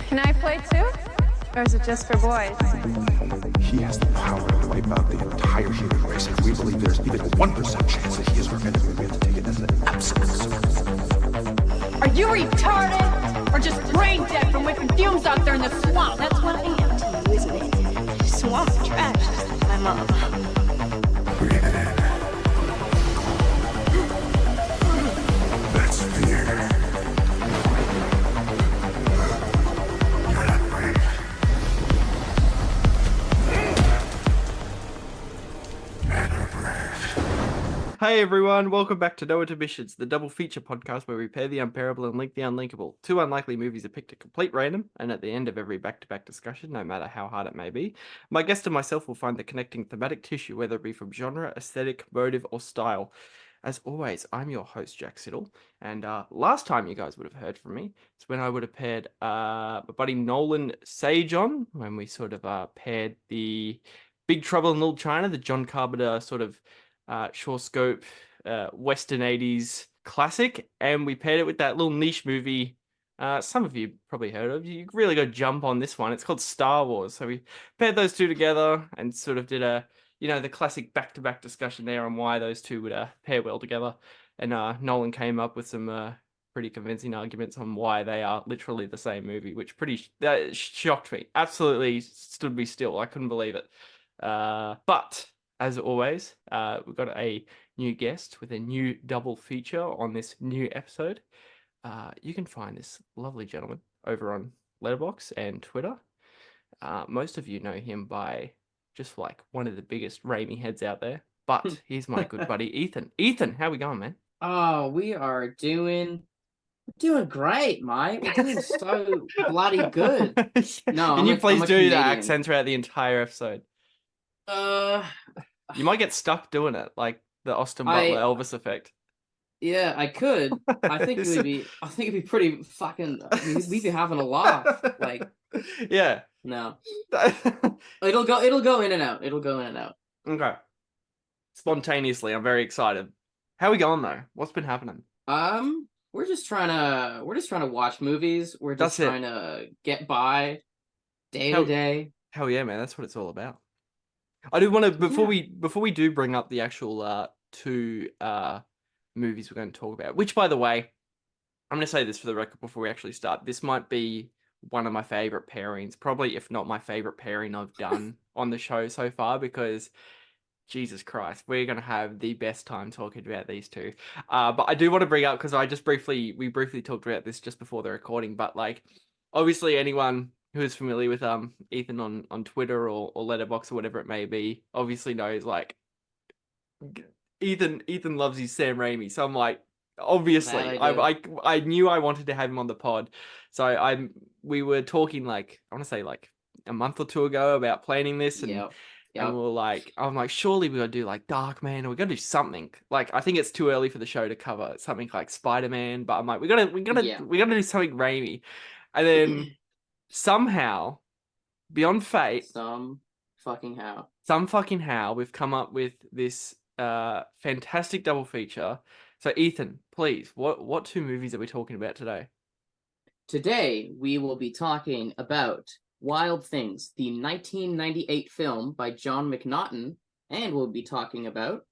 Can I play too? Or is it just for boys? He has the power to wipe out the entire human race. If we believe there's even a 1% chance that he is our enemy, we have to take it as an absolute certainty. Are you retarded? Or just brain dead from whipping fumes out there in the swamp? That's what I am to you, isn't it? Swamp trash, just like my mom. Breathe it in. That's fear. You're not brave. Men are brave. Hey everyone, welcome back to No Intermissions, the double feature podcast where we pair the unbearable and link the unlinkable. Two unlikely movies are picked at complete random, and at the end of every back-to-back discussion, no matter how hard it may be, my guest and myself will find the connecting thematic tissue, whether it be from genre, aesthetic, motive, or style. As always, I'm your host, Jack Siddle, and last time you guys would have heard from me, it's when I would have paired my buddy Nolan Sage on, when we sort of paired the Big Trouble in Little China, the John Carpenter sort of short scope Western 80s classic, and we paired it with that little niche movie some of you probably heard of. You really got to jump on this one. It's called Star Wars. So we paired those two together and sort of did the classic back-to-back discussion there on why those two would pair well together. And Nolan came up with some pretty convincing arguments on why they are literally the same movie, which that shocked me. Absolutely stood me still. I couldn't believe it. But as always, we've got a new guest with a new double feature on this new episode. You can find this lovely gentleman over on Letterboxd and Twitter. Most of you know him by just like one of the biggest Raimi heads out there. But here's my good buddy Ethan. Ethan, how we going, man? Oh, we are doing great, mate. We're doing so bloody good. No, Can you please do the Canadian. accent throughout the entire episode? You might get stuck doing it, like the Austin Butler Elvis effect. Yeah, I could. I think it'd be pretty fucking. We'd be having a laugh. Like, yeah. No. It'll go in and out. It'll go in and out. Okay. Spontaneously, I'm very excited. How we going though? What's been happening? We're just trying to watch movies. We're just trying to get by day to day. Hell yeah, man! That's what it's all about. I do want to before we do bring up the actual two movies we're going to talk about. Which, by the way, I'm going to say this for the record before we actually start. This might be one of my favorite pairings, probably if not my favorite pairing I've done on the show so far, because Jesus Christ, we're going to have the best time talking about these two. But I do want to bring up, because we briefly talked about this just before the recording, but like, obviously anyone who is familiar with Ethan on Twitter or Letterboxd or whatever it may be, obviously knows like Ethan loves his Sam Raimi. So I'm like, obviously, I knew I wanted to have him on the pod. So we were talking like, I want to say like a month or two ago about planning this, and and we're like, I'm like, surely we gotta do like Darkman, or we gotta do something. Like, I think it's too early for the show to cover something like Spider-Man, but I'm like, we gotta do something Raimi. And then somehow, beyond fate, some fucking how, we've come up with this fantastic double feature. So Ethan, please, what two movies are we talking about today? Today we will be talking about Wild Things, the 1998 film by John McNaughton, and we'll be talking about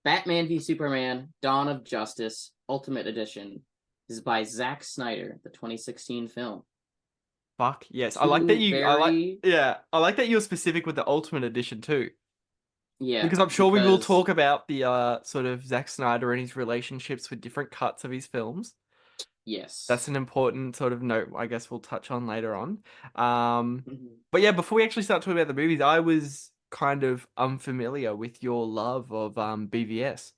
Batman v Superman: Dawn of Justice Ultimate Edition. This is by Zack Snyder, the 2016 film. Fuck yes, I like that you. I like that you're specific with the Ultimate Edition too. Yeah, because I'm sure we will talk about the sort of Zack Snyder and his relationships with different cuts of his films. Yes, that's an important sort of note I guess we'll touch on later on. But yeah, before we actually start talking about the movies, I was kind of unfamiliar with your love of BVS.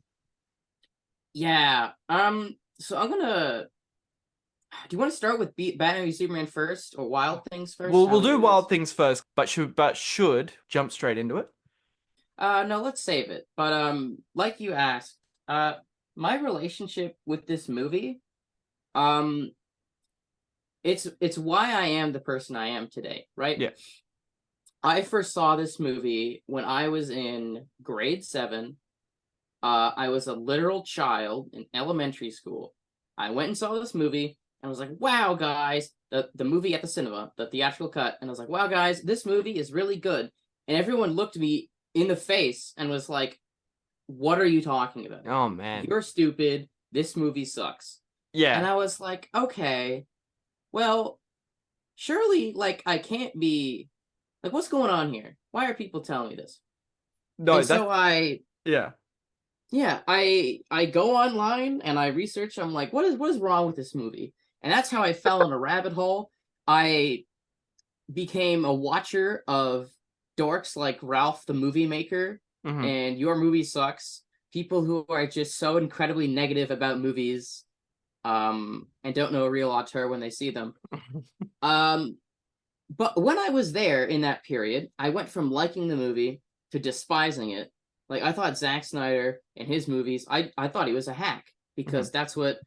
Yeah. So I'm gonna. Do you want to start with Batman v Superman first, or Wild Things first? We'll do Wild Things first, but should jump straight into it. No, let's save it. But like you asked, my relationship with this movie, it's why I am the person I am today, right? Yeah. I first saw this movie when I was in grade 7. I was a literal child in elementary school. I went and saw this movie, I was like, wow, guys, the movie at the cinema, the theatrical cut, and I was like, wow, guys, this movie is really good. And everyone looked me in the face and was like, what are you talking about? Oh man. You're stupid. This movie sucks. Yeah. And I was like, okay, well, surely, like, I can't be, like, what's going on here? Why are people telling me this? No, and so yeah. I go online and I research. I'm like, what is wrong with this movie? And that's how I fell in a rabbit hole. I became a watcher of dorks like Ralph the Movie Maker and Your Movie Sucks. People who are just so incredibly negative about movies and don't know a real auteur when they see them. But when I was there in that period, I went from liking the movie to despising it. Like, I thought Zack Snyder and his movies, I thought he was a hack because that's what,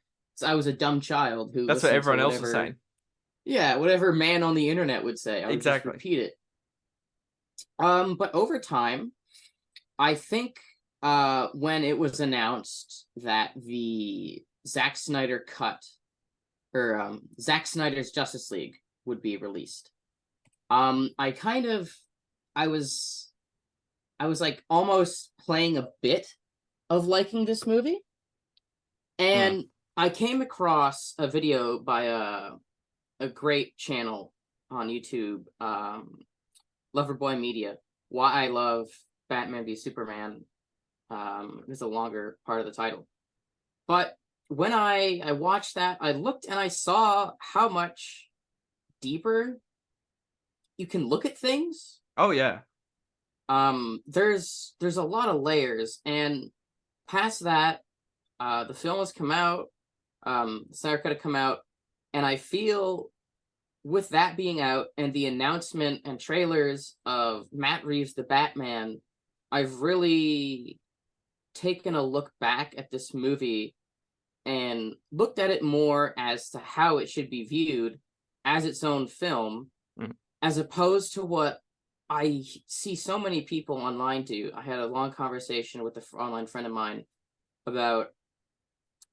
I was a dumb child who That's what listened to everyone else was whatever- saying. Yeah, whatever man on the internet would say. I would Exactly. just repeat it. But over time, I think when it was announced that the Zack Snyder cut, or Zack Snyder's Justice League would be released, I was like almost playing a bit of liking this movie. And I came across a video by a great channel on YouTube, Loverboy Media, Why I Love Batman v Superman. Is a longer part of the title. But when I watched that, I looked and I saw how much deeper you can look at things. Oh yeah. There's a lot of layers, and past that, the film has come out, Snyder Cut had come out, and I feel with that being out and the announcement and trailers of Matt Reeves' The Batman, I've really taken a look back at this movie and looked at it more as to how it should be viewed as its own film, as opposed to what I see so many people online do. I had a long conversation with an online friend of mine about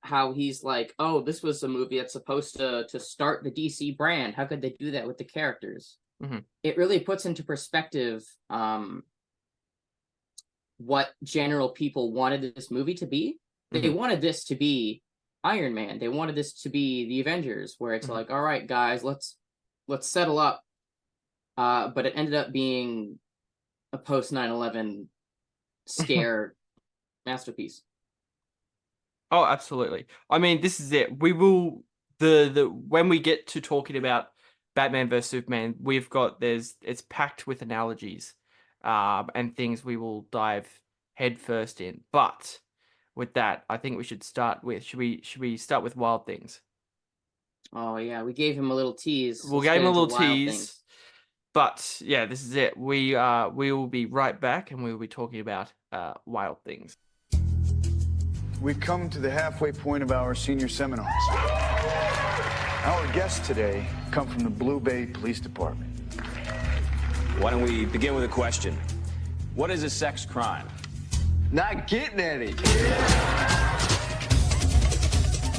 how he's like, oh, this was a movie that's supposed to start the DC brand. How could they do that with the characters? It really puts into perspective what general people wanted this movie to be. They wanted this to be Iron Man. They wanted this to be the Avengers, where it's like, all right, guys, let's settle up. But it ended up being a post 9/11 scare masterpiece. Oh, absolutely. I mean, this is it. We will when we get to talking about Batman vs Superman, it's packed with analogies, and things we will dive headfirst in. But with that, I think we should start with should we start with Wild Things? Oh yeah, we gave him a little tease. We'll Let's give him get a little into Wild tease. Things. But yeah, this is it. We will be right back, and we will be talking about Wild Things. We've come to the halfway point of our senior seminars. Our guests today come from the Blue Bay Police Department. Why don't we begin with a question? What is a sex crime? Not getting any.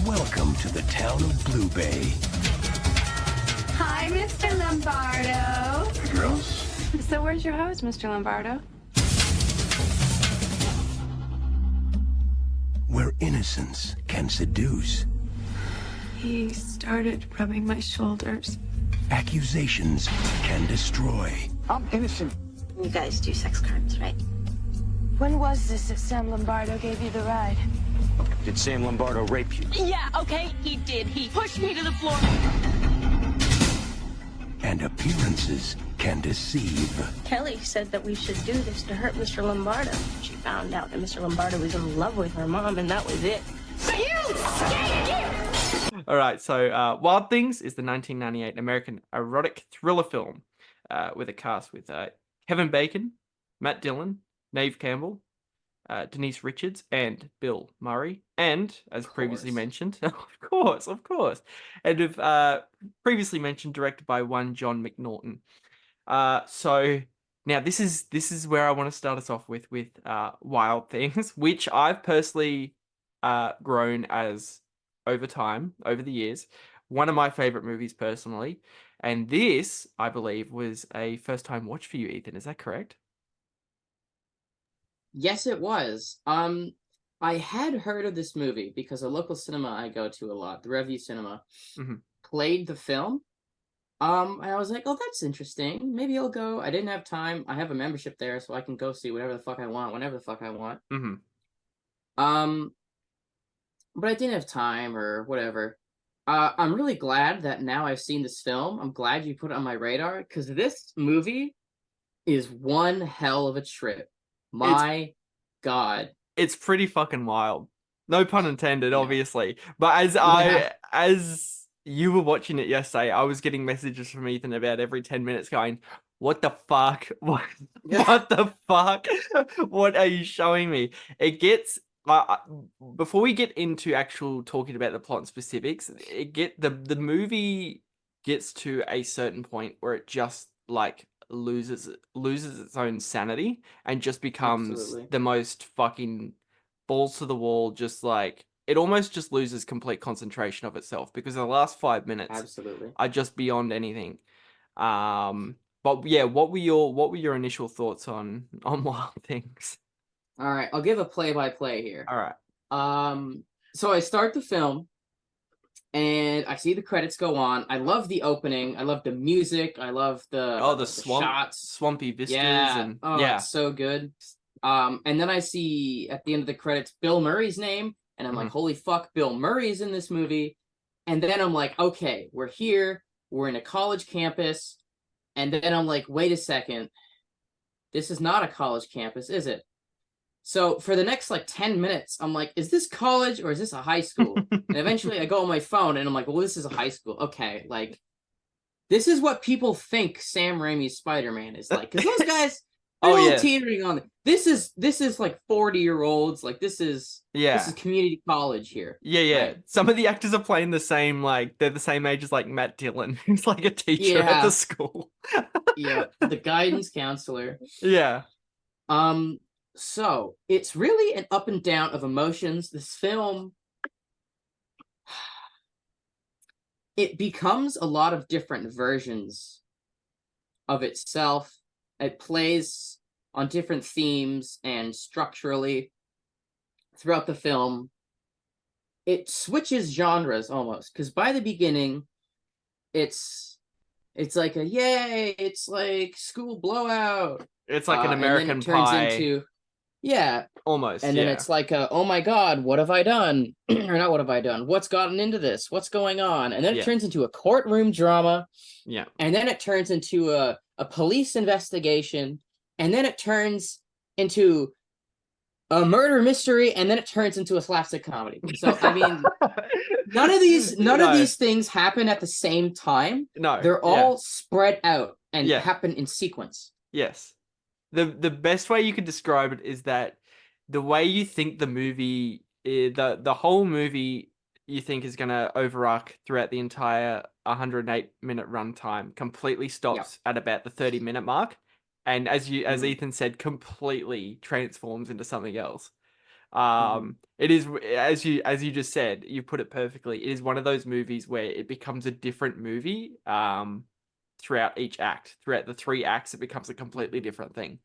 Welcome to the town of Blue Bay. Hi, Mr. Lombardo. Hey, girls. So where's your hose, Mr. Lombardo? Where innocence can seduce. He started rubbing my shoulders. Accusations can destroy. I'm innocent. You guys do sex crimes, right? When was this that Sam Lombardo gave you the ride? Did Sam Lombardo rape you? Yeah, okay, he did. He pushed me to the floor. And appearances can deceive. Kelly said that we should do this to hurt Mr. Lombardo. She found out that Mr. Lombardo was in love with her mom, and that was it. All right, so Wild Things is the 1998 American erotic thriller film with a cast with Kevin Bacon, Matt Dillon, Neve Campbell, Denise Richards, and Bill Murray, and as previously mentioned, of course, and previously mentioned, directed by one John McNaughton. So now this is where I want to start us off with Wild Things, which I've personally grown as over time, over the years, one of my favorite movies personally. And this, I believe, was a first time watch for you, Ethan. Is that correct? Yes, it was. I had heard of this movie because a local cinema I go to a lot, the Revue Cinema, played the film. And I was like, oh, that's interesting. Maybe I'll go. I didn't have time. I have a membership there, so I can go see whatever the fuck I want, whenever the fuck I want. But I didn't have time or whatever. I'm really glad that now I've seen this film. I'm glad you put it on my radar because this movie is one hell of a trip. My God. It's pretty fucking wild. No pun intended, obviously. But as you were watching it yesterday, I was getting messages from Ethan about every 10 minutes going, what the fuck? What the fuck? What are you showing me? It gets before we get into actual talking about the plot and specifics, the movie gets to a certain point where it just like loses its own sanity and just becomes the most fucking balls to the wall, just like it almost just loses complete concentration of itself because the last 5 minutes are just beyond anything. But yeah, what were your initial thoughts on Wild Things? All right, I'll give a play-by-play here. All right. So I start the film, and I see the credits go on. I love the opening. I love the music. I love the shots, swampy vistas. Yeah. It's so good. And then I see at the end of the credits Bill Murray's name, and I'm like, holy fuck, Bill Murray's in this movie. And then I'm like, okay, we're here. We're in a college campus. And then I'm like, wait a second. This is not a college campus, is it? So for the next like 10 minutes, I'm like, is this college or is this a high school? And eventually I go on my phone and I'm like, well, this is a high school. Okay, like, this is what people think Sam Raimi's Spider-Man is like. Because those guys, they're teetering on it. This is like 40-year-olds. Like, this is community college here. Yeah. Right? Some of the actors are playing the same, like, they're the same age as like Matt Dillon, who's like a teacher at the school. The guidance counselor. Yeah. So it's really an up and down of emotions. This film, it becomes a lot of different versions of itself. It plays on different themes and structurally throughout the film. It switches genres almost, because by the beginning, it's like a yay, it's like school blowout. It's like an American Pie. Almost. And then it's like, oh my God, what have I done? Or not what have I done? What's gotten into this? What's going on? And then it turns into a courtroom drama. Yeah. And then it turns into a police investigation. And then it turns into a murder mystery. And then it turns into a slapstick comedy. So, I mean, none of these things happen at the same time. No. They're all spread out and happen in sequence. Yes. The best way you could describe it is that the way you think the movie, the whole movie you think is going to overarch throughout the entire 108-minute runtime completely stops at about the 30-minute mark. And as Ethan said, completely transforms into something else. It is, as you just said, you put it perfectly. It is one of those movies where it becomes a different movie throughout each act. Throughout the 3 acts, it becomes a completely different thing.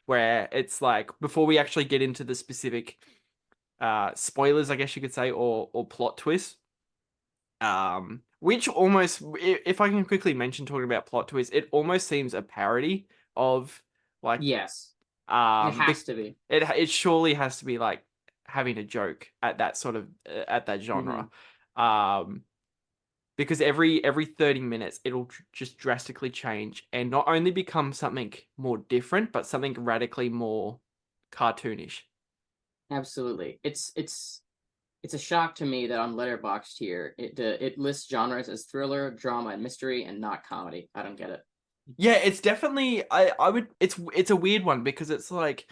Where it's like, before we actually get into the specific spoilers, I guess you could say, or plot twists, which almost, if I can quickly mention talking about plot twists, it almost seems a parody of, like... Yes. It has to be. It surely has to be, like, having a joke at that sort of, at that genre. Because every 30 minutes, it'll just drastically change and not only become something more different, but something radically more cartoonish. Absolutely. It's a shock to me that on Letterboxd here, it lists genres as thriller, drama, and mystery, and not comedy. I don't get it. Yeah, it's definitely, it's a weird one because it's like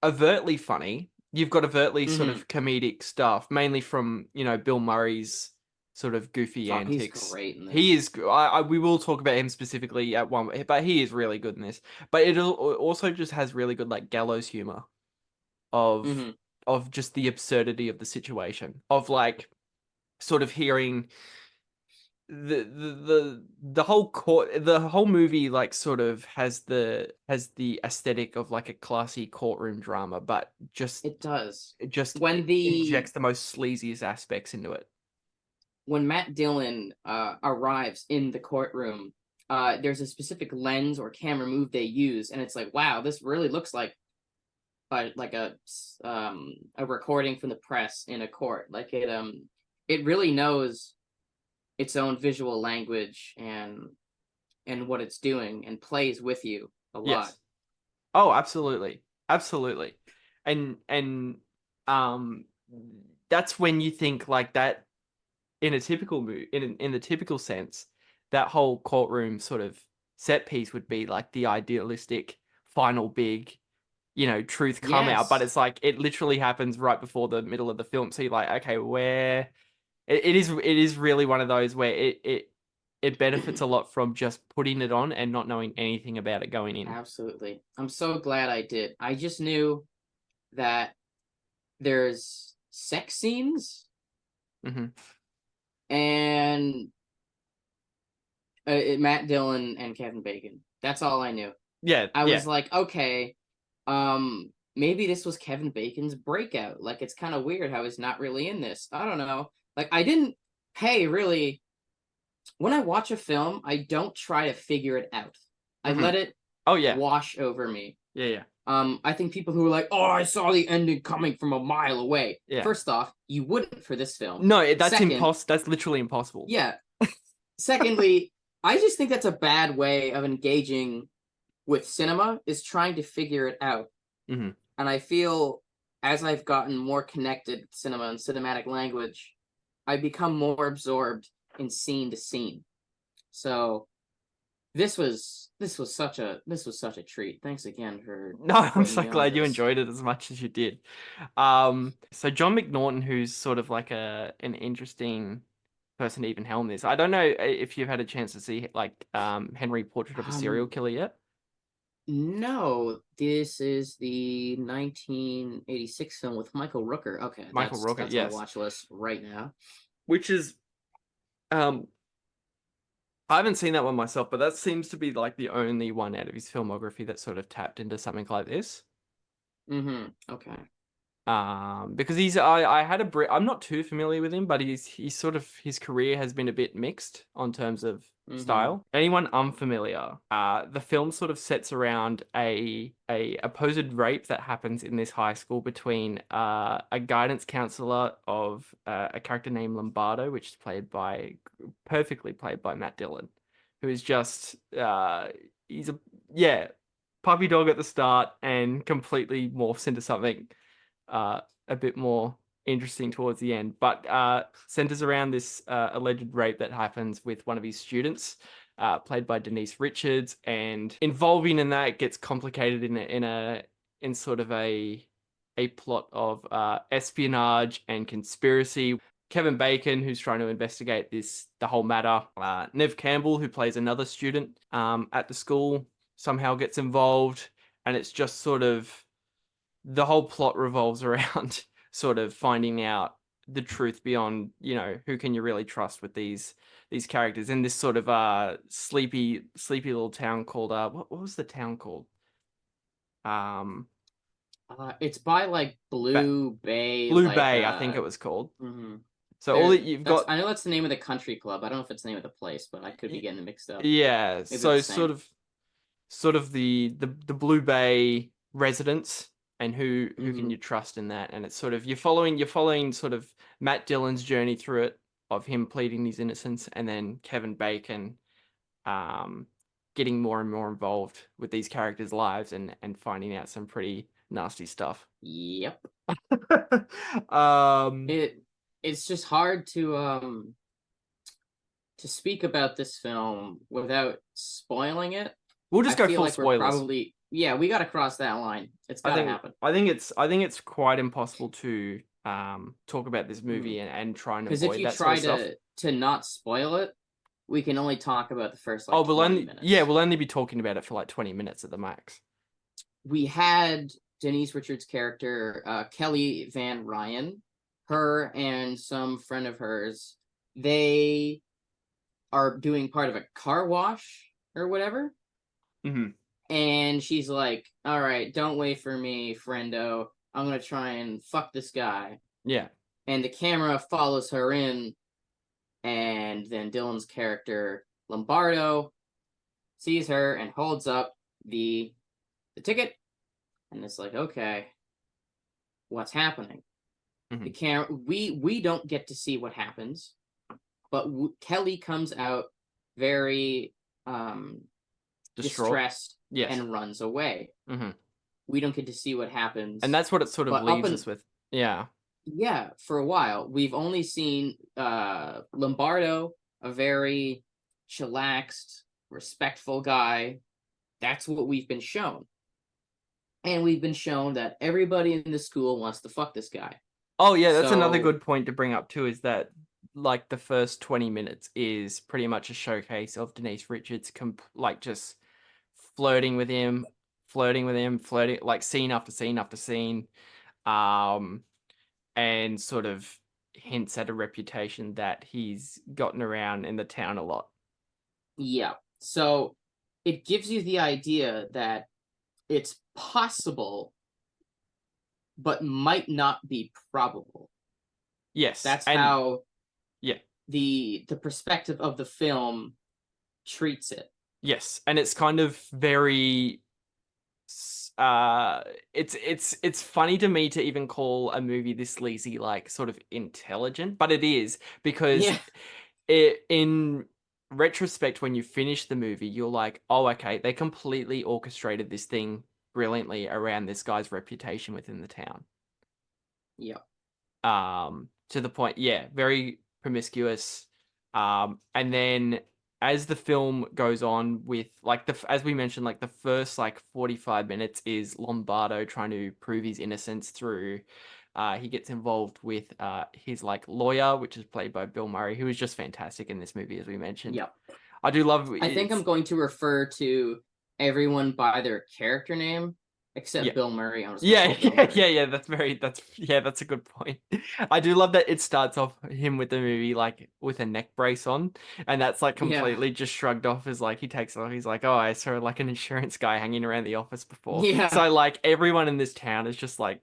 overtly funny. You've got overtly sort of comedic stuff, mainly from, Bill Murray's sort of goofy antics. He's great in this. He is. We will talk about him specifically at one, but he is really good in this. But it also just has really good like gallows humor of just the absurdity of the situation, of like sort of hearing the whole movie like sort of has the aesthetic of like a classy courtroom drama, but It does. it injects the most sleaziest aspects into it. When Matt Dillon arrives in the courtroom, there's a specific lens or camera move they use, and it's like, wow, this really looks like a recording from the press in a court. Like it really knows its own visual language and what it's doing, and plays with you a lot. Yes. Oh, absolutely, absolutely, and that's when you think like that in a typical in the typical sense, that whole courtroom sort of set piece would be like the idealistic final big, truth come out. But Yes. it's like it literally happens right before the middle of the film. So you're like, okay, where it is really one of those where it benefits a lot from just putting it on and not knowing anything about it going in. Absolutely. I'm so glad I did. I just knew that there's sex scenes Mm-hmm. and Matt Dillon and Kevin Bacon. That's all I knew. Yeah, I was like, okay, maybe this was Kevin Bacon's breakout. Like, it's kind of weird how he's not really in this. I don't know. Like, I didn't pay really. When I watch a film, I don't try to figure it out. I let it wash over me. Yeah. I think people who are like, "Oh, I saw the ending coming from a mile away." Yeah. First off, you wouldn't for this film. No, that's impossible. That's literally impossible. Yeah. Secondly, I just think that's a bad way of engaging with cinema, is trying to figure it out. Mm-hmm. And I feel as I've gotten more connected with cinema and cinematic language, I become more absorbed in scene to scene. So this was such a treat. Thanks again for. No, I'm so glad you enjoyed it as much as you did. So John McNaughton, who's sort of like an interesting person to even helm this. I don't know if you've had a chance to see like Henry Portrait of a Serial Killer yet. No, this is the 1986 film with Michael Rooker. Okay, Michael Rooker, that's yes. on my watch list right now. Which is, I haven't seen that one myself, but that seems to be like the only one out of his filmography that sort of tapped into something like this. Mm-hmm. Okay. Because I'm not too familiar with him, but he's sort of, his career has been a bit mixed on terms of style. Anyone unfamiliar, the film sort of sets around a supposed rape that happens in this high school between a guidance counselor of a character named Lombardo, which is perfectly played by Matt Dillon, who is just he's puppy dog at the start and completely morphs into something a bit more interesting towards the end, but centers around this alleged rape that happens with one of his students, played by Denise Richards, and involving in that gets complicated in sort of a plot of espionage and conspiracy. Kevin Bacon, who's trying to investigate the whole matter. Nev Campbell, who plays another student at the school, somehow gets involved, and it's just sort of the whole plot revolves around sort of finding out the truth beyond, who can you really trust with these characters in this sort of sleepy little town called what was the town called? It's by like Blue Bay. I think it was called. Mm-hmm. So all that you've got, I know that's the name of the country club. I don't know if it's the name of the place, but I could be getting them mixed up. Yeah, maybe so sort of the Blue Bay residents. And who can you trust in that? And it's sort of you're following sort of Matt Dillon's journey through it, of him pleading his innocence, and then Kevin Bacon getting more and more involved with these characters' lives and finding out some pretty nasty stuff. Yep. It's just hard to speak about this film without spoiling it. We'll just go full spoilers. We got to cross that line. It's got to happen. I think it's quite impossible to talk about this movie and try and avoid that. Because if you try to not spoil it, we can only talk about the first 20 minutes. Yeah, we'll only be talking about it for like 20 minutes at the max. We had Denise Richards' character, Kelly Van Ryan, her and some friend of hers. They are doing part of a car wash or whatever. Mm-hmm. And she's like, all right, don't wait for me, friendo. I'm going to try and fuck this guy. Yeah. And the camera follows her in. And then Dylan's character, Lombardo, sees her and holds up the ticket. And it's like, okay, what's happening? Mm-hmm. The camera, we don't get to see what happens. But Kelly comes out very distressed and runs away. Mm-hmm. We don't get to see what happens. And that's what it sort of leaves us with. Yeah. Yeah, for a while. We've only seen Lombardo, a very chillaxed, respectful guy. That's what we've been shown. And we've been shown that everybody in the school wants to fuck this guy. Oh, yeah, that's another good point to bring up, too, is that, like, the first 20 minutes is pretty much a showcase of Denise Richards, just flirting with him, like, scene after scene after scene, and sort of hints at a reputation that he's gotten around in the town a lot. Yeah, so it gives you the idea that it's possible, but might not be probable. Yes. That's how yeah, the perspective of the film treats it. Yes, and it's kind of very it's funny to me to even call a movie this sleazy, like, sort of intelligent, but it is, because in retrospect, when you finish the movie, you're like, oh, okay, they completely orchestrated this thing brilliantly around this guy's reputation within the town. Yeah. To the point, yeah, very promiscuous. And then as the film goes on with, like, as we mentioned, like, the first, like, 45 minutes is Lombardo trying to prove his innocence through, he gets involved with his, like, lawyer, which is played by Bill Murray, who is just fantastic in this movie, as we mentioned. Yeah. I do love... I think I'm going to refer to everyone by their character name, except Bill Murray. Yeah, that's a good point. I do love that it starts off him with the movie, like, with a neck brace on, and that's, like, completely just shrugged off as, like, he takes it off. He's like, oh, I saw, like, an insurance guy hanging around the office before. Yeah. So, like, everyone in this town is just, like,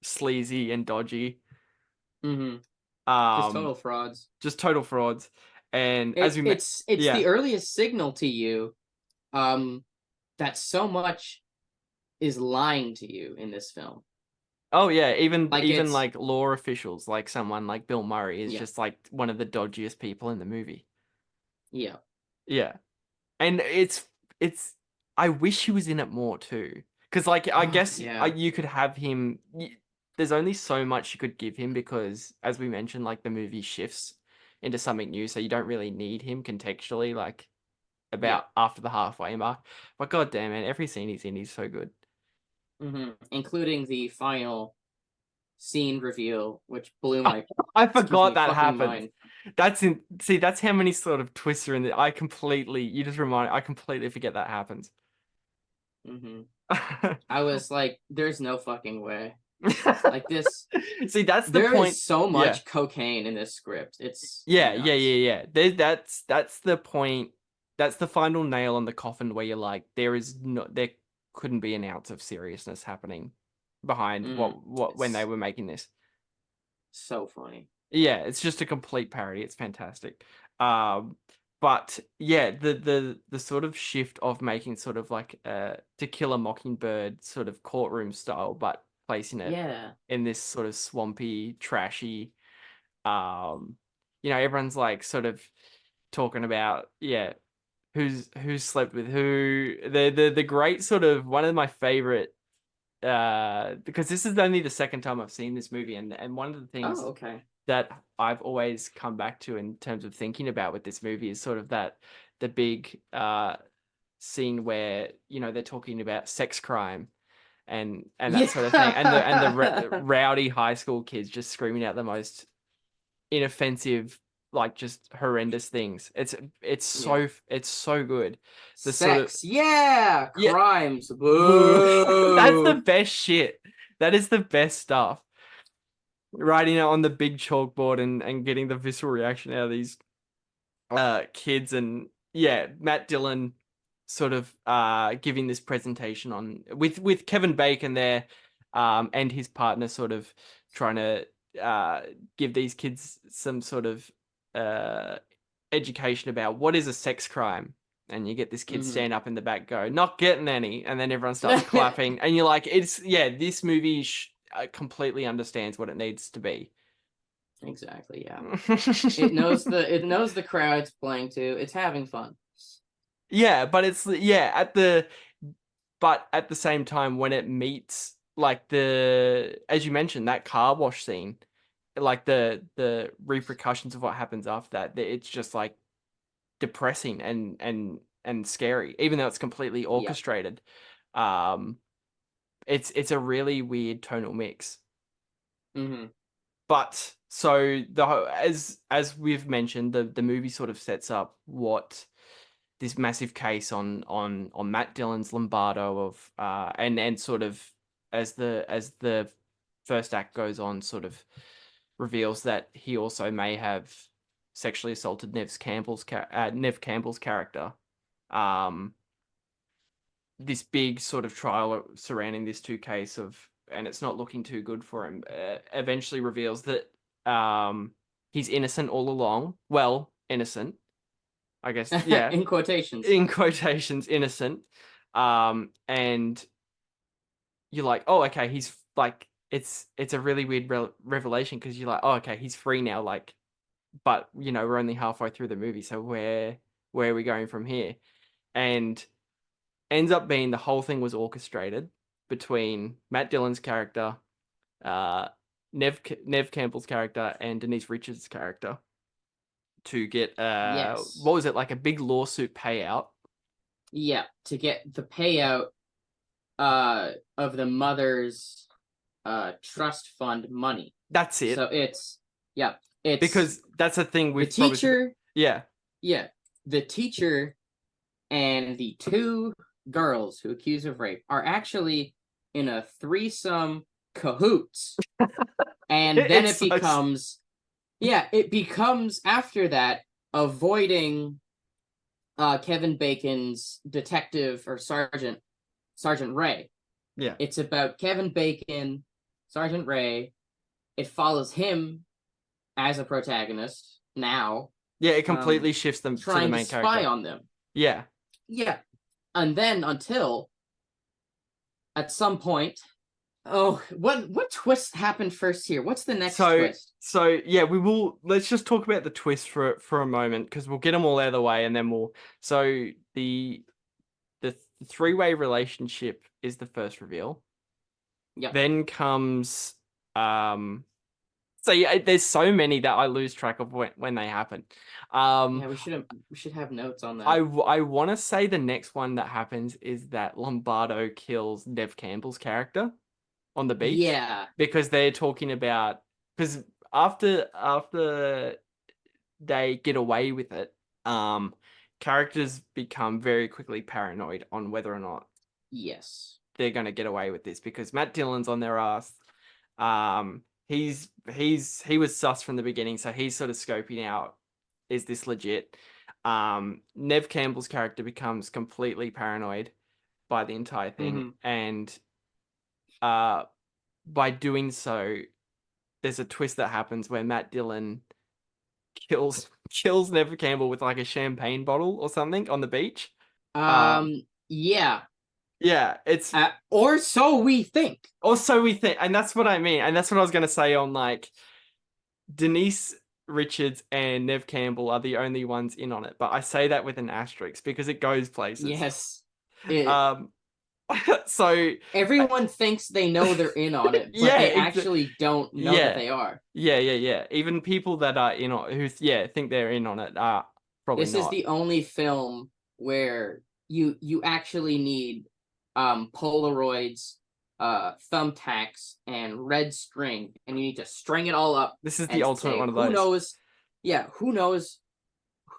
sleazy and dodgy. Mm-hmm. Just total frauds. And it's the earliest signal to you that so much is lying to you in this film. Oh yeah, even like law officials, like someone like Bill Murray is just like one of the dodgiest people in the movie. Yeah. Yeah. And it's I wish he was in it more too. Because, like, I guess you could have him... There's only so much you could give him because, as we mentioned, like, the movie shifts into something new, so you don't really need him contextually, like, about after the halfway mark. But god damn, man, every scene he's in, he's so good. Mm-hmm. Including the final scene reveal, which blew my... I forgot that happened. That's how many sort of twists are in there. I completely forget that happens. Mm-hmm. I was like, there's no fucking way. Like this. See, that's the point. There is so much cocaine in this script. It's yeah. That's the point. That's the final nail on the coffin where you're like, there couldn't be an ounce of seriousness happening behind when they were making this. So funny. Yeah, it's just a complete parody. It's fantastic. But yeah, the sort of shift of making sort of like To Kill a Mockingbird sort of courtroom style, but placing it in this sort of swampy, trashy, everyone's like sort of talking about who's slept with who. The great sort of one of my favorite, because this is only the second time I've seen this movie, and one of the things that I've always come back to in terms of thinking about with this movie is sort of the big scene where they're talking about sex crime and that sort of thing, and the rowdy high school kids just screaming out the most inoffensive, like, just horrendous things. It's so good. The sex, sort of, crimes. Boo. That's the best shit. That is the best stuff. Writing it on the big chalkboard and getting the visceral reaction out of these kids, and Matt Dillon sort of giving this presentation on with Kevin Bacon there, and his partner sort of trying to give these kids some sort of education about what is a sex crime. And you get this kid stand up in the back, go, "Not getting any," and then everyone starts clapping, and you're like, this movie completely understands what it needs to be. Exactly, yeah. it knows the crowd it's playing to. It's having fun. Yeah, but but at the same time, when it meets like as you mentioned, that car wash scene, like the repercussions of what happens after that, it's just like depressing and scary, even though it's completely orchestrated. It's a really weird tonal mix. But so as we've mentioned, the movie sort of sets up what this massive case on Matt Dillon's Lombardo of and sort of as the first act goes on, sort of reveals that he also may have sexually assaulted Nev Campbell's character. This big sort of trial surrounding this case and it's not looking too good for him. Eventually reveals that he's innocent all along. Well, innocent, I guess. Yeah, in quotations. In quotations, innocent. And you're like, oh, okay, he's like, it's a really weird revelation, because you're like, oh, okay, he's free now. Like, but we're only halfway through the movie, so where are we going from here? And ends up being the whole thing was orchestrated between Matt Dillon's character, Nev Campbell's character, and Denise Richards' character to get what was it, like a big lawsuit payout? Yeah, to get the payout of the mother's trust fund money. That's it. So it's because that's a thing with the teacher. The teacher and the two girls who accuse of rape are actually in a threesome cahoots, and then it becomes after that avoiding Kevin Bacon's detective or Sergeant Ray. Yeah, it's about Kevin Bacon, Sergeant Ray. It follows him as a protagonist now. Yeah, it completely shifts them to the main character. Trying to spy on them. Yeah. And then until at some point, what twist happened first here? What's the next twist? So yeah, let's just talk about the twist for a moment, because we'll get them all out of the way, and then the three-way relationship is the first reveal. Yeah. Then comes there's so many that I lose track of when they happen. We should have notes on that. I want to say the next one that happens is that Lombardo kills Nev Campbell's character on the beach. Yeah. Because they're talking about, because after they get away with it, characters become very quickly paranoid on whether or not they're going to get away with this, because Matt Dillon's on their ass. He was sus from the beginning, so he's sort of scoping out, is this legit? Nev Campbell's character becomes completely paranoid by the entire thing, and by doing so, there's a twist that happens where Matt Dillon kills Nev Campbell with like a champagne bottle or something on the beach. Yeah, it's or so we think. And that's what I mean. And that's what I was going to say on, like, Denise Richards and Nev Campbell are the only ones in on it. But I say that with an asterisk because it goes places. Yes. So everyone thinks they know they're in on it, but they actually don't know that they are. Yeah. Even people that are in on who think they're in on it are probably This not. is the only film where you actually need Polaroids, thumbtacks, and red string, and you need to string it all up. This is the ultimate one of those. Who knows? Yeah, who knows?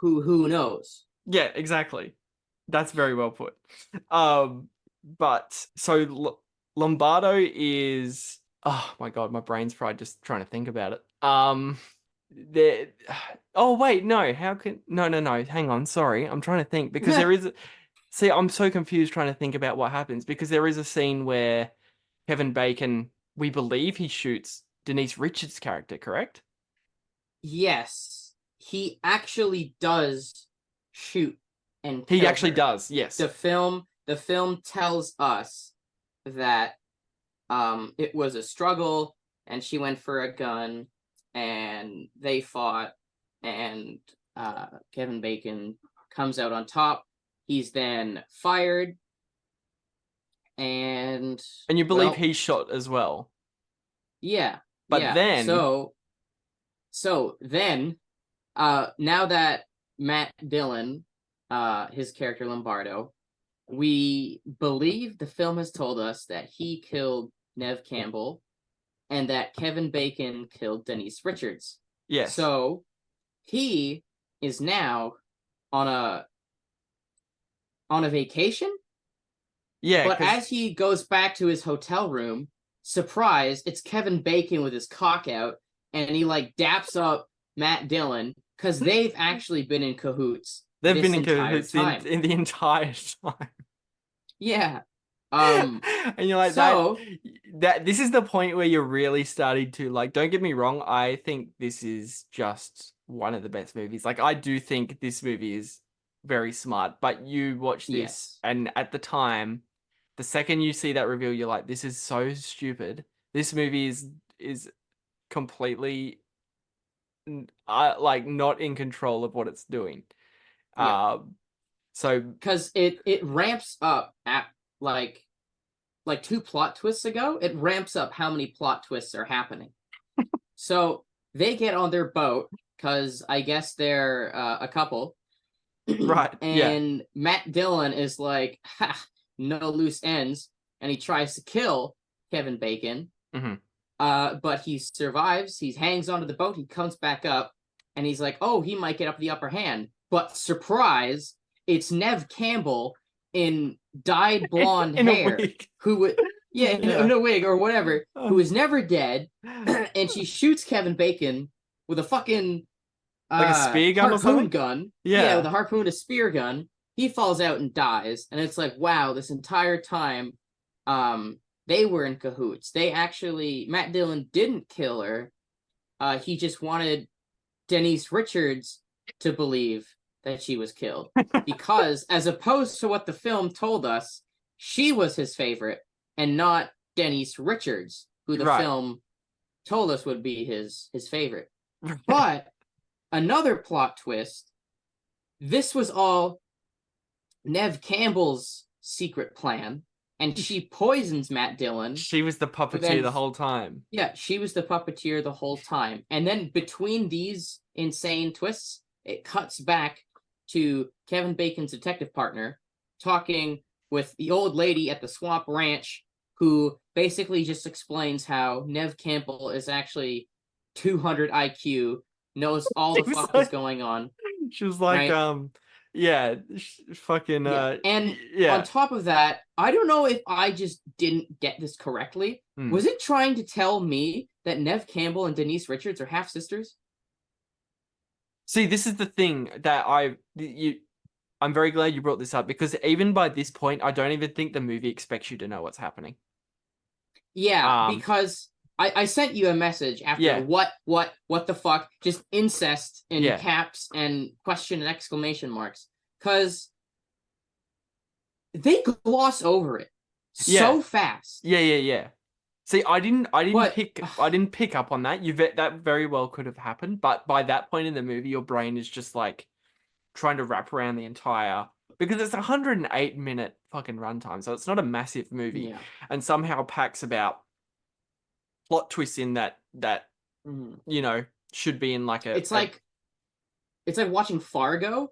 Who knows? Yeah, exactly. That's very well put. But so Lombardo is, oh my god, my brain's fried just trying to think about it. there. Oh wait, no. How can no? Hang on. Sorry, I'm trying to think because there is. See, I'm so confused trying to think about what happens because there is a scene where Kevin Bacon, we believe he shoots Denise Richards' character, correct? Yes, he actually does shoot and He kill actually her. does. Yes. The film tells us that it was a struggle and she went for a gun and they fought and Kevin Bacon comes out on top. He's then fired and you believe well, he shot as well. Yeah. But yeah. then So then now that Matt Dillon, his character Lombardo, we believe the film has told us that he killed Nev Campbell and that Kevin Bacon killed Denise Richards. Yes. So he is now on a vacation. Yeah. But as he goes back to his hotel room, surprise, it's Kevin Bacon with his cock out, and he like daps up Matt Dillon because they've actually been in cahoots. They've this been in entire cahoots time. in the entire time. Yeah. And you're like so that this is the point where you're really starting to like, don't get me wrong, I think this is just one of the best movies. Like I do think this movie is very smart, but you watch this Yes. and at the time, the second you see that reveal, you're like, this is so stupid. This movie is completely like not in control of what it's doing. Yeah. So because it ramps up at like 2 plot twists ago, it ramps up how many plot twists are happening. So they get on their boat because I guess they're a couple. Right. And Matt Dillon is like, ha, no loose ends, and he tries to kill Kevin Bacon. Mm-hmm. But he survives. He hangs onto the boat. He comes back up, and he's like, oh, he might get up the upper hand. But surprise, it's Nev Campbell in dyed blonde in hair, a wig. who would in a wig or whatever, who is never dead, and she shoots Kevin Bacon with a fucking like a spear gun or something? gun. Yeah, with a harpoon, a spear gun. He falls out and dies, and it's like, wow, this entire time, they were in cahoots. They actually, Matt Dillon didn't kill her. He just wanted Denise Richards to believe that she was killed because, as opposed to what the film told us, she was his favorite and not Denise Richards, who the film told us would be his favorite. But another plot twist, this was all Nev Campbell's secret plan, and she poisons Matt Dillon. She was the puppeteer the whole time. Yeah, she was the puppeteer the whole time. And then between these insane twists, it cuts back to Kevin Bacon's detective partner talking with the old lady at the Swamp Ranch, who basically just explains how Nev Campbell is actually 200 IQ, knows all the fuck is going on. She was like, fucking, And on top of that, I don't know if I just didn't get this correctly. Was it trying to tell me that Nev Campbell and Denise Richards are half sisters? See, this is the thing that I'm very glad you brought this up, because even by this point, I don't even think the movie expects you to know what's happening. Yeah, because I sent you a message after what the fuck, just incest in caps and question and exclamation marks, because they gloss over it so fast. Yeah. See, I didn't pick up on that. That very well could have happened, but by that point in the movie, your brain is just like trying to wrap around the entire, because it's 108-minute fucking runtime, so it's not a massive movie, and somehow packs about plot twists in that you know should be in like a. It's like watching Fargo.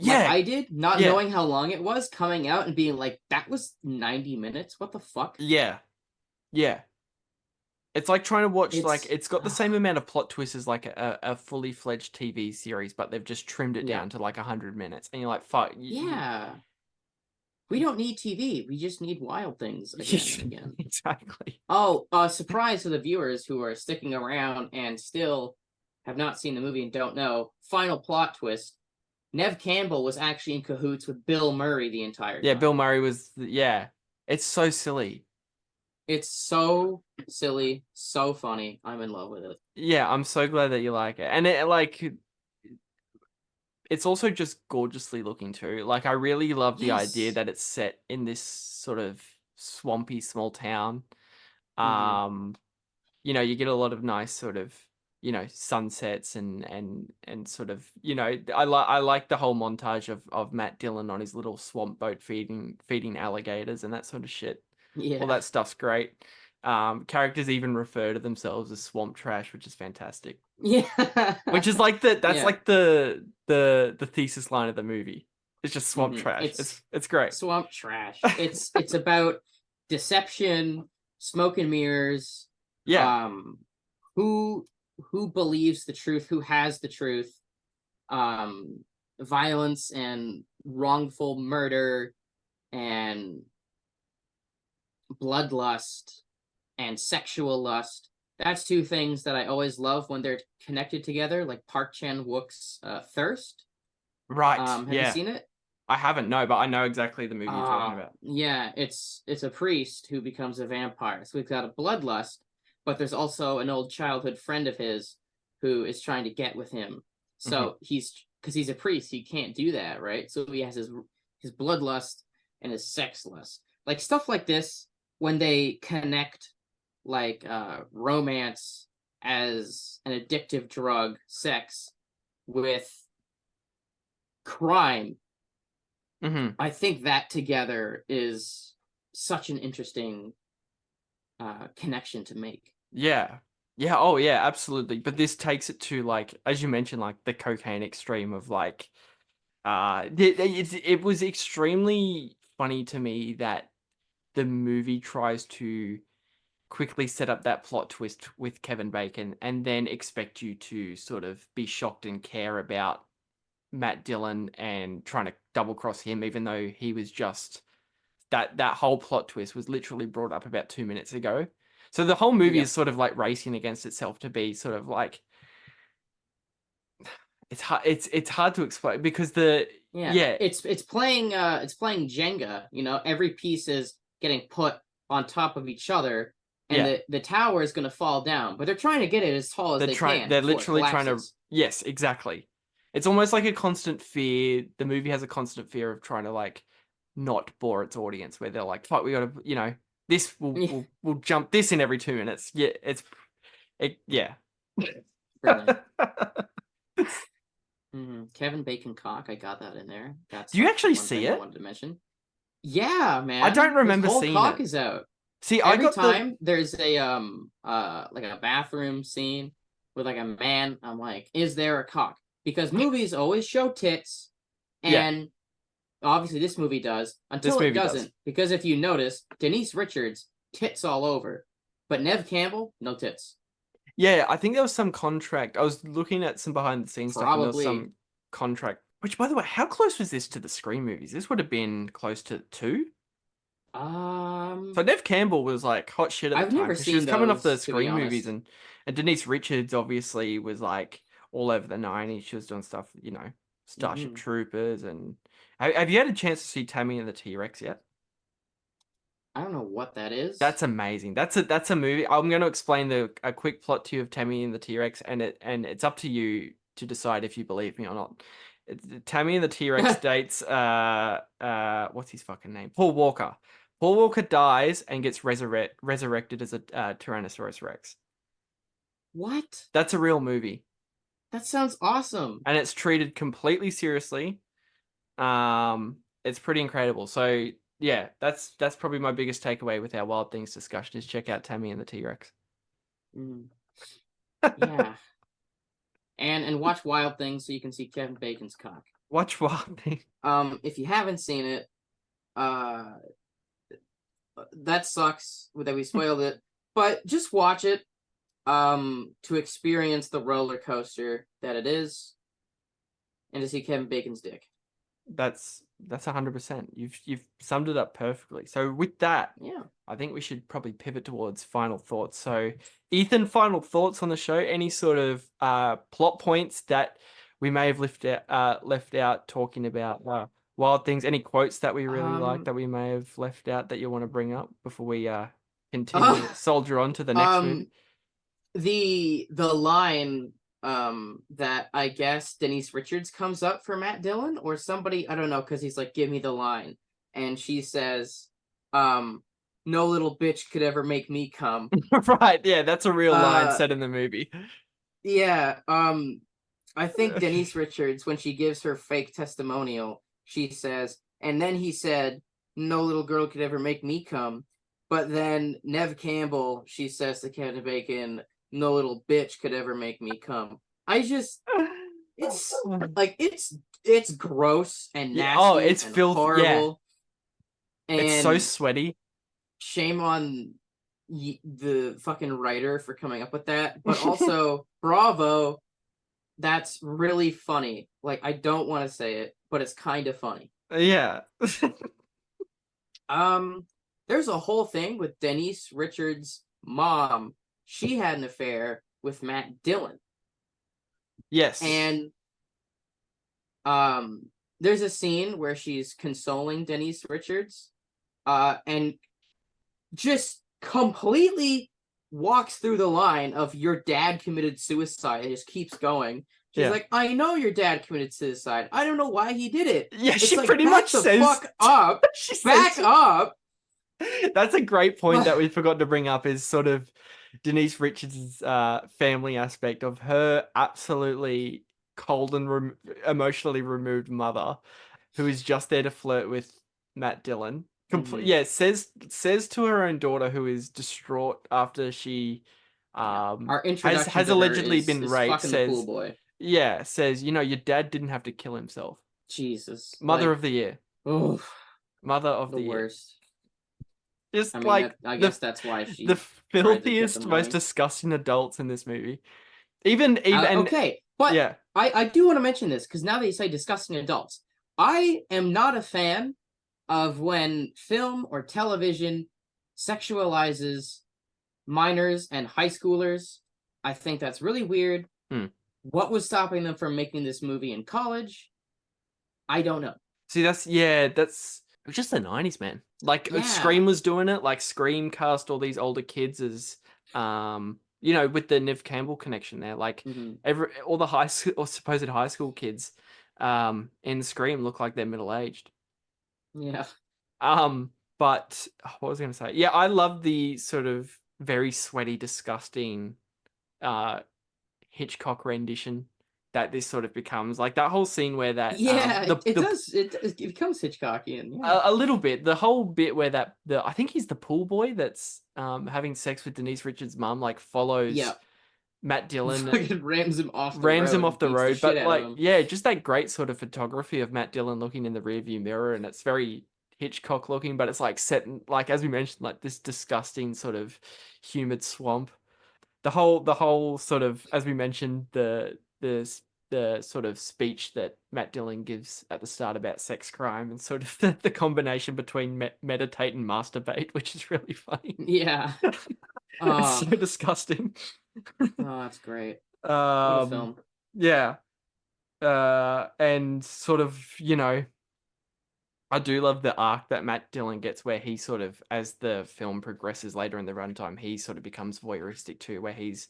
Yeah, like I did, not knowing how long it was, coming out and being like, that was 90 minutes. What the fuck? Yeah. It's like trying to watch, like, it's got the same amount of plot twists as like a fully fledged TV series, but they've just trimmed it down to like 100 minutes, and you're like, fuck. We don't need TV. We just need wild things again and again. Exactly. Oh, surprise to the viewers who are sticking around and still have not seen the movie and don't know, final plot twist, Nev Campbell was actually in cahoots with Bill Murray the entire time. Yeah, Bill Murray was. Yeah, it's so silly. It's so silly, so funny. I'm in love with it. Yeah, I'm so glad that you like it, and it's also just gorgeously looking too. Like, I really love the idea Yes. that it's set in this sort of swampy small town. You know, you get a lot of nice sort of, you know, sunsets and sort of, you know, I like the whole montage of Matt Dillon on his little swamp boat feeding alligators and that sort of shit. Yeah. All that stuff's great. Characters even refer to themselves as swamp trash, which is fantastic. Yeah. Which is like that's Yeah. like the thesis line of the movie. It's just swamp trash. It's great. Swamp trash. It's about deception, smoke and mirrors. Yeah. Who believes the truth, who has the truth, violence and wrongful murder and bloodlust and sexual lust. That's two things that I always love when they're connected together, like Park Chan-wook's Thirst. Right. Have you seen it? I haven't, no, but I know exactly the movie you're talking about. Yeah, it's a priest who becomes a vampire. So we've got a bloodlust, but there's also an old childhood friend of his who is trying to get with him. So because he's a priest, he can't do that, right? So he has his bloodlust and his sex lust. Like stuff like this, when they connect like romance as an addictive drug, sex, with crime, I think that together is such an interesting connection to make. Yeah. Yeah, oh yeah, absolutely. But this takes it to, like, as you mentioned, like the cocaine extreme of like it was extremely funny to me that the movie tries to quickly set up that plot twist with Kevin Bacon and then expect you to sort of be shocked and care about Matt Dillon and trying to double cross him, even though he was just that whole plot twist was literally brought up about 2 minutes ago. So the whole movie is sort of like racing against itself to be sort of like, it's hard to explain because it's playing Jenga. You know, every piece is getting put on top of each other, and the tower is going to fall down. But they're trying to get it as tall as they can. They're literally trying to. Yes, exactly. It's almost like a constant fear. The movie has a constant fear of trying to like not bore its audience, where they're like, "Fuck, we got to," you know, this we'll jump this in every 2 minutes. Yeah, yeah. Brilliant. Kevin Bacon cock, I got that in there. Do you actually see it? I wanted to mention. Yeah, man. I don't remember His whole seeing cock it. is out. See, every time there's a like a bathroom scene with like a man, I'm like, is there a cock? Because movies always show tits, and obviously this movie does, until it doesn't. Because if you notice, Denise Richards, tits all over. But Nev Campbell, no tits. Yeah, I think there was some contract. I was looking at some behind the scenes stuff, and there was some contract. Which, by the way, how close was this to the Scream movies? This would have been close to 2. So Nev Campbell was like hot shit at the time. Never seen she was coming off the those, Scream movies, and Denise Richards obviously was like all over the 90s. She was doing stuff, you know, Starship Troopers, and have you had a chance to see Tammy and the T-Rex yet? I don't know what that is. That's amazing. That's a movie. I'm going to explain a quick plot to you of Tammy and the T-Rex, and it's up to you to decide if you believe me or not. Tammy and the T-Rex dates what's his fucking name? Paul Walker. Paul Walker dies and gets resurrected as a Tyrannosaurus Rex. What? That's a real movie. That sounds awesome. And it's treated completely seriously. It's pretty incredible. So yeah, that's probably my biggest takeaway with our Wild Things discussion is check out Tammy and the T-Rex. Yeah. And watch Wild Things so you can see Kevin Bacon's cock. Watch Wild Things. If you haven't seen it, that sucks that we spoiled it. But just watch it to experience the roller coaster that it is, and to see Kevin Bacon's dick. That's That's 100%. You've summed it up perfectly. So with that, Yeah. I think we should probably pivot towards final thoughts. So, Ethan, final thoughts on the show? Any sort of plot points that we may have left out talking about Wild Things? Any quotes that we really like that we may have left out that you want to bring up before we continue soldier on to the next movie? The line that I guess Denise Richards comes up for Matt Dillon or somebody, I don't know, because he's like, give me the line, and she says, no little bitch could ever make me come. Right, yeah, that's a real line said in the movie. Yeah, I think Denise Richards, when she gives her fake testimonial, she says, and then he said, no little girl could ever make me come. But then Nev Campbell, she says to Kevin Bacon, no little bitch could ever make me come. It's like, it's gross and nasty. Oh, it's and filthy. horrible. Yeah. And it's so sweaty. Shame on the fucking writer for coming up with that, but also bravo. That's really funny. Like, I don't want to say it, but it's kind of funny. Yeah. There's a whole thing with Denise Richards' mom. She had an affair with Matt Dillon. Yes. And there's a scene where she's consoling Denise Richards, and just completely walks through the line of your dad committed suicide and just keeps going. She's like, I know your dad committed suicide. I don't know why he did it. Yeah, it's she like, pretty much says, fuck up. Back up. That's a great point that we forgot to bring up, is sort of Denise Richards' family aspect of her absolutely cold and emotionally removed mother, who is just there to flirt with Matt Dillon. Yeah, says to her own daughter, who is distraught after she Our introduction has to allegedly her been is raped. fucking the pool boy. Yeah, says, your dad didn't have to kill himself. Jesus. Mother of the year. Oof. Mother of the worst. Year. Just I guess that's why she the filthiest, most disgusting adults in this movie. Even okay, but yeah. I do want to mention this, because now that you say disgusting adults, I am not a fan of when film or television sexualizes minors and high schoolers. I think that's really weird. What was stopping them from making this movie in college? I don't know. See, that's it was just the 90s, man. Like, Scream was doing it. Like, Scream cast all these older kids as with the Nev Campbell connection there. Like, all the high school or supposed high school kids in Scream look like they're middle-aged. Yeah. But what was I going to say? Yeah, I love the sort of very sweaty, disgusting Hitchcock rendition that this sort of becomes. Like, that whole scene where that it becomes Hitchcockian. Yeah. A little bit. The whole bit where I think he's the pool boy that's having sex with Denise Richards' mum, like, follows Matt Dillon and rams him off the road. But like, just that great sort of photography of Matt Dillon looking in the rearview mirror, and it's very Hitchcock looking, but it's like set in, like, as we mentioned, like this disgusting sort of humid swamp. The whole sort of, as we mentioned, the sort of speech that Matt Dillon gives at the start about sex crime, and sort of the combination between meditate and masturbate, which is really funny. Yeah. It's so disgusting. Oh, that's great. What a film. Yeah. And sort of, I do love the arc that Matt Dillon gets, where he sort of, as the film progresses later in the runtime, he sort of becomes voyeuristic too, where he's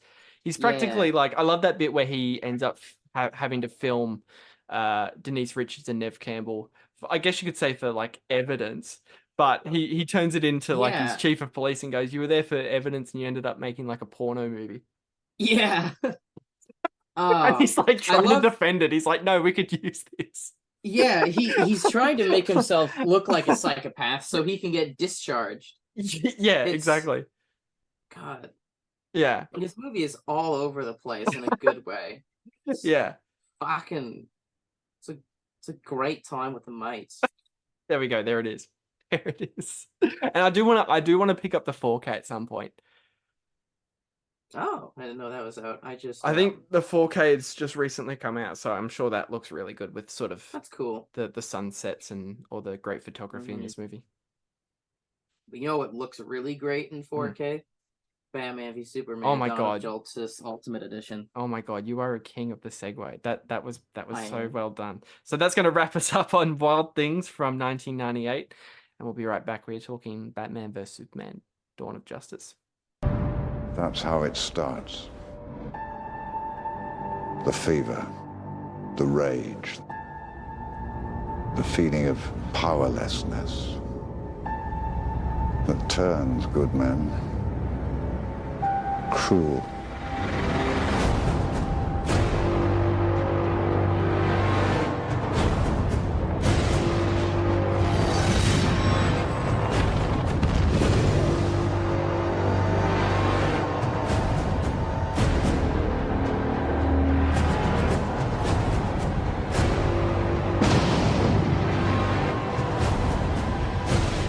practically like, I love that bit where he ends up having to film Denise Richards and Nev Campbell, I guess you could say for like evidence, but he turns it into like his chief of police and goes, you were there for evidence and you ended up making like a porno movie. Yeah. And he's like trying to defend it. He's like, no, we could use this. Yeah, he's trying to make himself look like a psychopath so he can get discharged. Yeah, exactly. God. Yeah. And this movie is all over the place in a good way. Yeah. Fucking, it's a great time with the mates. There we go. There it is. There it is. And I do want to pick up the 4K at some point. Oh, I didn't know that was out. I think the 4K has just recently come out, so I'm sure that looks really good with sort of that's cool. the sunsets and all the great photography in this movie. But you know what looks really great in 4K? Batman v Superman. Oh my Dawn God. of Justice Ultimate Edition. Oh my God, you are a king of the segue. That was I so am. well done. So that's going to wrap us up on Wild Things from 1998, and we'll be right back. We're talking Batman vs Superman: Dawn of Justice. That's how it starts. The fever, the rage, the feeling of powerlessness that turns good men cruel.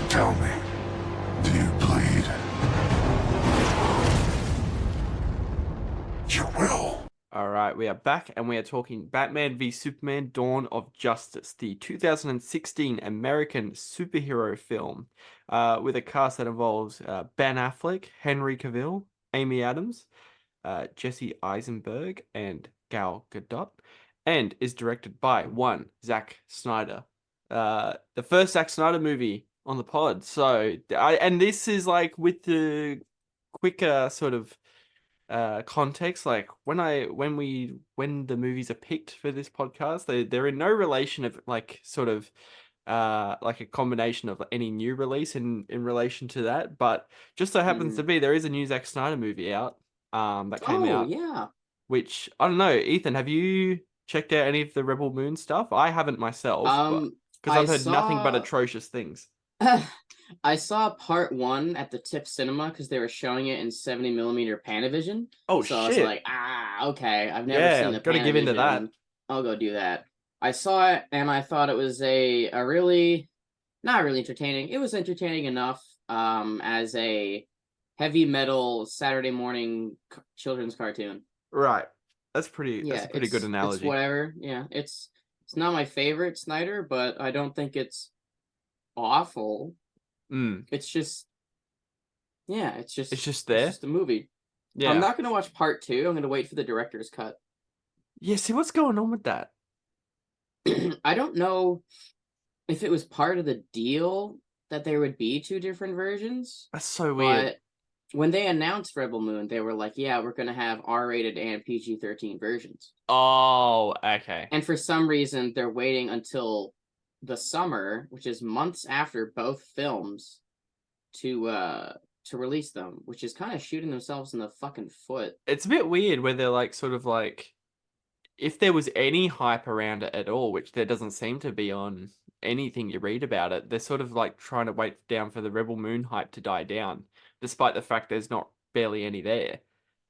Tell me, do you bleed? You will. All right, we are back, and we are talking Batman v Superman: Dawn of Justice, the 2016 American superhero film, with a cast that involves Ben Affleck, Henry Cavill, Amy Adams, Jesse Eisenberg, and Gal Gadot, and is directed by one Zack Snyder, the first Zack Snyder movie on the pod. So, and this is like with the quicker sort of context, like when the movies are picked for this podcast, they're in no relation of like sort of like a combination of any new release in relation to that, but just so happens to be there is a new Zack Snyder movie out that came out. Yeah. Which I don't know, Ethan, have you checked out any of the Rebel Moon stuff? I haven't myself, but because I've heard nothing but atrocious things. I saw part 1 at the Tip Cinema because they were showing it in 70mm Panavision. Oh, so shit. I was like, okay, I've never seen the gotta give into that. I'll go do that. I saw it and I thought it was a really, not really entertaining. It was entertaining enough as a heavy metal Saturday morning children's cartoon. Right. That's a pretty good analogy. It's whatever. Yeah, it's not my favorite Snyder, but I don't think it's awful. It's just there. It's just a movie. Yeah. I'm not gonna watch part 2. I'm gonna wait for the director's cut. Yeah, see what's going on with that? I don't know if it was part of the deal that there would be 2 different versions. That's so weird. But when they announced Rebel Moon, they were like, yeah, we're gonna have R-rated and PG-13 versions. Oh, okay. And for some reason, they're waiting until the summer, which is months after both films, to release them, which is kind of shooting themselves in the fucking foot. It's a bit weird where they're like sort of like, if there was any hype around it at all, which there doesn't seem to be on anything you read about it, they're sort of like trying to wait down for the Rebel Moon hype to die down, despite the fact there's not barely any there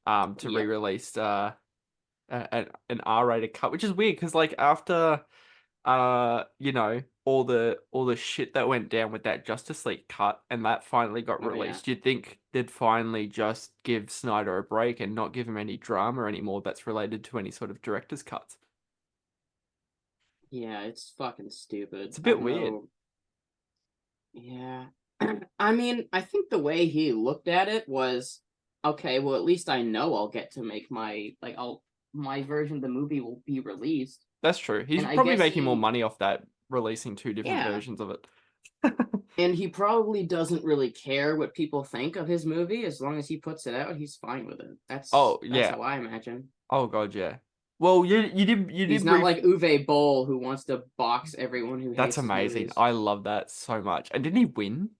to re-release an R-rated cut, which is weird because like after you know, all the shit that went down with that Justice League cut and that finally got released, you'd think they'd finally just give Snyder a break and not give him any drama anymore that's related to any sort of director's cuts. Yeah, it's fucking stupid. It's a bit weird. Yeah. I mean, I think the way he looked at it was, okay, well, at least I know I'll get to make my version of the movie will be released. That's true. He's probably making more money off that, releasing 2 different versions of it. And he probably doesn't really care what people think of his movie. As long as he puts it out, he's fine with it. That's how I imagine. Oh god, yeah. Well, you did. He's not like Uwe Boll who wants to box everyone who hates That's his amazing. movies. I love that so much. And didn't he win?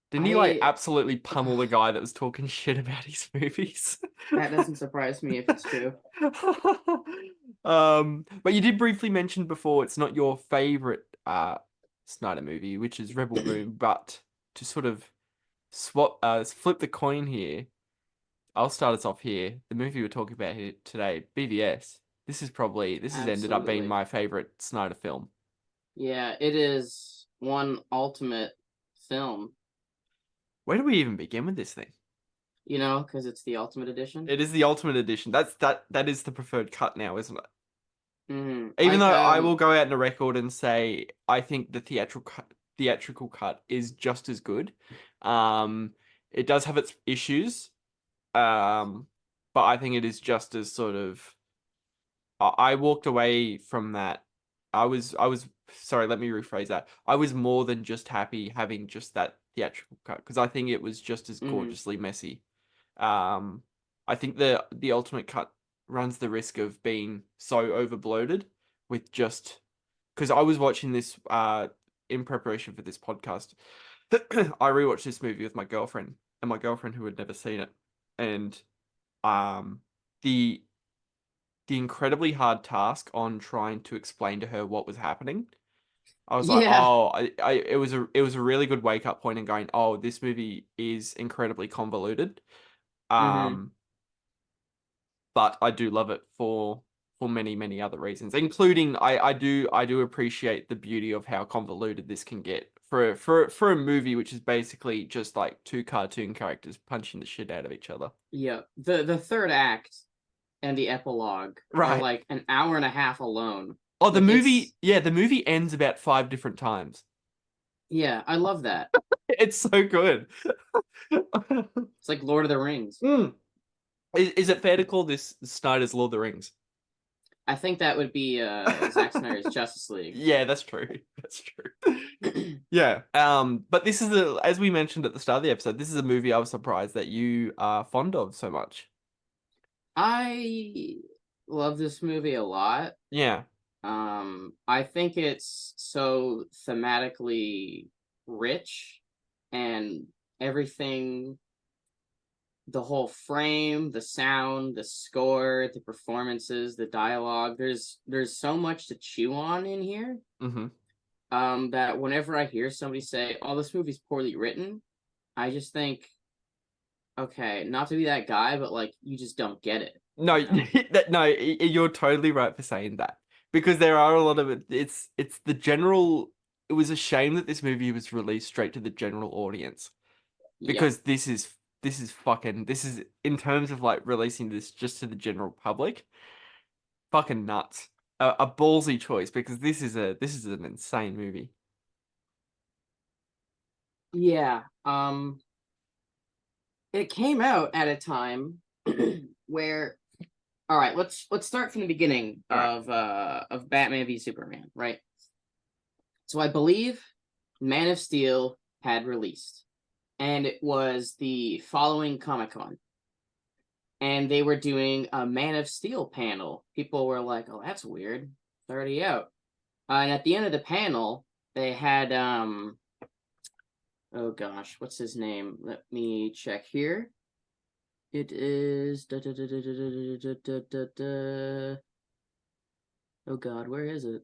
Didn't he like absolutely pummel the guy that was talking shit about his movies? That doesn't surprise me if it's true. But you did briefly mention before it's not your favorite Snyder movie, which is Rebel Moon, but to sort of flip the coin here, I'll start us off here. The movie we're talking about here today, BVS. This has ended up being my favorite Snyder film. Yeah, it is one ultimate film. Where do we even begin with this thing? you know, because it's the Ultimate Edition. It is the Ultimate Edition. That is the preferred cut now, isn't it? Mm-hmm. Even though I will go out on a record and say I think the theatrical cut is just as good. It does have its issues, but I think it is just as sort of. I walked away from that. I was sorry. Let me rephrase that. I was more than just happy having just that theatrical cut because I think it was just as gorgeously messy. I think the Ultimate Cut runs the risk of being so overbloated with just because I was watching this in preparation for this podcast. I rewatched this movie with my girlfriend and my girlfriend who had never seen it, and the incredibly hard task on trying to explain to her what was happening. I was like, oh, it was a really good wake up point and going, oh, this movie is incredibly convoluted. But I do love it for many, many other reasons, including I do appreciate the beauty of how convoluted this can get for a movie which is basically just like two cartoon characters punching the shit out of each other. Yeah, the third act and the epilogue are like an hour and a half alone. Oh, the movie ends about 5 different times. Yeah, I love that. It's so good. It's like Lord of the Rings. Is it fair to call this Snyder's Lord of the Rings? I think that would be Zack Snyder's Justice League. Yeah, that's true. That's true. Yeah. But this is as we mentioned at the start of the episode, this is a movie I was surprised that you are fond of so much. I love this movie a lot. Yeah. I think it's so thematically rich and everything, the whole frame, the sound, the score, the performances, the dialogue, there's so much to chew on in here. That whenever I hear somebody say, oh, this movie's poorly written, I just think, okay, not to be that guy, but like, you just don't get it. No, no, you're totally right for saying that. Because there are a lot of it's the general. It was a shame that this movie was released straight to the general audience, because this is in terms of like releasing this just to the general public, fucking nuts. A ballsy choice, because this is an insane movie. Yeah. It came out at a time where. All right, let's start from the beginning of Batman v Superman, right? So I believe Man of Steel had released, and it was the following Comic-Con, and they were doing a Man of Steel panel. People were like, "Oh, that's weird. It's already out." And at the end of the panel, they had oh gosh, what's his name? Let me check here. It is oh god, where is it?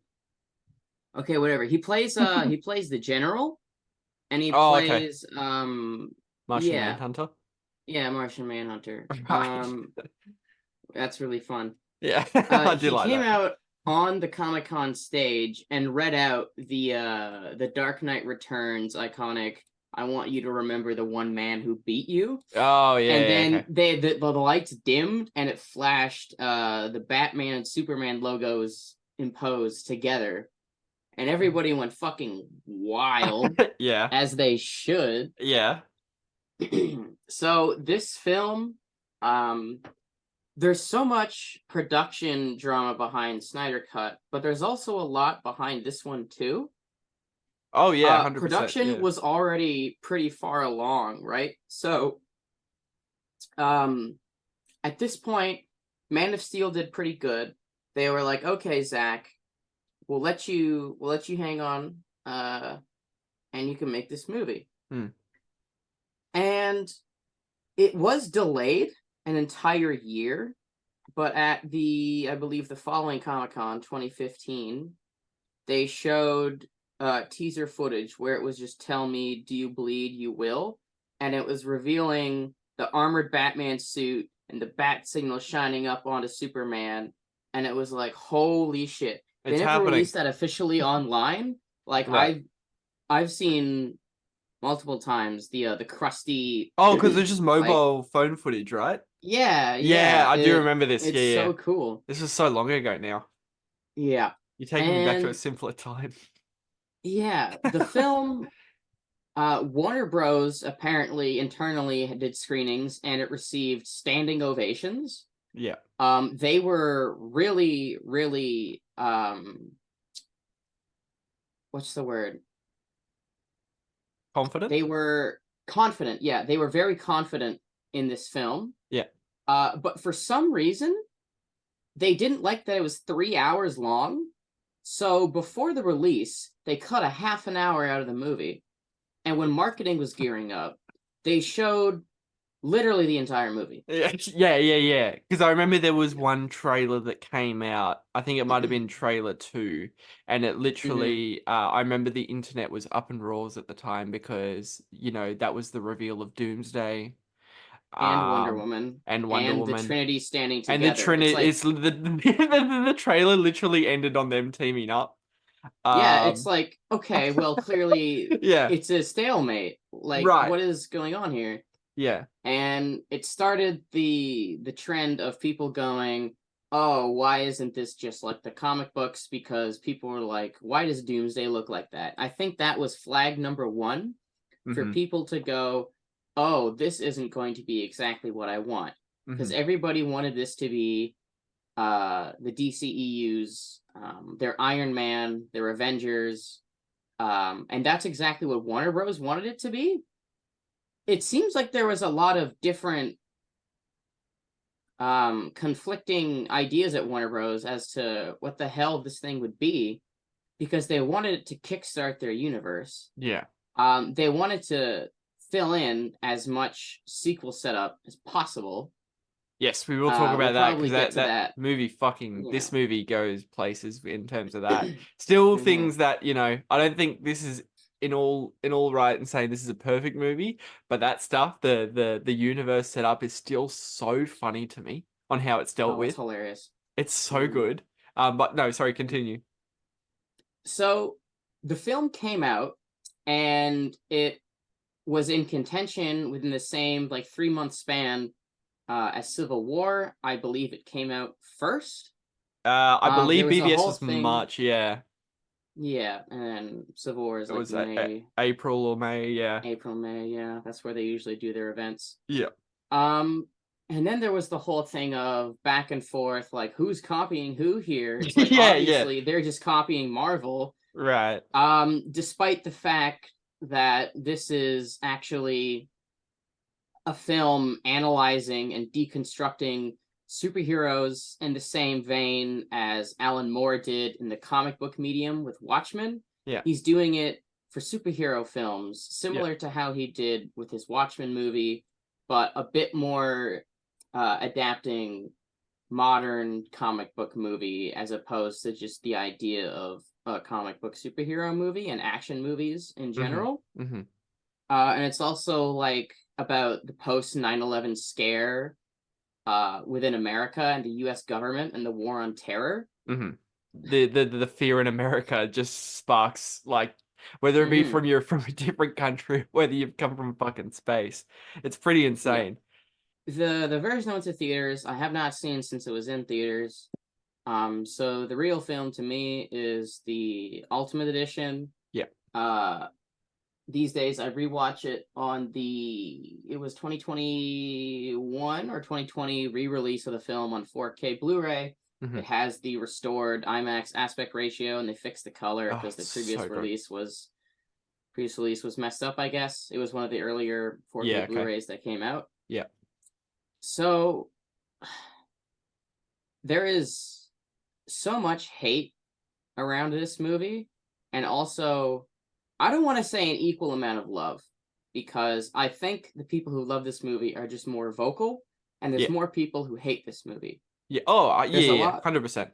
Okay, whatever. He plays the general, and he plays Martian Manhunter. Yeah, Martian Manhunter. That's really fun. Yeah, I do like that. He came out on the Comic-Con stage and read out the Dark Knight Returns iconic, I want you to remember the one man who beat you. Oh, yeah. And then the lights dimmed and it flashed the Batman and Superman logos imposed together. And everybody went fucking wild. Yeah. As they should. Yeah. So this film, there's so much production drama behind Snyder Cut, but there's also a lot behind this one too. Oh yeah, 100%. Production was already pretty far along, right? So, at this point, Man of Steel did pretty good. They were like, "Okay, Zack, we'll let you hang on, and you can make this movie." And it was delayed an entire year, but at I believe the following Comic-Con 2015, they showed teaser footage where it was just "Tell me, do you bleed? You will," and it was revealing the armored Batman suit and the bat signal shining up onto Superman, and it was like, holy shit! They never released that officially online. Like I've seen multiple times. The crusty. Oh, because it's just like, mobile phone footage, right? yeah, Yeah, I do remember this. It's Yeah, so cool. This was so long ago now. Yeah, You're taking me back to a and simpler time. yeah, the film. Warner Bros. Apparently internally did screenings, and it received standing ovations. Yeah. They were really, really what's the word? Confident? They were confident. Yeah, they were very confident in this film. Yeah. But for some reason, they didn't like that it was 3 hours long. So before the release, they cut a half an hour out of the movie. And when marketing was gearing up, they showed literally the entire movie. Yeah. Because I remember there was one trailer that came out. I think it might have been trailer 2, and it literally. I remember the internet was up in roars at the time because that was the reveal of Doomsday, And Wonder Woman. and Wonder and Woman, the Trinity standing together. and the Trinity. It's like, the trailer literally ended on them teaming up. yeah, it's like, okay, well, clearly, Yeah. it's a stalemate. Like, Right. what is going on here? Yeah. And it started the trend of people going, oh, why isn't this just like the comic books? Because people were like, why does Doomsday look like that? I think that was flag number 1 for Mhm. people to go, oh, this isn't going to be exactly what I want. Because everybody wanted this to be the DCEU's, their Iron Man, their Avengers, and that's exactly what Warner Bros. Wanted it to be. It seems like there was a lot of different conflicting ideas at Warner Bros. As to what the hell this thing would be, because they wanted it to kickstart their universe. Yeah. They wanted to fill in as much sequel setup as possible. Yes, we will talk We'll about that probably because get to that. movie Yeah. this movie goes places in terms of that. Still things that, I don't think this is in all right in saying this is a perfect movie, but that stuff, the universe setup is still so funny to me on how it's dealt with. It's hilarious. It's so good. But no, sorry, continue. So the film came out and it was in contention within the same 3-month span as Civil War. I believe it came out first. I believe there was a BBS whole was thing- March, yeah. Yeah, and then Civil War is It was May. April or May, yeah. April, May, yeah. That's where they usually do their events. Yeah. And then there was the whole thing of back and forth, like who's copying who here. It's like, Yeah, obviously they're just copying Marvel. Right. Despite the fact that this is actually a film analyzing and deconstructing superheroes in the same vein as Alan Moore did in the comic book medium with Watchmen. Yeah. He's doing it for superhero films, similar to how he did with his Watchmen movie, but a bit more adapting modern comic book movie as opposed to just the idea of a comic book superhero movie and action movies in general. Mhm. And it's also about the post 9/11 scare within America and the U.S. government and the war on terror. The fear in America just sparks whether it be from a different country, whether you've come from fucking space. It's pretty insane. The version I went to theaters, I have not seen since it was in theaters. So the real film to me is the Ultimate Edition. Yeah. These days I rewatch it on it was 2021 or 2020 re-release of the film on 4K Blu-ray. It has the restored IMAX aspect ratio, and they fixed the color because the previous release was messed up, I guess. It was one of the earlier 4K Blu-rays that came out. Yeah. So there is so much hate around this movie, and also I don't want to say an equal amount of love, because I think the people who love this movie are just more vocal, and there's more people who hate this movie. Yeah. Oh, yeah, 100%.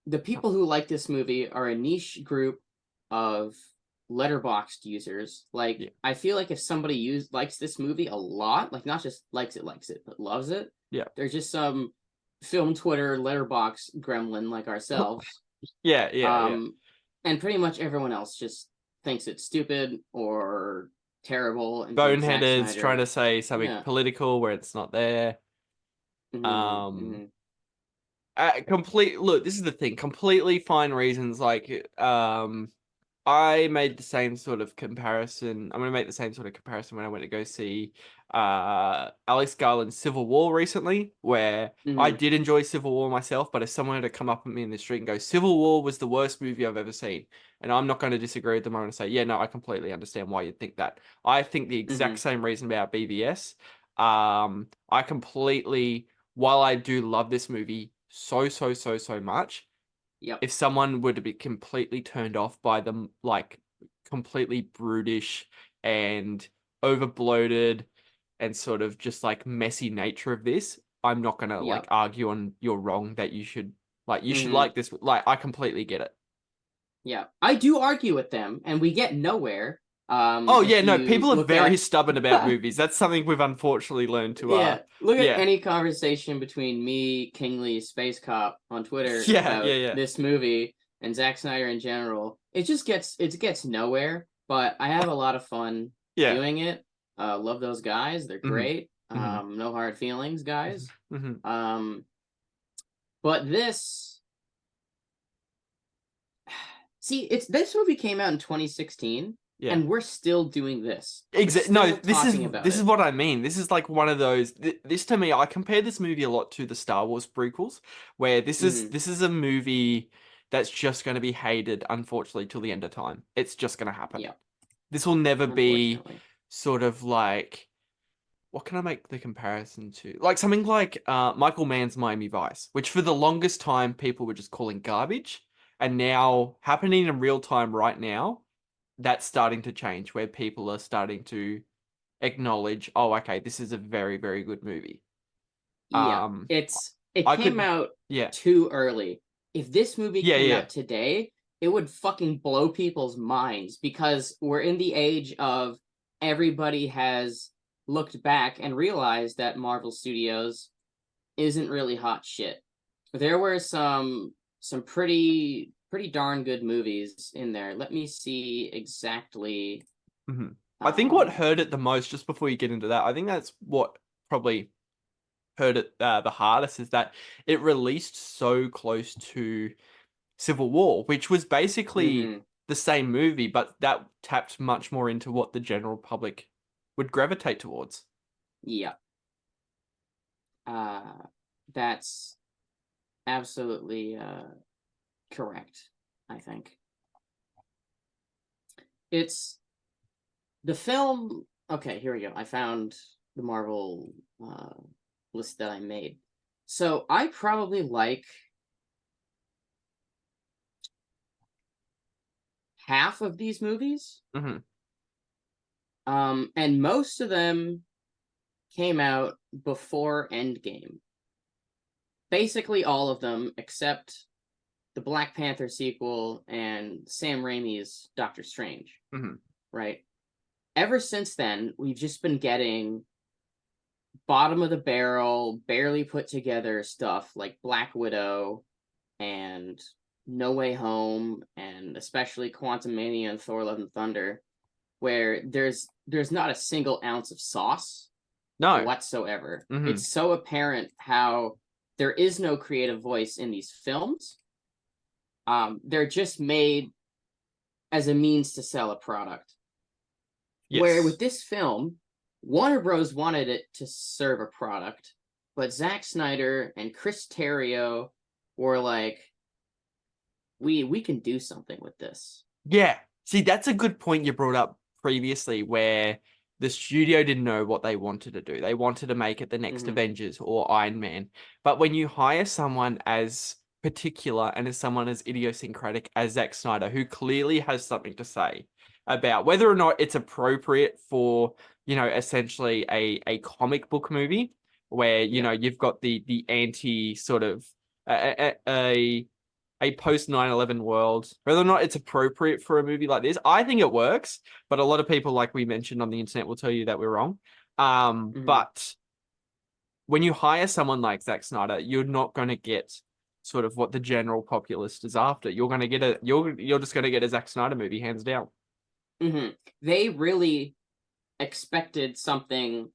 The people who like this movie are a niche group of Letterboxd users. I feel like if somebody likes this movie a lot, not just likes it, but loves it, they're just some film Twitter Letterboxd gremlin like ourselves. Yeah. And pretty much everyone else just thinks it's stupid or terrible and thinks Zack Boneheaded, Snyder... trying to say something Yeah. political where it's not there. Mhm. Look, this is the thing. Completely fine reasons. Like, I made the same sort of comparison. I'm going to make the same sort of comparison when I went to go see Alex Garland's Civil War recently, where I did enjoy Civil War myself, but if someone had to come up at me in the street and go, Civil War was the worst movie I've ever seen, and I'm not going to disagree with them, I'm going to say, yeah, no, I completely understand why you'd think that. I think the exact same reason about BVS. I completely, while I do love this movie so much, Yep. if someone were to be completely turned off by the like completely brutish and over bloated and sort of just like messy nature of this, I'm not gonna like argue on you're wrong that you should like this. Like, I completely get it. Yeah, I do argue with them, and we get nowhere. Oh yeah, no, people are very at... stubborn about movies. That's something we've unfortunately learned to. Look at any conversation between me, Kingsley, Space Cop on Twitter about this movie and Zack Snyder in general. It just gets nowhere. But I have a lot of fun doing it. Love those guys; they're great. No hard feelings, guys. But this, see, this movie came out in 2016. Yeah. And we're still doing this. Exactly. No, this is what I mean. This is like one of those. This to me, I compare this movie a lot to the Star Wars prequels, where this is a movie that's just going to be hated, unfortunately, till the end of time. It's just going to happen. Yeah. This will never be sort of like, what can I make the comparison to? Like something like Michael Mann's Miami Vice, which for the longest time people were just calling garbage, and now happening in real time right now. That's starting to change, where people are starting to acknowledge, oh, okay, this is a very, very good movie. Yeah, it came out too early. If this movie came out today, it would fucking blow people's minds, because we're in the age of everybody has looked back and realized that Marvel Studios isn't really hot shit. There were some pretty darn good movies in there. Let me see exactly. I think what hurt it the most, just before you get into that, I think that's what probably hurt it the hardest, is that it released so close to Civil War, which was basically the same movie, but that tapped much more into what the general public would gravitate towards. Yeah. That's absolutely correct, I think. It's the film. Okay, here we go. I found the Marvel list that I made. So I probably like half of these movies. And most of them came out before Endgame. Basically all of them, except the Black Panther sequel and Sam Raimi's Doctor Strange. Right? Ever since then, we've just been getting bottom of the barrel, barely put together stuff like Black Widow and No Way Home, and especially Quantumania and Thor: Love and Thunder, where there's not a single ounce of sauce whatsoever. It's so apparent how there is no creative voice in these films. They're just made as a means to sell a product. Where with this film, Warner Bros. Wanted it to serve a product, but Zack Snyder and Chris Terrio were like, we can do something with this. Yeah. See, that's a good point you brought up previously, where the studio didn't know what they wanted to do. They wanted to make it the next Avengers or Iron Man. But when you hire someone as particular and as someone as idiosyncratic as Zack Snyder, who clearly has something to say about whether or not it's appropriate for, essentially a comic book movie, where, you've got the anti sort of a post 9/11 world, whether or not it's appropriate for a movie like this. I think it works, but a lot of people, like we mentioned on the internet, will tell you that we're wrong. But when you hire someone like Zack Snyder, you're not going to get sort of what the general populace is after. You're going to get you're just going to get a Zack Snyder movie, hands down. They really expected something.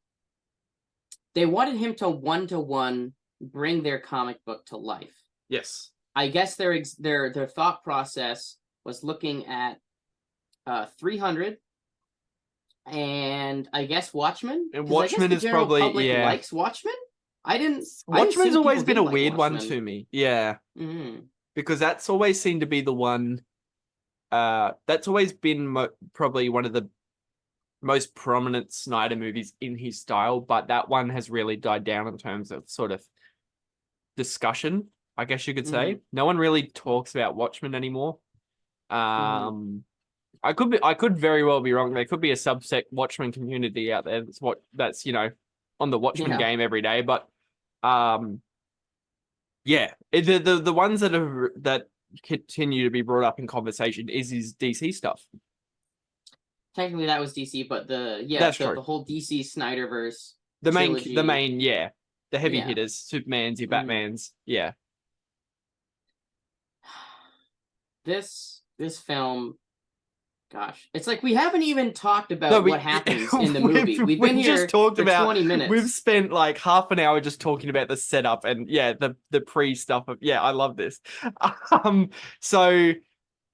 They wanted him to one-to-one bring their comic book to life. Yes. I guess their thought process was looking at 300 and I guess Watchmen. And 'Cause I guess Watchmen the is general probably public likes Watchmen. I Watchmen's assumed always people been didn't a like weird one Watchmen. to me. Yeah. Mhm. Because that's always seemed to be the one. That's always been probably one of the most prominent Snyder movies in his style, but that one has really died down in terms of sort of discussion, I guess you could say. No one really talks about Watchmen anymore. I could very well be wrong. There could be a subset Watchmen community out there that's on the Watchmen game every day, but yeah, the ones that continue to be brought up in conversation is his DC stuff. Technically, that was DC, but That's true. the whole DC Snyderverse, the trilogy, main, the heavy hitters, Supermans, your Batmans, yeah. This film, gosh, it's like we haven't even talked about what happens in the movie. We've been here just talked for about 20 minutes. We've spent like half an hour just talking about the setup and the pre stuff of I love this. So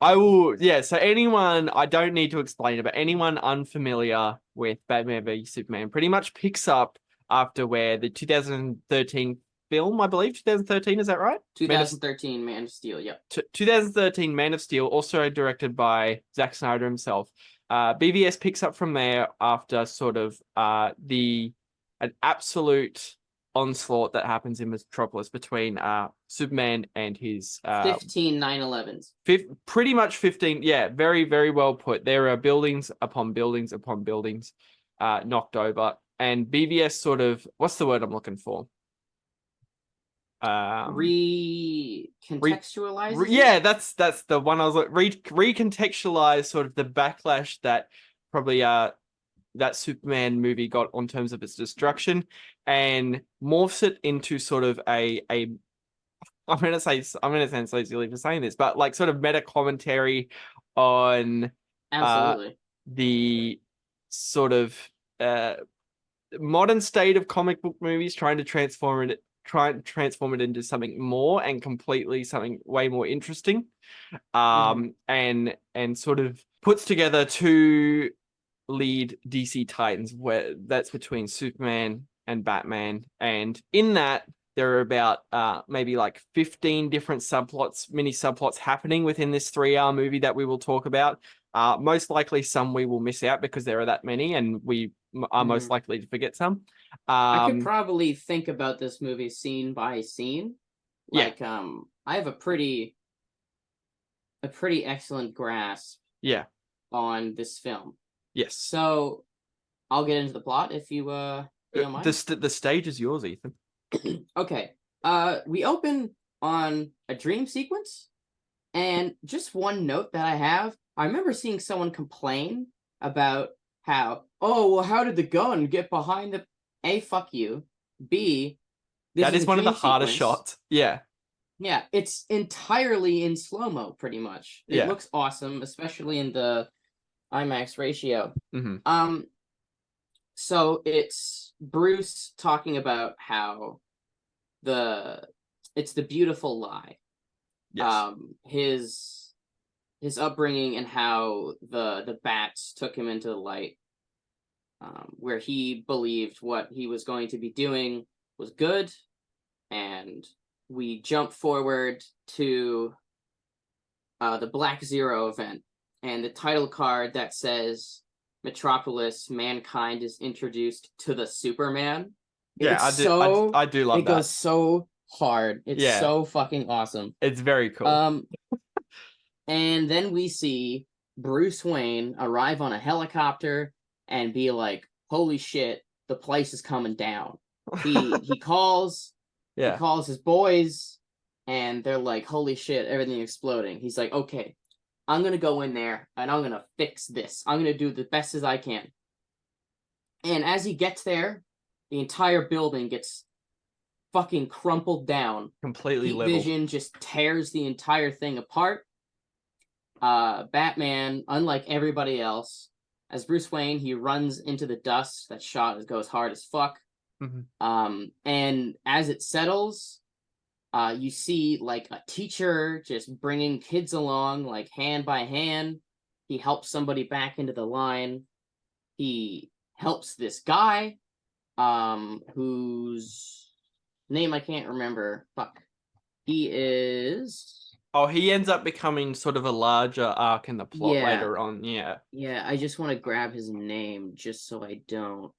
I will so anyone, I don't need to explain it, but anyone unfamiliar with Batman v Superman pretty much picks up after where the 2013 film, I believe 2013, is that right? 2013 Man of Steel, yep. 2013 Man of Steel, also directed by Zack Snyder himself. BVS picks up from there after sort of an absolute onslaught that happens in Metropolis between Superman and his 15 9/11s. Pretty much 15. Yeah, very, very well put. There are buildings upon buildings upon buildings knocked over, and BVS sort of, what's the word I'm looking for? Recontextualize. Yeah, that's the one I was like, recontextualize sort of the backlash that probably that Superman movie got on terms of its destruction, and morphs it into sort of a I'm gonna sound so silly for saying this, but like sort of meta commentary on absolutely the sort of modern state of comic book movies, trying to transform it into something more and completely something way more interesting, and sort of puts together two lead DC Titans, where that's between Superman and Batman, and in that there are about maybe like 15 different mini subplots happening within this 3-hour movie that we will talk about. Most likely some we will miss out because there are that many, and we are most likely to forget some. I could probably think about this movie scene by scene. Like, I have a pretty excellent grasp on this film. Yes. So I'll get into the plot if you don't mind. The stage is yours, Ethan. Okay. We open on a dream sequence, and just one note that I remember seeing someone complain about how did the gun get behind the A, fuck you. B, that is one of the hardest shots. Yeah. Yeah, it's entirely in slow-mo, pretty much. It looks awesome, especially in the IMAX ratio. So it's Bruce talking about how it's the beautiful lie. Yes. His upbringing and how the bats took him into the light, where he believed what he was going to be doing was good, and we jump forward to the Black Zero event, and the title card that says Metropolis, mankind is introduced to the Superman. Yeah, I do love that. It goes so hard. It's so fucking awesome. It's very cool. And then we see Bruce Wayne arrive on a helicopter and be like, holy shit, the place is coming down. He calls his boys, and they're like, holy shit, everything exploding. He's like, okay, I'm gonna go in there and I'm gonna fix this. I'm gonna do the best as I can. And as he gets there, the entire building gets fucking crumpled down. Completely Heat leveled. vision just tears the entire thing apart. Batman, unlike everybody else, as Bruce Wayne, he runs into the dust. That shot goes hard as fuck. And as it settles, you see like a teacher just bringing kids along, like hand by hand. He helps somebody back into the line. He helps this guy, whose name I can't remember. Fuck. He is... Oh, he ends up becoming sort of a larger arc in the plot Yeah. later on. Yeah. Yeah, I just want to grab his name just so I don't.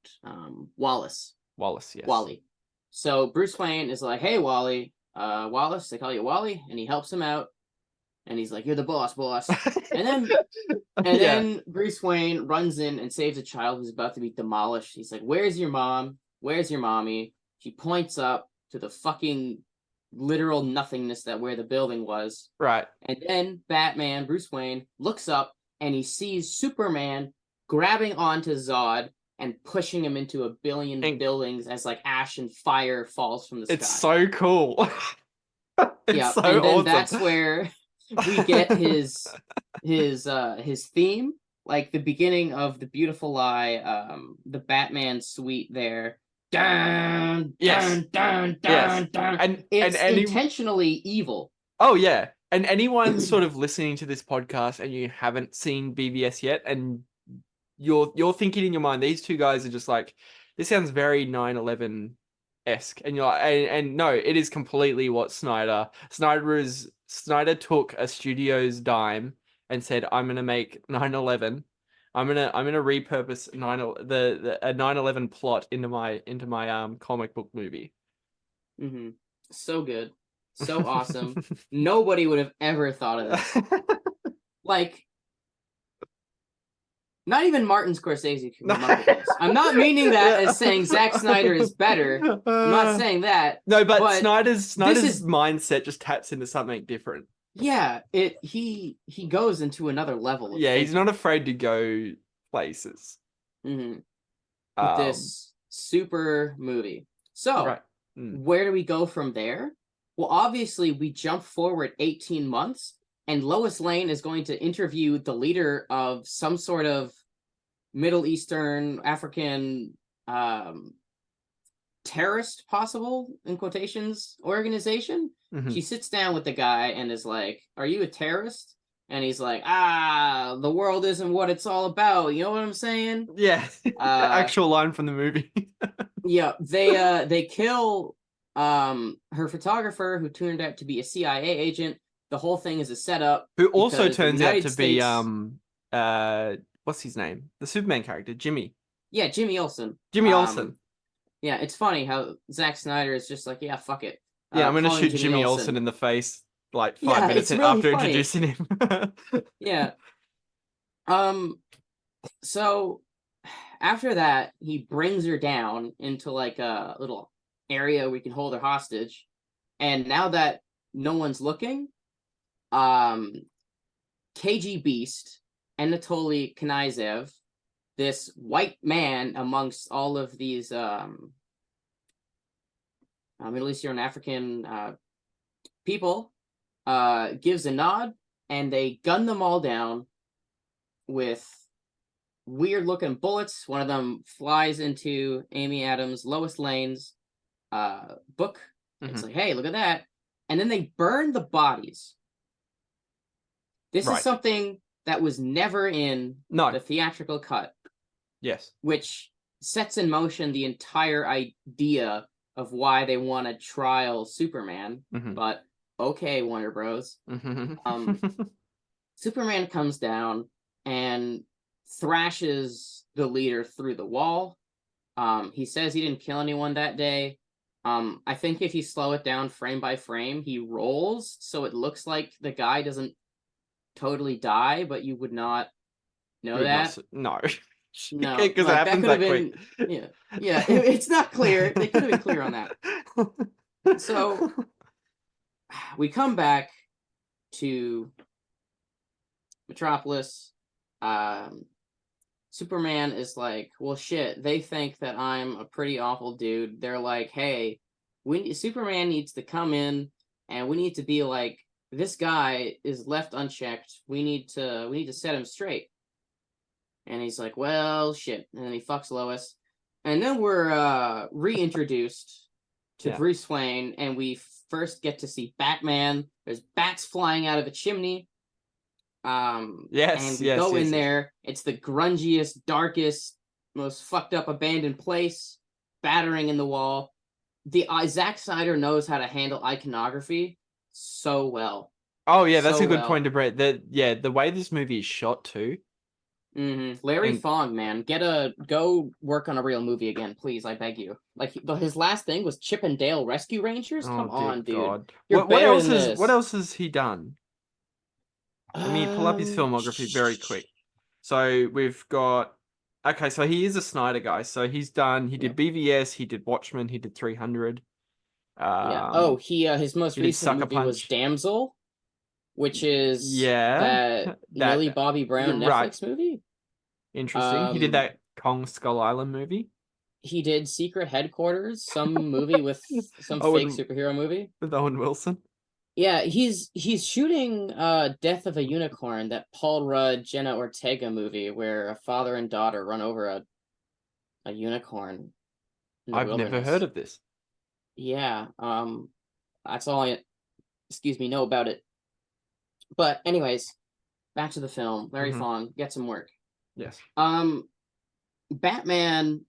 Wallace. Wallace, yes. Wally. So Bruce Wayne is like, hey, Wally. Wallace, they call you Wally, and he helps him out. And he's like, you're the boss. And then Bruce Wayne runs in and saves a child who's about to be demolished. He's like, where's your mom? Where's your mommy? She points up to the fucking literal nothingness that where the building was. Right. And then Batman, Bruce Wayne, looks up and he sees Superman grabbing onto Zod and pushing him into a billion buildings as like ash and fire falls from the sky. It's so cool. It's so and then awesome. That's where we get his theme, like the beginning of The Beautiful Lie, the Batman suite there. Dun, yes. dun, yes. dun. And it's intentionally evil. Oh yeah. And anyone sort of listening to this podcast and you haven't seen BVS yet, and you're thinking in your mind, these two guys are just like, this sounds very 9/11-esque, and you're like, and no, it is completely what Snyder took a studio's dime and said, I'm gonna make 9/11. I'm gonna repurpose a 9/11 plot into my comic book movie. So good, so awesome. Nobody would have ever thought of this. Like, not even Martin Scorsese could come up with this. I'm not meaning that as saying Zack Snyder is better. I'm not saying that. No, but Snyder's mindset just taps into something different. Yeah, he goes into another level. Yeah, he's not afraid to go places. With this super movie. So, where do we go from there? Well, obviously, we jump forward 18 months, and Lois Lane is going to interview the leader of some sort of Middle Eastern, African, terrorist, possible, in quotations, organization. She sits down with the guy and is like, are you a terrorist? And he's like, the world isn't what it's all about. You know what I'm saying? Yeah. Actual line from the movie. Yeah. They kill her photographer, who turned out to be a CIA agent. The whole thing is a setup. Who also turns out to be what's his name? The Superman character, Jimmy. Yeah, Jimmy Olsen. Jimmy Olsen. Yeah, it's funny how Zack Snyder is just like, yeah, fuck it. Yeah, I'm gonna shoot Jimmy Olsen in the face like 5 minutes really after funny. introducing him. Yeah. So after that, he brings her down into like a little area we can hold her hostage. And now that no one's looking, KG Beast, Anatoly Knyazev, this white man amongst all of these Middle Eastern African people, gives a nod, and they gun them all down with weird looking bullets. One of them flies into Amy Adams' Lois Lane's book. It's like, hey, look at that. And then they burn the bodies. This is something that was never in the theatrical cut. Yes. Which sets in motion the entire idea of why they want to trial Superman. But okay, Warner Bros. Superman comes down and thrashes the leader through the wall. He says he didn't kill anyone that day. I think if you slow it down frame by frame, he rolls, so it looks like the guy doesn't totally die, but you would not know that. No. No, because it happens that quick. Yeah, it's not clear. They could have been clear on that. So we come back to Metropolis. Superman is like, well, shit, they think that I'm a pretty awful dude. They're like, hey, Superman needs to come in, and we need to be like this guy is left unchecked. We need to set him straight. And he's like, well, shit. And then he fucks Lois. And then we're reintroduced to Bruce Wayne, and we first get to see Batman. There's bats flying out of a chimney. And we go in there. It's the grungiest, darkest, most fucked up abandoned place, battering in the wall. Zack Snyder knows how to handle iconography so well. Oh yeah, that's a good point to bring. The way this movie is shot too. Larry Fong, man, go work on a real movie again, please. I beg you. Like his last thing was Chip and Dale Rescue Rangers. Come on, dude. God. You're What else than is this. what else has he done? Let me pull up his filmography very quick. So we've got. Okay, so he is a Snyder guy. So he did BVS, he did Watchmen, he did 300. His most recent movie was Damsel, which is that Millie Bobby Brown Netflix movie. Interesting. He did that Kong Skull Island movie. He did Secret Headquarters, some movie with some fake superhero movie with Owen Wilson. Yeah, he's shooting Death of a Unicorn, that Paul Rudd, Jenna Ortega movie where a father and daughter run over a unicorn. I've never heard of this. Yeah, that's all I know about it. But anyways, back to the film. Larry Fong, get some work. Yes. Batman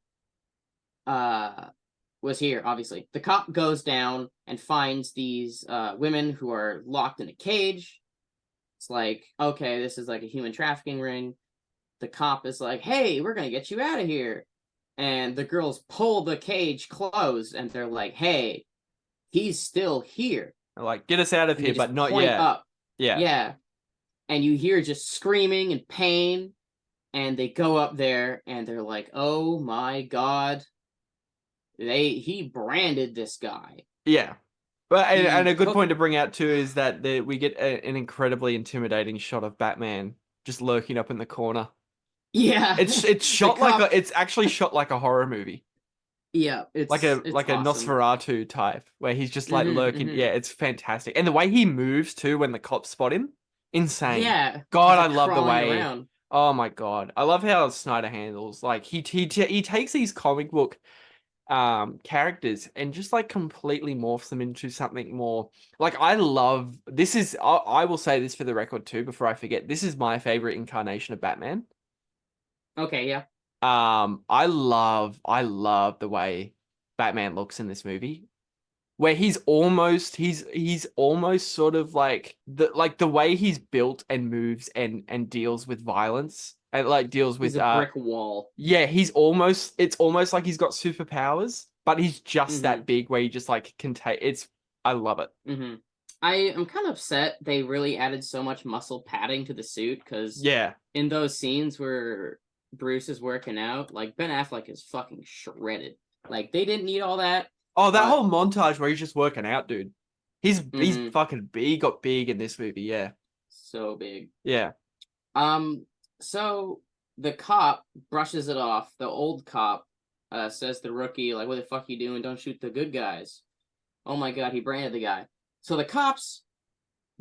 was here, obviously. The cop goes down and finds these women who are locked in a cage. It's like, okay, this is like a human trafficking ring. The cop is like, hey, we're gonna get you out of here. And the girls pull the cage closed, and they're like, hey, he's still here. They're like, get us out of here, but not point yet. Up. Yeah. Yeah. And you hear just screaming and pain, and they go up there, and they're like, oh my God. He branded this guy. Yeah. But and a good point to bring out too is that we get an incredibly intimidating shot of Batman just lurking up in the corner. Yeah. It's shot it's actually shot like a horror movie. Yeah, it's like a awesome. Nosferatu type where he's just like lurking. Yeah, it's fantastic. And the way he moves too when the cops spot him, insane. Yeah. God, I love the way. Around. Oh my God. I love how Snyder handles he takes these comic book characters and just like completely morphs them into something more. Like I love I will say this for the record too before I forget. This is my favorite incarnation of Batman. Okay, yeah. I love the way Batman looks in this movie, where he's almost sort of like the way he's built and moves and deals with violence and like deals with a brick wall. Yeah, it's almost like he's got superpowers, but he's just that big where he just like can take. I love it. I'm kind of upset they really added so much muscle padding to the suit because in those scenes where Bruce is working out, like Ben Affleck is fucking shredded. Like they didn't need all that. Oh, that whole montage where he's just working out, dude. He's fucking big. He got big in this movie, yeah. So big. Yeah. So the cop brushes it off. The old cop says to the rookie, like, what the fuck you doing? Don't shoot the good guys. Oh my God, he branded the guy. So the cops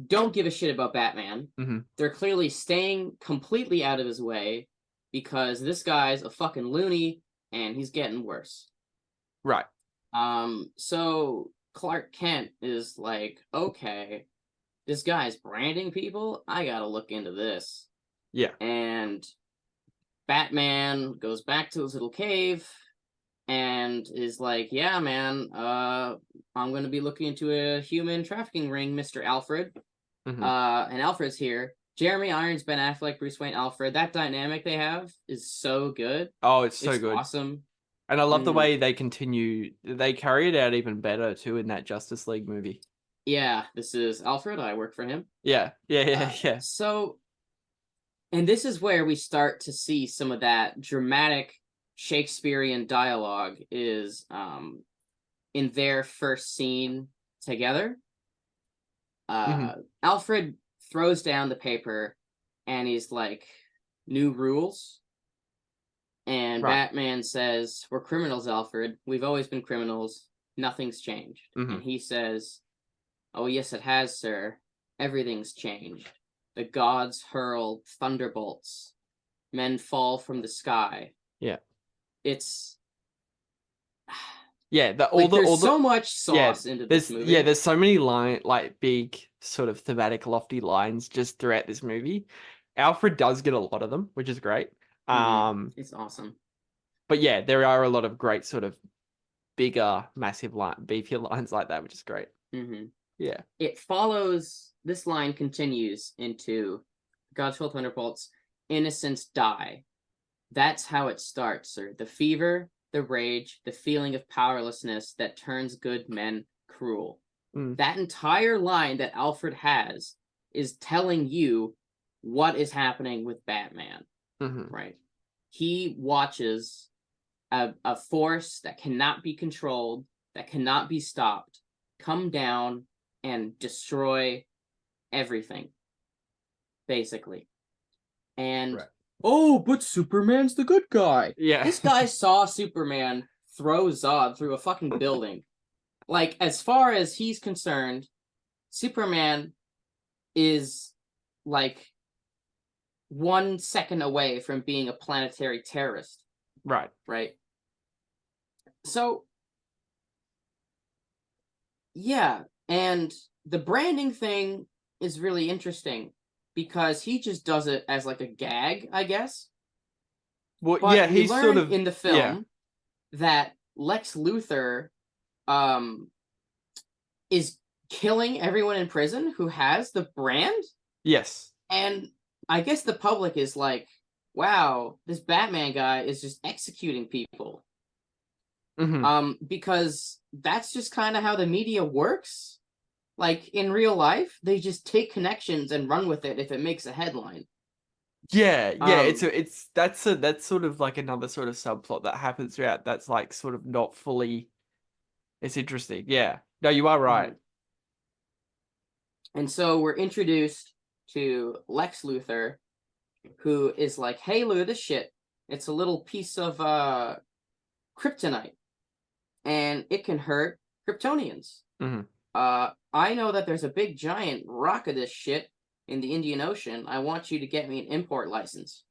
don't give a shit about Batman. They're clearly staying completely out of his way because this guy's a fucking loony and he's getting worse. Right. So Clark Kent is like, okay, this guy's branding people. I gotta look into this. Yeah. And Batman goes back to his little cave and is like, yeah, man, I'm going to be looking into a human trafficking ring, Mr. Alfred. And Alfred's here. Jeremy Irons, Ben Affleck, Bruce Wayne, Alfred. That dynamic they have is so good. Oh, it's so good. Awesome. And I love the way they carry it out even better too in that Justice League movie. Yeah, this is Alfred. I work for him. Yeah. So, and this is where we start to see some of that dramatic Shakespearean dialogue is in their first scene together. Alfred throws down the paper and he's like, new rules. And Batman says, we're criminals, Alfred. We've always been criminals. Nothing's changed. And he says, oh, yes, it has, sir. everything's changed. The gods hurl thunderbolts. Men fall from the sky. Yeah. It's Yeah, there's so much sauce into this there's movie. there's so many big sort of thematic lofty lines just throughout this movie. Alfred does get a lot of them, which is great. It's awesome. But yeah, there are a lot of great sort of bigger, massive beefier lines like that, which is great. Yeah. It follows, this line continues into God's hurl thunderbolts, innocents die. That's how it starts, sir. The fever, the rage, the feeling of powerlessness that turns good men cruel. That entire line that Alfred has is telling you what is happening with Batman, right? He watches a force that cannot be controlled, that cannot be stopped, come down and destroy everything, basically. And oh, but Superman's the good guy. Yeah. This guy saw Superman throw Zod through a fucking building. Like, as far as he's concerned, Superman is like 1 second away from being a planetary terrorist. Right. So, yeah, and the branding thing is really interesting because he just does it as like a gag, I guess. Well, but yeah, we he's learn sort of in the film that Lex Luthor is killing everyone in prison who has the brand. Yes. And I guess the public is like, wow, this Batman guy is just executing people. Because that's just kind of how the media works. Like, in real life, they just take connections and run with it if it makes a headline. Yeah, that's sort of like another sort of subplot that happens throughout. That's like sort of not fully. It's interesting. Yeah, no, you are right. And so we're introduced to Lex Luthor, who is like, "Hey, look at this shit. It's a little piece of kryptonite, and it can hurt Kryptonians. I know that there's a big giant rock of this shit in the Indian Ocean. I want you to get me an import license."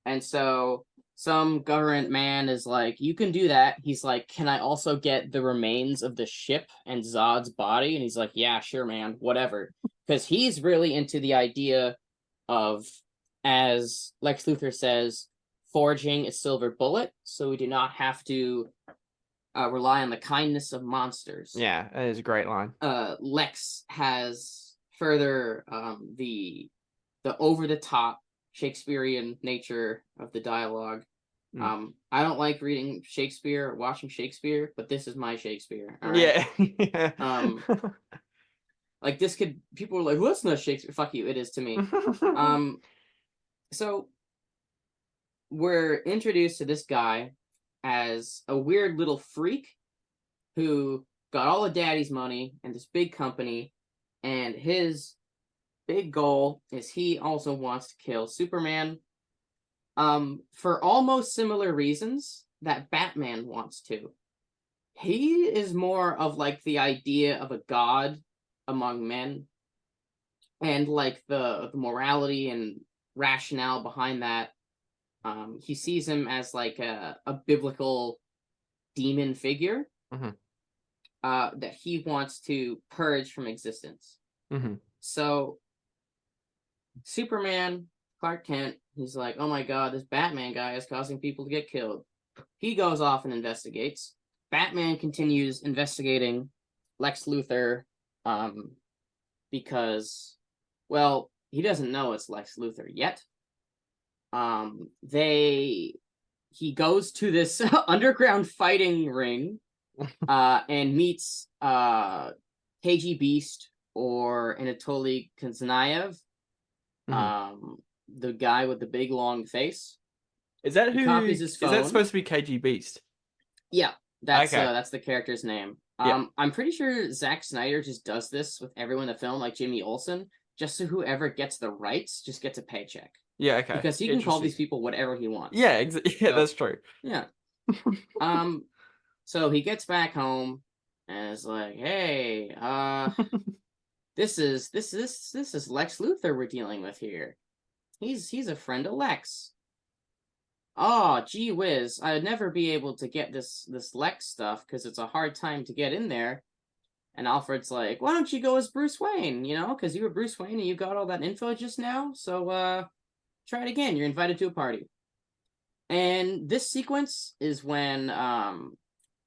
And so some government man is like, "You can do that." He's like, "Can I also get the remains of the ship and Zod's body?" And he's like, "Yeah, sure, man, whatever." Because he's really into the idea of, as Lex Luthor says, forging a silver bullet, so we do not have to rely on the kindness of monsters. Yeah, that is a great line. Lex has further the over-the-top Shakespearean nature of the dialogue. I don't like reading Shakespeare or watching Shakespeare, but this is my Shakespeare. All right? Yeah. Like, this could, people are like, "Well, that's not Shakespeare." Fuck you, it is to me. So we're introduced to this guy as a weird little freak who got all of daddy's money and this big company, and his big goal is he also wants to kill Superman for almost similar reasons that Batman wants to. He is more of like the idea of a god among men, and like the morality and rationale behind that. He sees him as like a biblical demon figure that he wants to purge from existence. So Superman, Clark Kent, he's like, "Oh my god, this Batman guy is causing people to get killed." He goes off and investigates. Batman continues investigating Lex Luthor because, well, he doesn't know it's Lex Luthor yet. He goes to this underground fighting ring and meets KG Beast or Anatoly Kuznaev, the guy with the big long face. Is that He copies his phone. Is that supposed to be KG Beast? Yeah, that's Okay. That's the character's name. Yeah. I'm pretty sure Zack Snyder just does this with everyone in the film, like Jimmy Olsen, just so whoever gets the rights just gets a paycheck. Yeah, okay. Because he can call these people whatever he wants. Yeah, that's true. Yeah. So he gets back home and is like, "Hey, this is Lex Luthor we're dealing with here. He's a friend of Lex. Oh, gee whiz, I'd never be able to get this Lex stuff because it's a hard time to get in there. And Alfred's like, why don't you go as Bruce Wayne, because you were Bruce Wayne and you got all that info just now, so try it again, you're invited to a party. And this sequence is when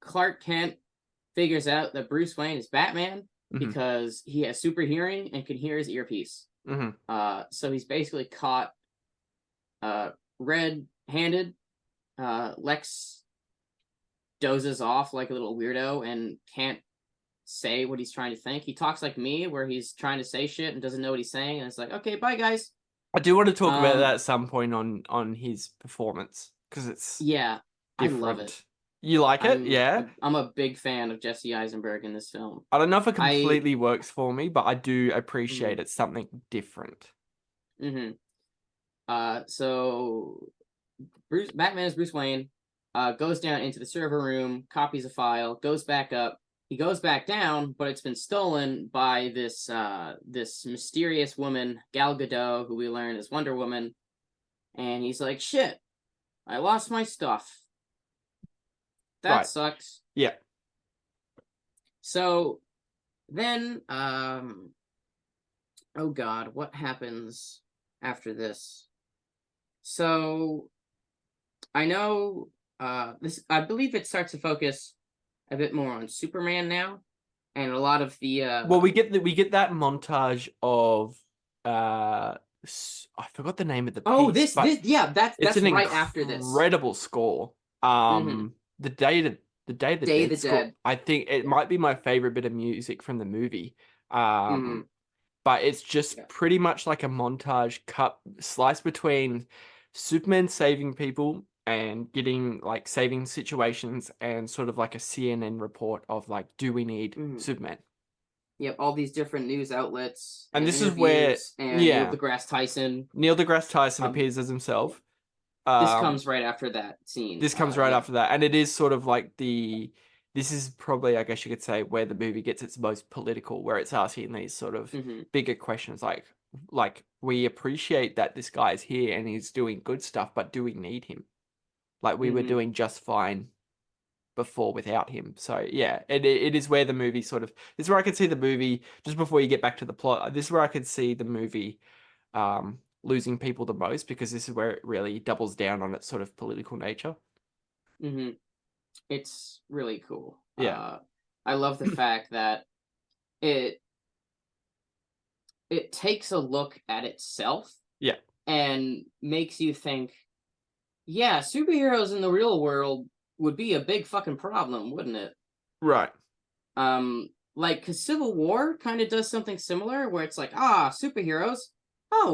Clark Kent figures out that Bruce Wayne is Batman because he has super hearing and can hear his earpiece. So he's basically caught red-handed. Lex dozes off like a little weirdo and can't say what he's trying to think. He talks like me, where he's trying to say shit and doesn't know what he's saying, and it's like, okay, bye guys. I do want to talk about that at some point on his performance, because it's different. I love it. You like it? Yeah. I'm a big fan of Jesse Eisenberg in this film. I don't know if it completely works for me, but I do appreciate it's something different. So Batman is Bruce Wayne, goes down into the server room, copies a file, goes back up. He goes back down, but it's been stolen by this mysterious woman, Gal Gadot, who we learn is Wonder Woman. And he's like, shit, I lost my stuff. That sucks. Yeah. So then, oh God, what happens after this? So I know I believe it starts to focus a bit more on Superman now, and a lot of the well, we get that montage of I forgot the name of the piece. That's right after this. Incredible score. The Day of the Dead. I think it might be my favorite bit of music from the movie. But it's just pretty much like a montage sliced between Superman saving people and getting like saving situations and sort of like a CNN report of like, do we need Superman? Yep, all these different news outlets. And this is where Neil deGrasse Tyson appears as himself. This comes right after that scene. This comes right after that. And it is sort of like this is probably, I guess you could say, where the movie gets its most political, where it's asking these sort of bigger questions like we appreciate that this guy's here and he's doing good stuff, but do we need him? Like we were doing just fine before without him. So yeah, it is where the movie sort of, this is where I could see the movie, just before you get back to the plot, this is where I could see the movie losing people the most, because this is where it really doubles down on its sort of political nature. It's really cool. Yeah. I love the fact that it takes a look at itself. Yeah. And makes you think, yeah, superheroes in the real world would be a big fucking problem, wouldn't it? Right. Like, cause Civil War kind of does something similar, where it's like, superheroes,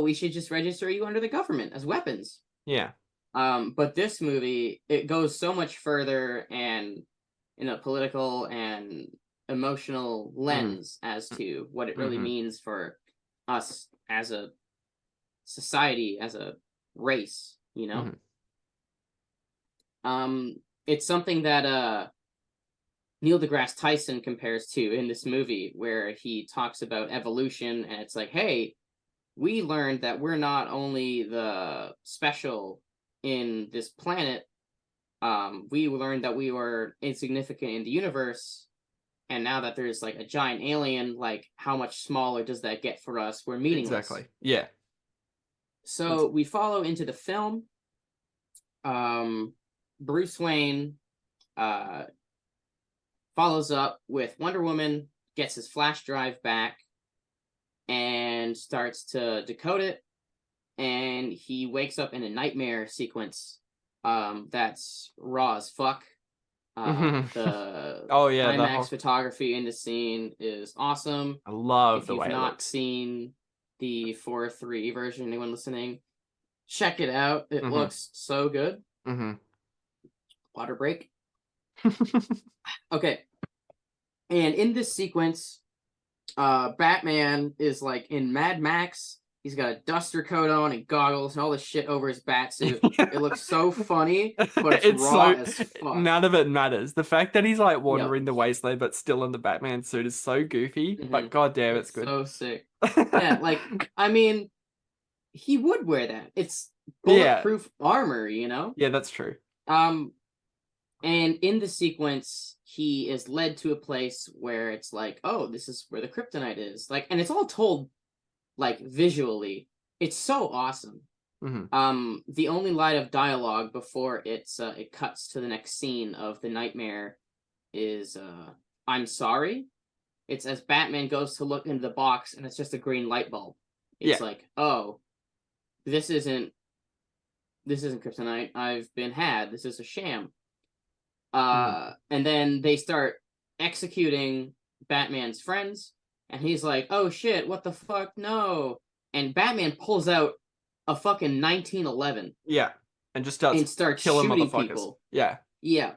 we should just register you under the government as weapons. Yeah. But this movie, it goes so much further and in a political and emotional lens as to what it really means for us as a society, as a race, It's something that Neil deGrasse Tyson compares to in this movie, where he talks about evolution, and it's like, hey, we learned that we're not only the special in this planet, we learned that we were insignificant in the universe, and now that there's like a giant alien, like how much smaller does that get for us? We're meaningless. Exactly. Yeah. So we follow into the film. Bruce Wayne follows up with Wonder Woman, gets his flash drive back, and starts to decode it. And he wakes up in a nightmare sequence that's raw as fuck. The IMAX photography in the scene is awesome. I love the way it looks. If you've not seen the 4:3 version, anyone listening, check it out. It looks so good. Water break. Okay. And in this sequence, Batman is like in Mad Max He's got a duster coat on and goggles and all this shit over his bat suit. It looks so funny, but it's raw as fuck. None of it matters. The fact that he's like wandering the wasteland but still in the Batman suit is so goofy, but goddamn, it's good. So sick. Yeah, like, I mean, he would wear that. It's bulletproof armor, you know? Yeah, that's true. And in the sequence, he is led to a place where it's like, oh, this is where the kryptonite is. Like, and it's all told like visually. It's so awesome. The only line of dialogue before it cuts to the next scene of the nightmare is I'm sorry. It's as Batman goes to look into the box and it's just a green light bulb. It's like, oh, this isn't kryptonite. I've been had. This is a sham. And then they start executing Batman's friends, and he's like, oh shit, what the fuck? No. And Batman pulls out a fucking 1911. Yeah. And just starts killing shooting motherfuckers. People. Yeah. Yeah.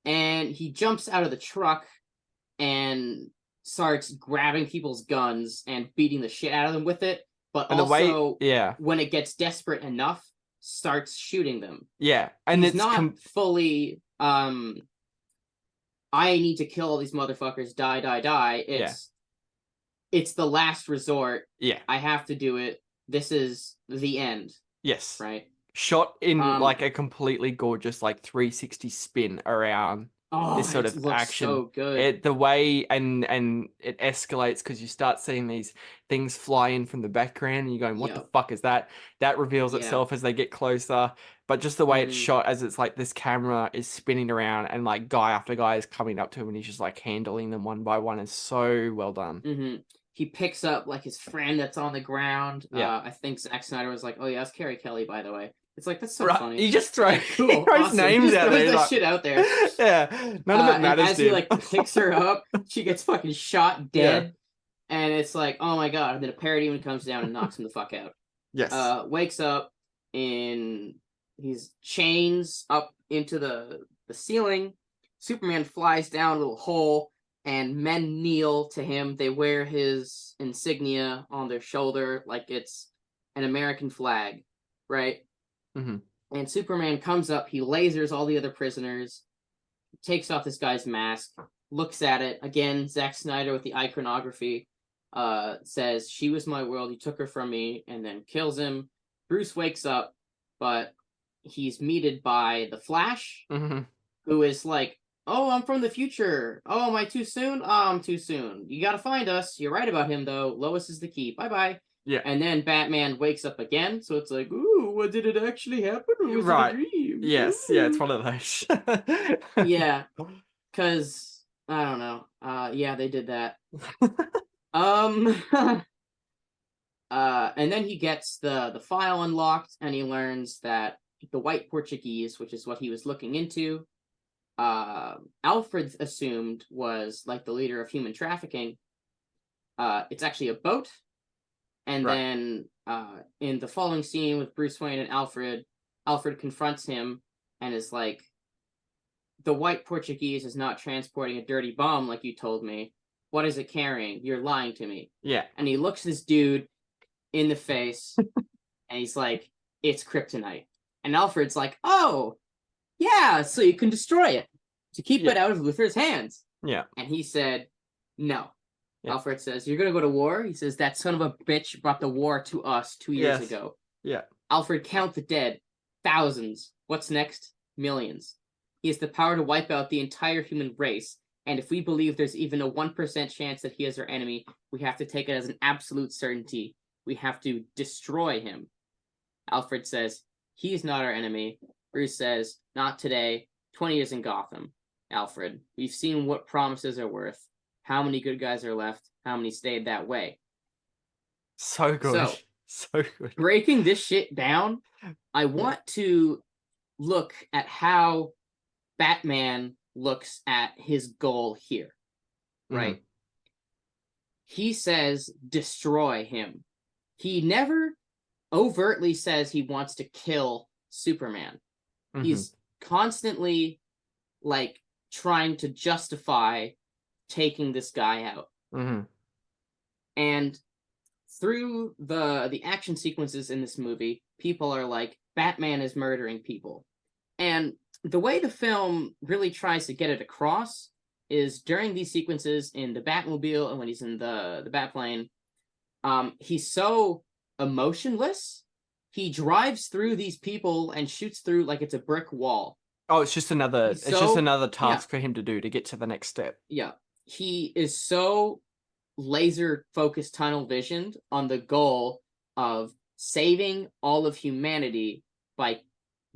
And he jumps out of the truck and starts grabbing people's guns and beating the shit out of them with it. But And also, when it gets desperate enough, starts shooting them. Yeah. And he's it's not fully I need to kill all these motherfuckers, die. It's the last resort. Yeah. I have to do it. This is the end. Yes. Right? Shot in like a completely gorgeous like 360 spin around this sort of action. So good. The way and it escalates because you start seeing these things fly in from the background and you're going, what the fuck is that? That reveals itself as they get closer. But just the way it's shot, as it's like this camera is spinning around and like guy after guy is coming up to him and he's just like handling them one by one, is so well done. He picks up like his friend that's on the ground. Yeah. I think Zack Snyder was like, oh yeah, it's Carrie Kelly, by the way. It's like, that's so funny. He just throws, cool, he throws awesome. names out there. That Like, shit out there. Yeah, none of it matters. And as he like picks her up, she gets fucking shot dead. And it's like, oh my god. And then a parademon comes down and knocks him the fuck out. Yes. Wakes up in his chains up into the ceiling. Superman flies down a little hole, and men kneel to him. They wear his insignia on their shoulder like it's an American flag, right? And Superman comes up, he lasers all the other prisoners, takes off this guy's mask, looks at it. Again, Zack Snyder with the iconography, says, she was my world, you took her from me, and then kills him. Bruce wakes up, but he's meted by the Flash, who is like, oh, I'm from the future. Oh, am I too soon? Oh, I'm too soon. You gotta find us. You're right about him, though. Lois is the key. Bye-bye. Yeah. And then Batman wakes up again, so it's like, ooh, what, did it actually happen? Or was it a dream? Yes, Ooh. yeah, it's one of those. Yeah, because, I don't know. Yeah, they did that. And then he gets the file unlocked, and he learns that the white Portuguese, which is what he was looking into, Alfred assumed was like the leader of human trafficking. It's actually a boat. And then in the following scene with Bruce Wayne and Alfred confronts him and is like, the white Portuguese is not transporting a dirty bomb like you told me. What is it carrying? You're lying to me. Yeah. And he looks this dude in the face and he's like, it's kryptonite. And Alfred's like, oh, yeah, so you can destroy it to keep it out of Luthor's hands. Yeah. And he said, no. Yeah. Alfred says, you're going to go to war? He says, that son of a bitch brought the war to us 2 years ago. Yeah. Alfred, count the dead. Thousands. What's next? Millions. He has the power to wipe out the entire human race. And if we believe there's even a 1% chance that he is our enemy, we have to take it as an absolute certainty. We have to destroy him. Alfred says, he's not our enemy. Bruce says, not today. 20 years in Gotham. Alfred, we've seen what promises are worth. How many good guys are left? How many stayed that way? So good. So good. Breaking this shit down, I want to look at how Batman looks at his goal here. Right? He says, destroy him. He never overtly says he wants to kill Superman. He's constantly, like, trying to justify taking this guy out. And through the action sequences in this movie, people are like, Batman is murdering people. And the way the film really tries to get it across is during these sequences in the Batmobile and when he's in the Batplane, he's so emotionless. He drives through these people and shoots through like it's a brick wall. Oh, it's just another task yeah. for him to do to get to the next step. Yeah. He is so laser focused, tunnel visioned on the goal of saving all of humanity by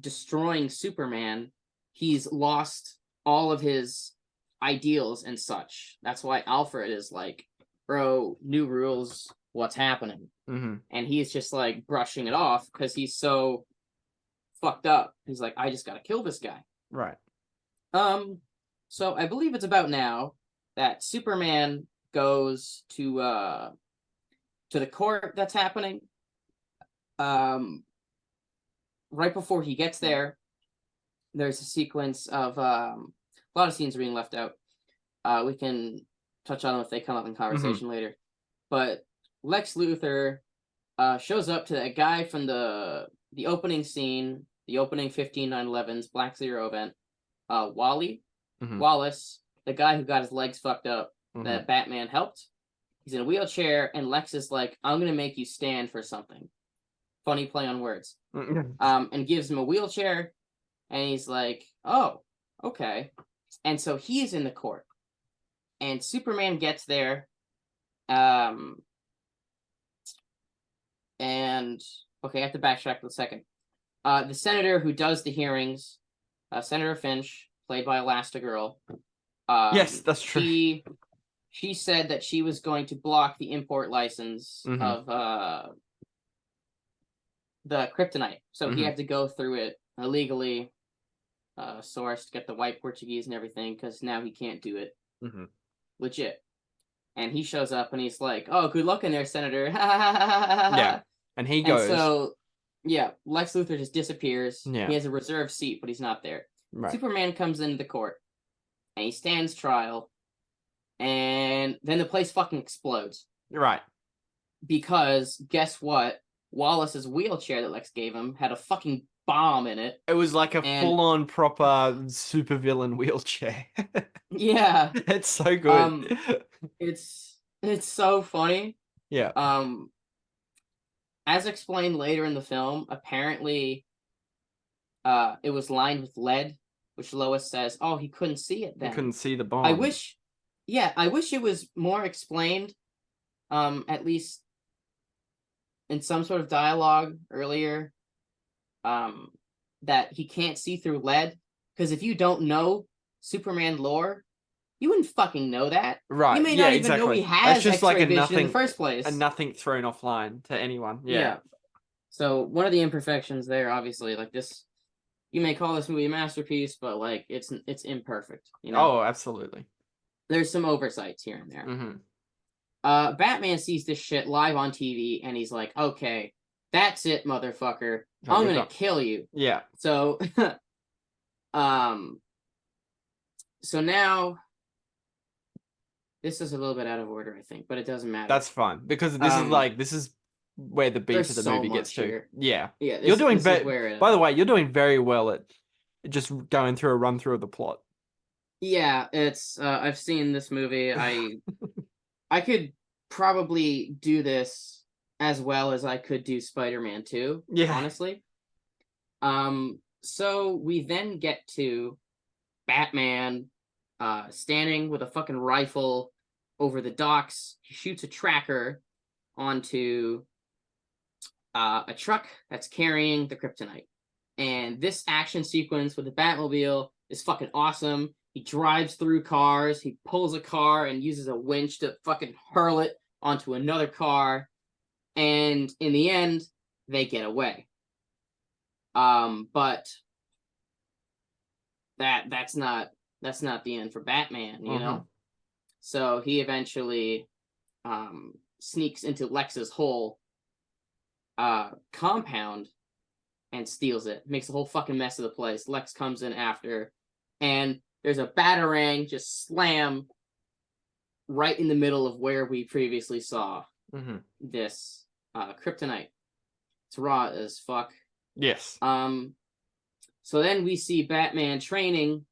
destroying Superman. He's lost all of his ideals and such. That's why Alfred is like, bro, new rules, what's happening? Mm-hmm. And he's just like brushing it off because he's so fucked up. He's like, I just gotta kill this guy. Right. So I believe it's about now that Superman goes to the court that's happening. Right before he gets there, there's a sequence of a lot of scenes are being left out. We can touch on them if they come up in conversation later. But Lex Luthor shows up to that guy from the opening scene, the opening 15/9/11's Black Zero event, Wallace, the guy who got his legs fucked up that Batman helped. He's in a wheelchair, and Lex is like, I'm going to make you stand for something. Funny play on words. And gives him a wheelchair, and he's like, oh, okay. And so he's in the court. And Superman gets there, and, okay, I have to backtrack for a second. The senator who does the hearings, Senator Finch, played by Elastigirl. Yes, that's true. She said that she was going to block the import license of the kryptonite. So he had to go through it illegally, sourced, get the white Portuguese and everything, because now he can't do it. Legit. And he shows up and he's like, oh, good luck in there, Senator. Yeah. And he goes. And so, yeah, Lex Luthor just disappears. Yeah. He has a reserved seat, but he's not there. Right. Superman comes into the court and he stands trial, and then the place fucking explodes. Right. Because guess what? Wallace's wheelchair that Lex gave him had a fucking bomb in it. It was like a full-on proper supervillain wheelchair. Yeah. It's so good. It's so funny. Yeah. As explained later in the film, apparently it was lined with lead, which Lois says, oh, he couldn't see it then. He couldn't see the bomb. I wish it was more explained, at least in some sort of dialogue earlier, that he can't see through lead. Because if you don't know Superman lore, you wouldn't fucking know that. Right. You may not even know he has That's just X-ray like a vision nothing in the first place. A nothing thrown offline to anyone. Yeah. So one of the imperfections there, obviously, like this, you may call this movie a masterpiece, but like it's imperfect. You know? Oh, absolutely. There's some oversights here and there. Batman sees this shit live on TV, and he's like, "Okay, that's it, motherfucker. I'm gonna kill you." Yeah. So, so now, this is a little bit out of order, I think, but it doesn't matter. That's fine because this is where the beat of the movie gets to. Here. Yeah. Yeah. You're doing very. By the way, you're doing very well at just going through a run through of the plot. Yeah, it's. I've seen this movie. I could probably do this as well as I could do Spider-Man 2. Yeah. Honestly. So we then get to Batman standing with a fucking rifle over the docks. He shoots a tracker onto a truck that's carrying the kryptonite. And this action sequence with the Batmobile is fucking awesome. He drives through cars. He pulls a car and uses a winch to fucking hurl it onto another car. And in the end, they get away. But that's not the end for Batman, you know? So he eventually sneaks into Lex's whole compound and steals it. Makes a whole fucking mess of the place. Lex comes in after, and there's a batarang just slam right in the middle of where we previously saw this kryptonite. It's raw as fuck. Yes. So then we see Batman training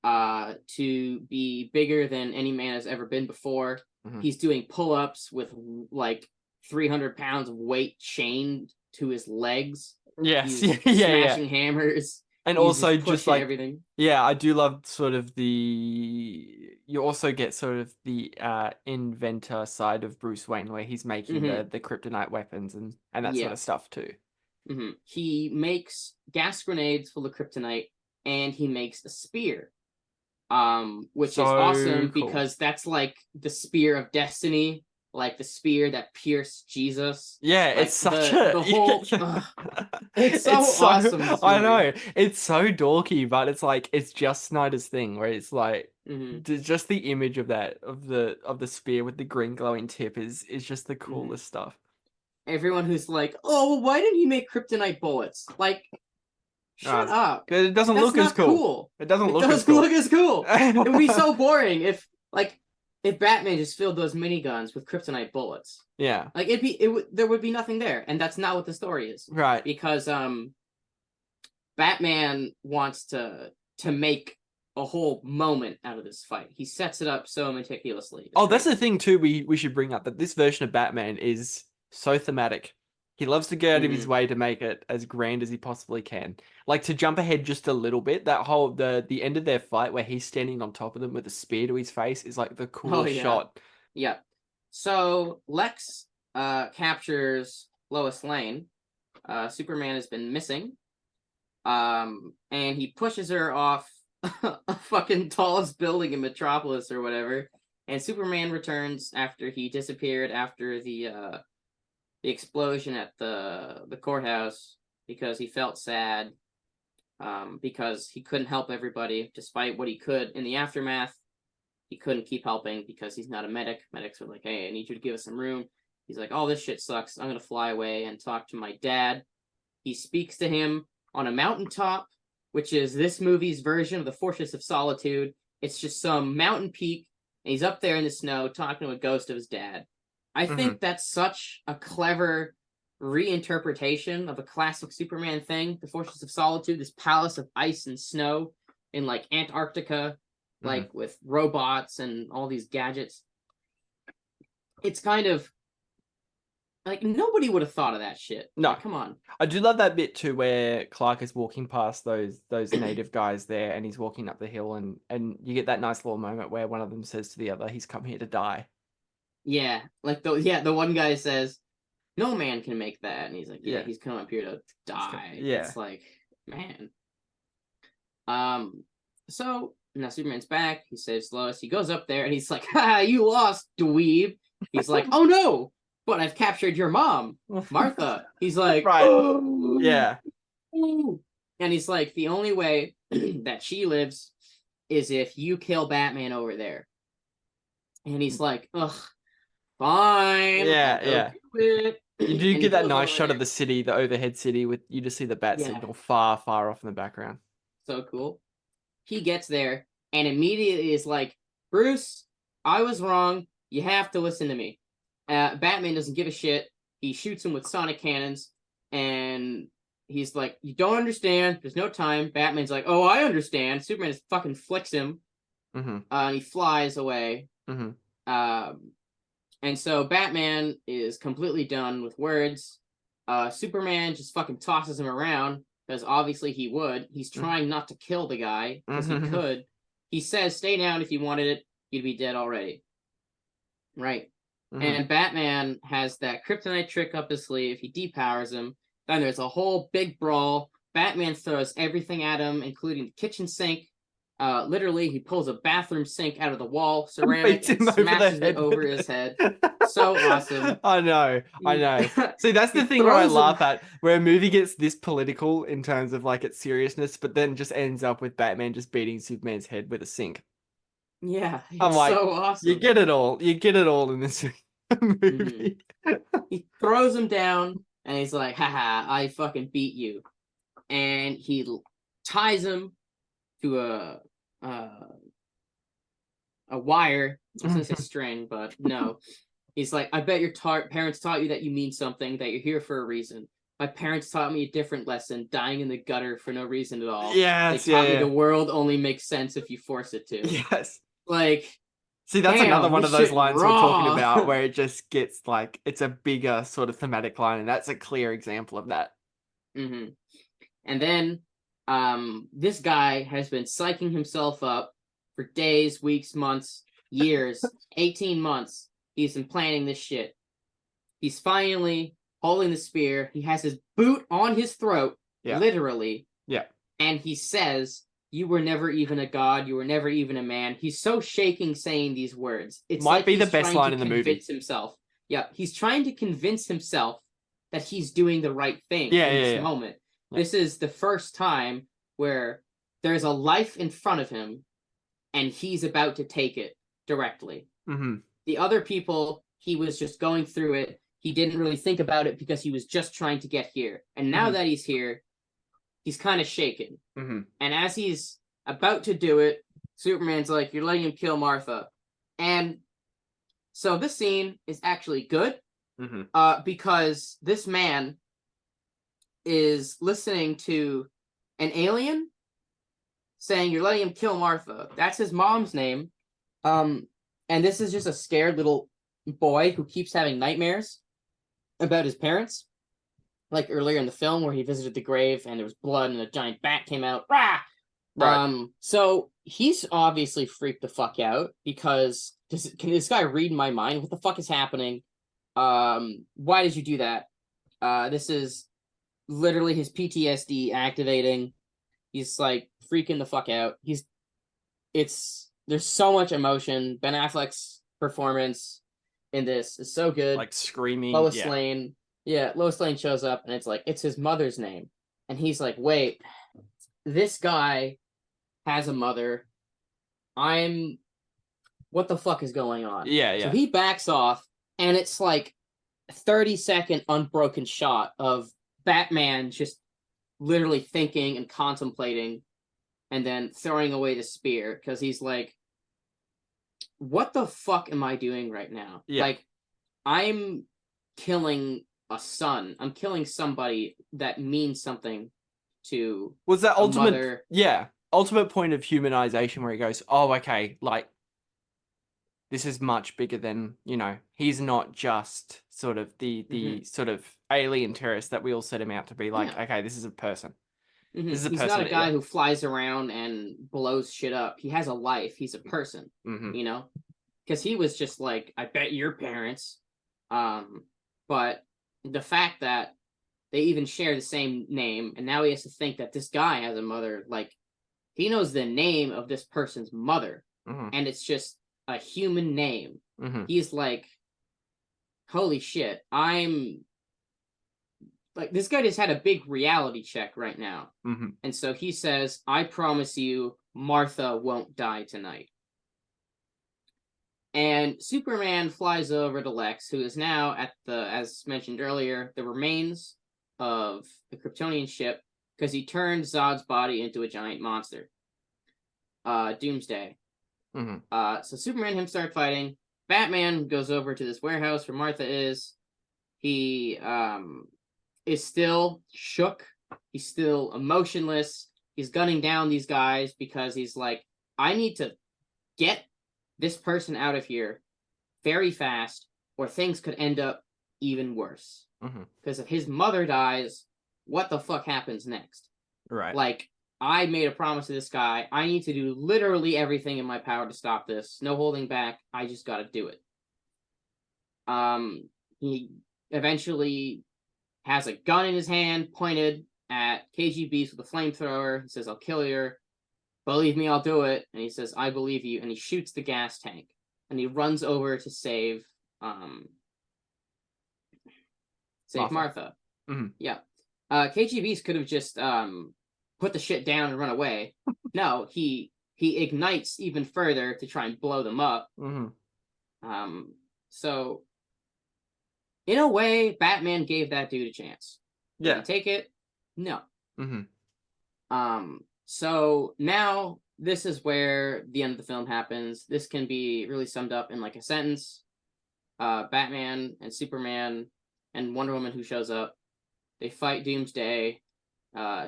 to be bigger than any man has ever been before. He's doing pull-ups with like 300 pounds of weight chained to his legs. Yes. He's smashing hammers. And He's also just like everything. Yeah, I do love sort of you also get sort of the inventor side of Bruce Wayne where he's making the kryptonite weapons and that sort of stuff too. He makes gas grenades full of kryptonite and he makes a spear. Which is awesome because that's like the spear of destiny, like the spear that pierced Jesus. Yeah, like it's such the whole. It's so awesome. I know it's so dorky, but it's like it's just Snyder's thing, where it's like just the image of the spear with the green glowing tip is just the coolest stuff. Everyone who's like, oh, well, why didn't he make kryptonite bullets? Like, shut up. It doesn't look as cool. It doesn't look as cool. It would be so boring if Batman just filled those miniguns with kryptonite bullets. Yeah. Like there would be nothing there, and that's not what the story is. Right. Because Batman wants to make a whole moment out of this fight. He sets it up so meticulously. That's the thing too we should bring up, that this version of Batman is so thematic. He loves to go out of his way to make it as grand as he possibly can. Like, to jump ahead just a little bit, that whole the end of their fight where he's standing on top of them with a spear to his face is like the coolest shot. Yeah. So Lex captures Lois Lane. Superman has been missing. And he pushes her off a fucking tallest building in Metropolis or whatever. And Superman returns after he disappeared after the explosion at the courthouse because he felt sad because he couldn't help everybody despite what he could in the aftermath. He couldn't keep helping because he's not a medic. Medics were like, hey, I need you to give us some room. He's like, oh, this shit sucks. I'm gonna fly away and talk to my dad. He speaks to him on a mountaintop, which is this movie's version of the Fortress of Solitude. It's just some mountain peak, and he's up there in the snow talking to a ghost of his dad. I think that's such a clever reinterpretation of a classic Superman thing. The Fortress of Solitude, this palace of ice and snow in like Antarctica, like with robots and all these gadgets. It's kind of like nobody would have thought of that shit. No, like, come on. I do love that bit too, where Clark is walking past those native guys there, and he's walking up the hill, and you get that nice little moment where one of them says to the other, "He's come here to die." Yeah, like the one guy says, "No man can make that," and he's like, "Yeah, he's come up here to die." Yeah, it's like, man. So now Superman's back. He saves Lois. He goes up there and he's like, "Ha, you lost, dweeb." He's like, "Oh no, but I've captured your mom, Martha." He's like, right, oh. Yeah, and he's like, the only way that she lives is if you kill Batman over there. And he's like, ugh. Fine. Yeah. You do get that nice shot there. of the city, the overhead city, with you just see the bat signal far, far off in the background. So cool. He gets there and immediately is like, Bruce, I was wrong. You have to listen to me. Batman doesn't give a shit. He shoots him with sonic cannons and he's like, you don't understand. There's no time. Batman's like, oh, I understand. Superman just fucking flicks him. And he flies away. And so Batman is completely done with words. Superman just fucking tosses him around because obviously he would. He's trying not to kill the guy because he could. He says, stay down if you wanted it. You'd be dead already. Right. And Batman has that kryptonite trick up his sleeve. He depowers him. Then there's a whole big brawl. Batman throws everything at him, including the kitchen sink. Literally, he pulls a bathroom sink out of the wall, ceramic, and smashes it over his head. So awesome. I know. See, that's the thing where I laugh at, where a movie gets this political in terms of like its seriousness, but then just ends up with Batman just beating Superman's head with a sink. Yeah, I'm like, so awesome. You get it all in this movie. He throws him down, and he's like, haha, I fucking beat you. And he ties him to a wire. I was gonna say string, but no. He's like, I bet your parents taught you that you mean something, that you're here for a reason. My parents taught me a different lesson, dying in the gutter for no reason at all. Yes, They taught me the world only makes sense if you force it to. Yes. Like, see, that's damn, another one this of those shit lines we're raw. talking about where it just gets like, it's a bigger sort of thematic line, and that's a clear example of that. Mm-hmm. And then this guy has been psyching himself up for days, weeks, months, years, 18 months. He's been planning this shit. He's finally holding the spear. He has his boot on his throat, literally. Yeah. And he says, you were never even a god. You were never even a man. He's so shaking saying these words. It's might like be the he's best trying line to in the movie. Convince himself. Yeah, he's trying to convince himself that he's doing the right thing in this moment. Yeah. This is the first time where there's a life in front of him and he's about to take it directly. Mm-hmm. The other people, he was just going through it. He didn't really think about it because he was just trying to get here. And now that he's here, he's kind of shaken. Mm-hmm. And as he's about to do it, Superman's like, you're letting him kill Martha. And so this scene is actually good because this man is listening to an alien saying, you're letting him kill Martha. That's his mom's name. And this is just a scared little boy who keeps having nightmares about his parents. Like earlier in the film where he visited the grave and there was blood and a giant bat came out. Rah! Right. So he's obviously freaked the fuck out because can this guy read my mind? What the fuck is happening? Why did you do that? This is literally his PTSD activating. He's like freaking the fuck out. There's so much emotion. Ben Affleck's performance in this is so good. Like screaming. Lois Lane. Yeah, Lois Lane shows up and it's like, it's his mother's name. And he's like, wait, this guy has a mother. What the fuck is going on? Yeah. So he backs off and it's like a 30-second unbroken shot of Batman just literally thinking and contemplating and then throwing away the spear because he's like, what the fuck am I doing right now? Yeah. Like, I'm killing a son. I'm killing somebody that means something to was that ultimate mother. Ultimate point of humanization where he goes, oh, okay, like this is much bigger than, he's not just sort of the sort of alien terrorist that we all set him out to be. Like, okay, this is a person. This is a He's person. not a guy who flies around and blows shit up. He has a life. He's a person, because he was just like, I bet your parents. But the fact that they even share the same name, and now he has to think that this guy has a mother, like, he knows the name of this person's mother, and it's just a human name. He's like, holy shit, I'm... Like, this guy just had a big reality check right now. And so he says, I promise you, Martha won't die tonight. And Superman flies over to Lex, who is now at as mentioned earlier, the remains of the Kryptonian ship, because he turned Zod's body into a giant monster. Doomsday. So Superman and him start fighting. Batman goes over to this warehouse where Martha is. He is still shook. He's still emotionless. He's gunning down these guys because he's like, I need to get this person out of here very fast or things could end up even worse. Because if his mother dies, what the fuck happens next? Right. Like, I made a promise to this guy. I need to do literally everything in my power to stop this. No holding back. I just gotta do it. He eventually has a gun in his hand pointed at KGB's with a flamethrower. He says, I'll kill her. Believe me, I'll do it. And he says, I believe you. And he shoots the gas tank. And he runs over to save Martha. Yeah. KGB's could have just put the shit down and run away. No, he ignites even further to try and blow them up. So in a way, Batman gave that dude a chance. Did he take it? No. So now this is where the end of the film happens. This can be really summed up in like a sentence. Batman and Superman and Wonder Woman who shows up. They fight Doomsday.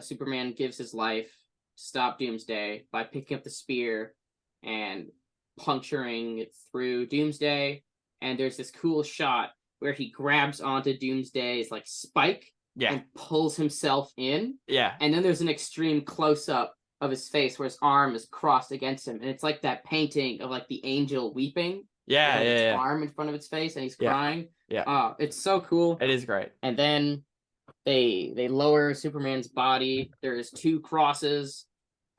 Superman gives his life to stop Doomsday by picking up the spear and puncturing it through Doomsday. And there's this cool shot where he grabs onto Doomsday's like spike and pulls himself in. Yeah. And then there's an extreme close-up of his face where his arm is crossed against him. And it's like that painting of like the angel weeping. Yeah, with, like, yeah, its yeah. arm in front of its face and he's crying. Yeah. It's so cool. It is great. And then they lower Superman's body. There's 2 crosses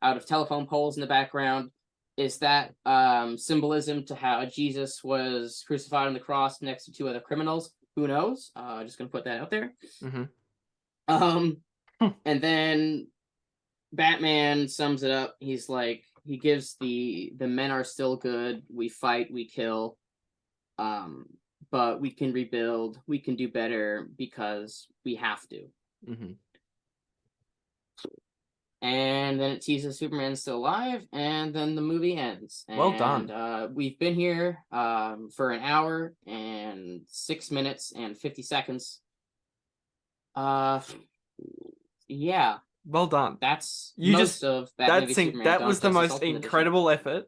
out of telephone poles in the background. Is that symbolism to how Jesus was crucified on the cross next to 2 other criminals? Who knows? Just gonna put that out there. And then Batman sums it up. He's like, he gives the men are still good. We fight, we kill. But we can rebuild. We can do better because we have to. And then it teases Superman's still alive, and then the movie ends. Well done. We've been here for an hour and 6 minutes and 50 seconds. Yeah. Well done. That's You most just of Batman v Superman. that Dawn was of the Justice most Ultimate incredible effort.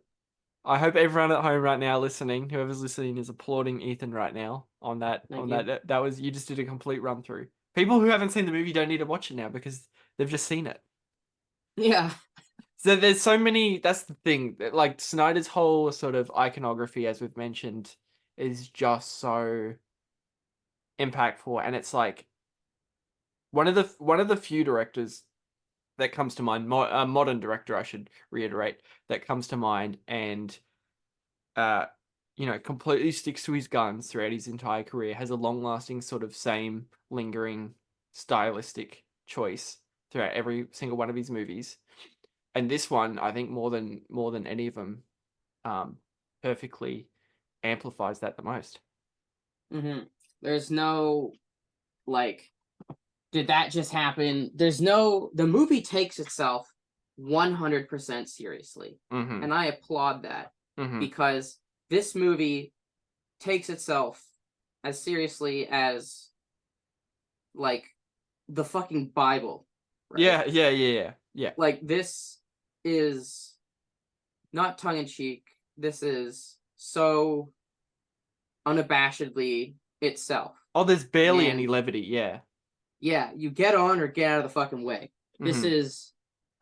I hope everyone at home right now listening, whoever's listening, is applauding Ethan right now on that. Thank you. That was, you just did a complete run through. People who haven't seen the movie don't need to watch it now because they've just seen it. Yeah. So there's so many. That's the thing. Like Snyder's whole sort of iconography, as we've mentioned, is just so impactful, and it's like one of the few directors that comes to mind, a modern director, I should reiterate, that comes to mind, and completely sticks to his guns throughout his entire career, has a long-lasting sort of same lingering stylistic choice throughout every single one of his movies. And this one, I think more than any of them, perfectly amplifies that the most. There's no like, did that just happen? There's no, the movie takes itself 100% seriously. And I applaud that because this movie takes itself as seriously as like the fucking Bible. Right? Yeah. Like, this is not tongue-in-cheek. This is so unabashedly itself. Oh, there's barely any levity, yeah. Yeah, you get on or get out of the fucking way. This is,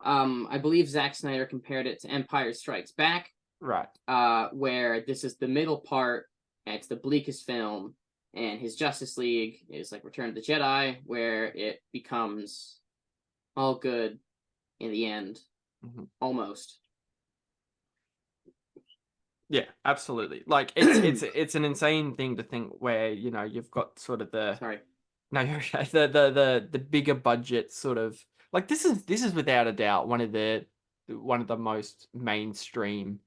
I believe Zack Snyder compared it to Empire Strikes Back. Right. Where this is the middle part, and it's the bleakest film, and his Justice League is like Return of the Jedi, where it becomes all good in the end, almost. Yeah, absolutely. Like it's an insane thing to think where you've got sort of the the bigger budget sort of, like, this is without a doubt one of the most mainstream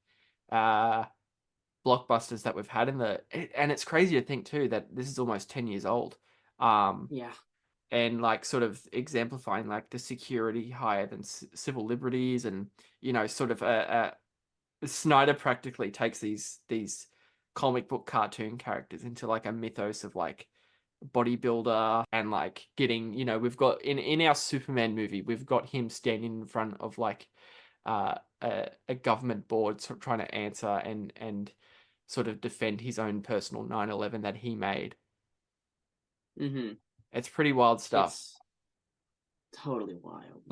blockbusters that we've had and it's crazy to think too that this is almost 10 years old. Yeah. And like sort of exemplifying like the security higher than civil liberties, and sort of Snyder practically takes these comic book cartoon characters into like a mythos of like bodybuilder, and like getting, we've got in our Superman movie, we've got him standing in front of like a government board sort of trying to answer and sort of defend his own personal 9/11 that he made. It's pretty wild stuff. It's totally wild.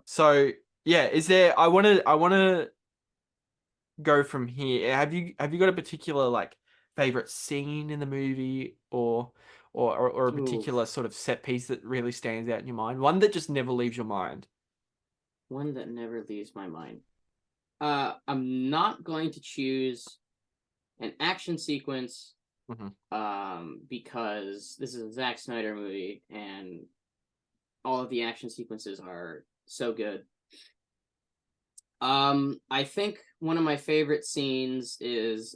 So yeah, is there? I want to go from here. Have you got a particular like favorite scene in the movie, or a particular sort of set piece that really stands out in your mind? One that just never leaves your mind. One that never leaves my mind. I'm not going to choose an action sequence. Because this is a Zack Snyder movie and all of the action sequences are so good. I think one of my favorite scenes is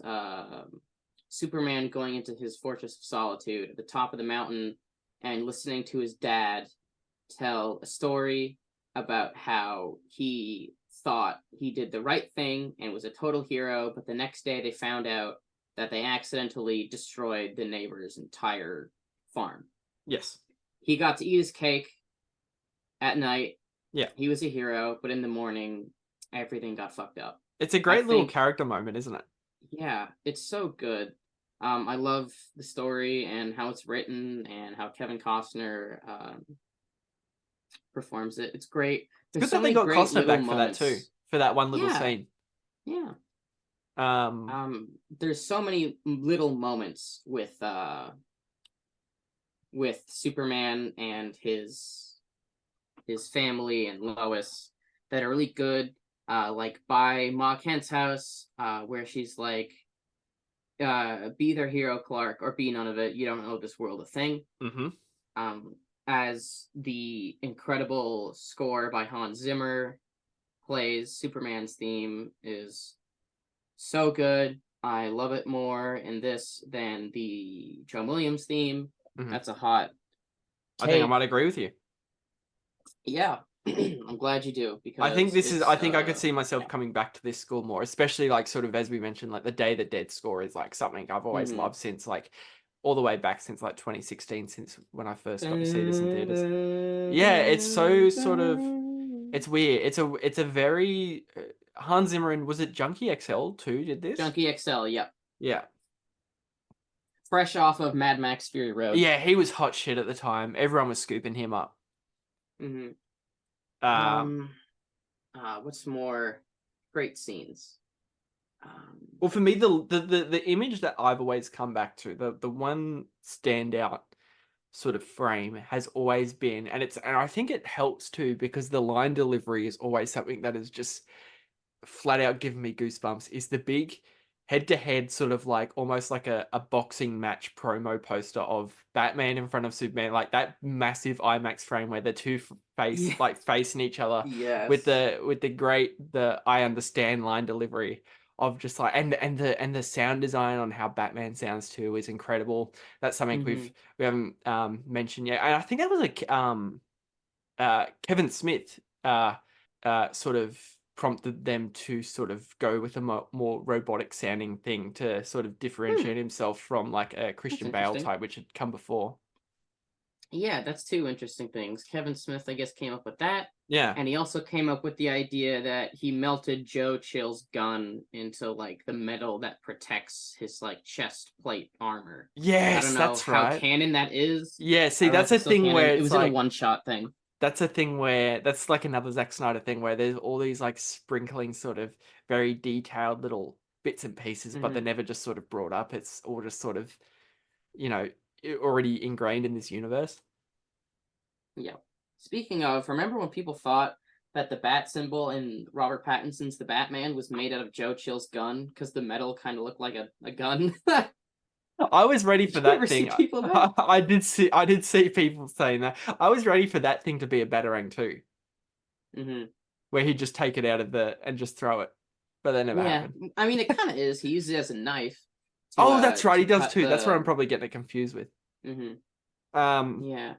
Superman going into his Fortress of Solitude at the top of the mountain and listening to his dad tell a story about how he thought he did the right thing and was a total hero, but the next day they found out that they accidentally destroyed the neighbor's entire farm. Yes. He got to eat his cake at night. Yeah. He was a hero, but in the morning, everything got fucked up. It's a great little character moment, isn't it? Yeah, it's so good. I love the story and how it's written and how Kevin Costner performs it. It's great. It's good that they got Costner back for that too, for that one little scene. Yeah. There's so many little moments with Superman and his family and Lois that are really good. Like by Ma Kent's house, where she's like, be their hero, Clark, or be none of it. You don't know this world a thing. Mm-hmm. As the incredible score by Hans Zimmer plays, Superman's theme is so good. I love it more in this than the John Williams theme. Mm-hmm. That's a hot take. I think I might agree with you. Yeah. I'm glad you do, because I think this is. I think I could see myself coming back to this score more, especially like sort of as we mentioned, like the Day the Dead score is like something I've always loved since like all the way back since like 2016, since when I first got to see this in theaters. Yeah, it's so sort of. It's weird. It's a very Hans Zimmer, and was it Junkie XL too? Did this? Junkie XL, yep. Yeah. Fresh off of Mad Max Fury Road. Yeah, he was hot shit at the time. Everyone was scooping him up. Mm-hmm. What's more great scenes? Well, for me, the image that I've always come back to, the one standout sort of frame has always been, and I think it helps too, because the line delivery is always something that is just flat out giving me goosebumps, is the big head-to-head sort of like almost like a boxing match promo poster of Batman in front of Superman, like that massive IMAX frame where the two like facing each other. Yes. With the I understand line delivery of just like and the sound design on how Batman sounds too is incredible. That's something we haven't mentioned yet. And I think that was Kevin Smith sort of prompted them to sort of go with a more robotic sounding thing to sort of differentiate himself from like a Christian Bale type, which had come before. Yeah, that's two interesting things. Kevin Smith, I guess, came up with that. Yeah. And he also came up with the idea that he melted Joe Chill's gun into like the metal that protects his like chest plate armor. Yes, I don't know that's how right. canon that is. Yeah, see, that's a thing where it was like, in a one-shot thing. That's a thing where that's like another Zack Snyder thing where there's all these like sprinkling sort of very detailed little bits and pieces, but they're never just sort of brought up. It's all just sort of, you know, already ingrained in this universe. Yeah. Speaking of, remember when people thought that the bat symbol in Robert Pattinson's The Batman was made out of Joe Chill's gun because the metal kind of looked like a gun? I was ready for that thing. That? I did see people saying that. I was ready for that thing to be a Batarang too. Mm-hmm. Where he'd just take it out of and just throw it. But that never happened. I mean, it kind of is. He uses it as a knife. That's right. He does too. That's where I'm probably getting it confused with. Mm-hmm. Yeah.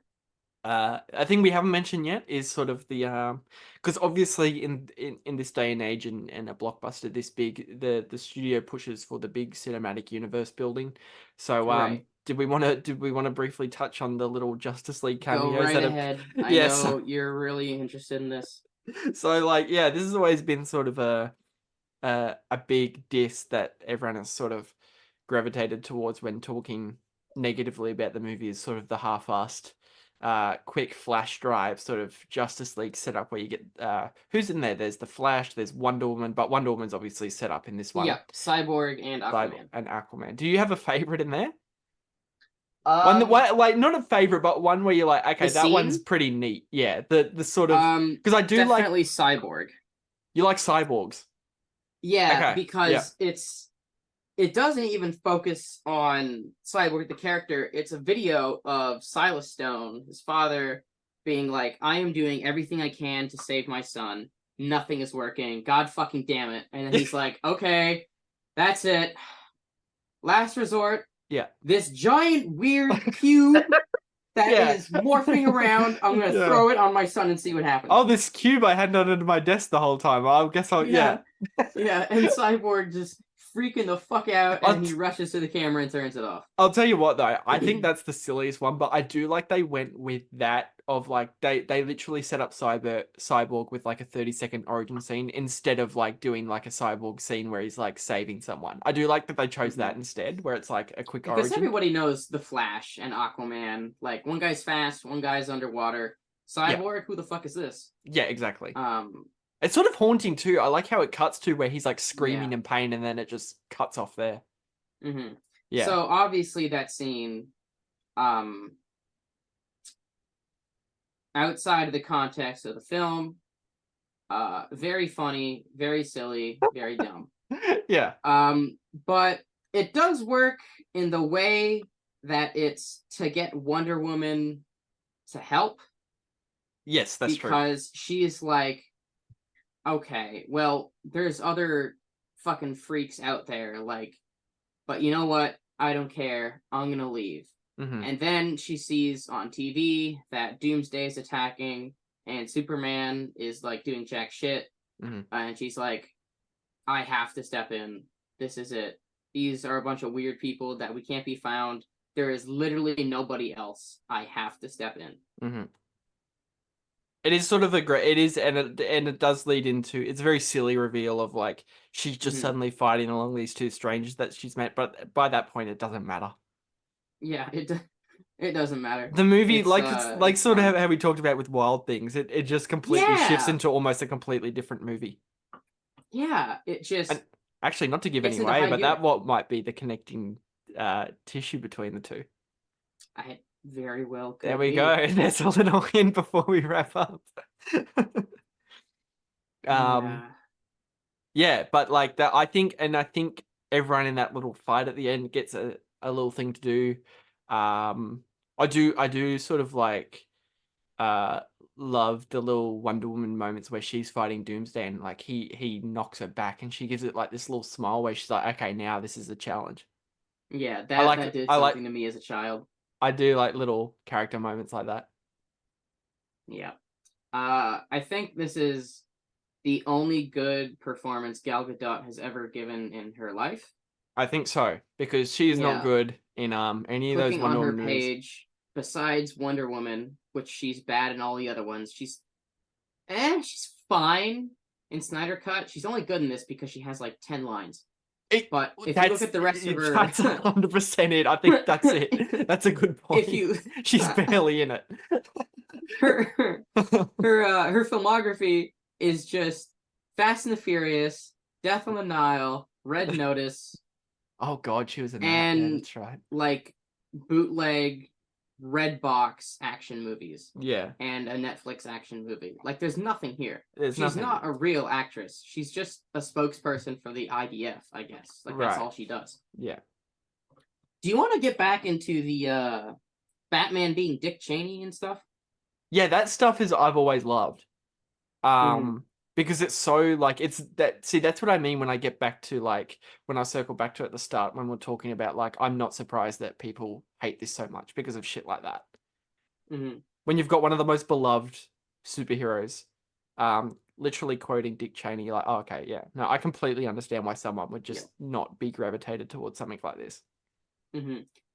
I think we haven't mentioned yet is sort of the because obviously in this day and age and a blockbuster this big, the studio pushes for the big cinematic universe building. So did we want to briefly touch on the little Justice League cameos? Go right ahead. I know you're really interested in this. So like, yeah, this has always been sort of a big diss that everyone has sort of gravitated towards when talking negatively about the movie, is sort of the half-assed quick flash drive sort of Justice League setup where you get who's in there? There's the Flash, there's Wonder Woman, but Wonder Woman's obviously set up in this one. Yeah, Cyborg and Aquaman. Do you have a favorite in there? One like not a favorite, but one where you're like, okay, that one's pretty neat. Yeah, the sort of because I do definitely Cyborg. You like cyborgs? Yeah, because it doesn't even focus on Cyborg, the character. It's a video of Silas Stone, his father, being like, I am doing everything I can to save my son. Nothing is working. God fucking damn it. And then he's like, okay, that's it. Last resort. Yeah. This giant weird cube that is morphing around. I'm going to throw it on my son and see what happens. Oh, this cube I had under my desk the whole time. I guess I'll, Yeah, and Cyborg just freaking the fuck out, and he rushes to the camera and turns it off. I'll tell you what though, I think that's the silliest one, but I do like they went with that of like they literally set up Cyborg with like a 30-second origin scene instead of like doing like a Cyborg scene where he's like saving someone. I do like that they chose that instead, where it's like a quick Because origin. everybody knows the Flash and Aquaman. Like, one guy's fast, one guy's underwater. Cyborg, who the fuck is this? Yeah, exactly. It's sort of haunting too. I like how it cuts to where he's like screaming in pain and then it just cuts off there. Mm-hmm. Yeah. So obviously that scene, outside of the context of the film, very funny, very silly, very dumb. Yeah. But it does work in the way that it's to get Wonder Woman to help. Yes, that's true. Because she's like, okay, well, there's other fucking freaks out there, like, but you know what? I don't care. I'm gonna leave. Mm-hmm. And then she sees on TV that Doomsday's attacking and Superman is like doing jack shit. Mm-hmm. And she's like, I have to step in. This is it. These are a bunch of weird people that we can't be found. There is literally nobody else. I have to step in. Mm-hmm. It is sort of a great. It is, and it does lead into. It's a very silly reveal of like she's just suddenly fighting along these two strangers that she's met, but by that point it doesn't matter. Yeah, it doesn't matter. The movie, It's, it's like it's sort fun. of how we talked about with Wild Things. It just completely shifts into almost a completely different movie. Yeah, it just. And actually, not to give It's any in the away, high but gear. that what might be the connecting tissue between the two. I very well could There we be. go. There's a little hint before we wrap up. Yeah, but like that, I think everyone in that little fight at the end gets a little thing to do. I do sort of like love the little Wonder Woman moments where she's fighting Doomsday and like he knocks her back and she gives it like this little smile where she's like, okay, now this is a challenge. Yeah, that did something to me as a child. I do like little character moments like that. Yeah. I think this is the only good performance Gal Gadot has ever given in her life. I think so, because she is not good in any of those Clicking Wonder on her Woman movies. page, besides Wonder Woman, which she's bad in all the other ones, she's fine in Snyder Cut. She's only good in this because she has like 10 lines. But if you look at the rest of her... That's 100% it. I think that's it. That's a good point. She's barely in it. her filmography is just Fast and the Furious, Death on the Nile, Red Notice. Oh god, she was in that. And yeah, that's right. Like bootleg red box action movies. Yeah. And a Netflix action movie. Like there's nothing here. She's not a real actress. She's just a spokesperson for the IDF, I guess. Like that's all she does. Yeah. Do you want to get back into the Batman being Dick Cheney and stuff? Yeah, that stuff is I've always loved. Because it's so like it's that that's what I mean when I get back to like when I circle back to at the start when we're talking about like I'm not surprised that people hate this so much because of shit like that. When you've got one of the most beloved superheroes literally quoting Dick Cheney, you're like, oh, okay, yeah. No, I completely understand why someone would just not be gravitated towards something like this.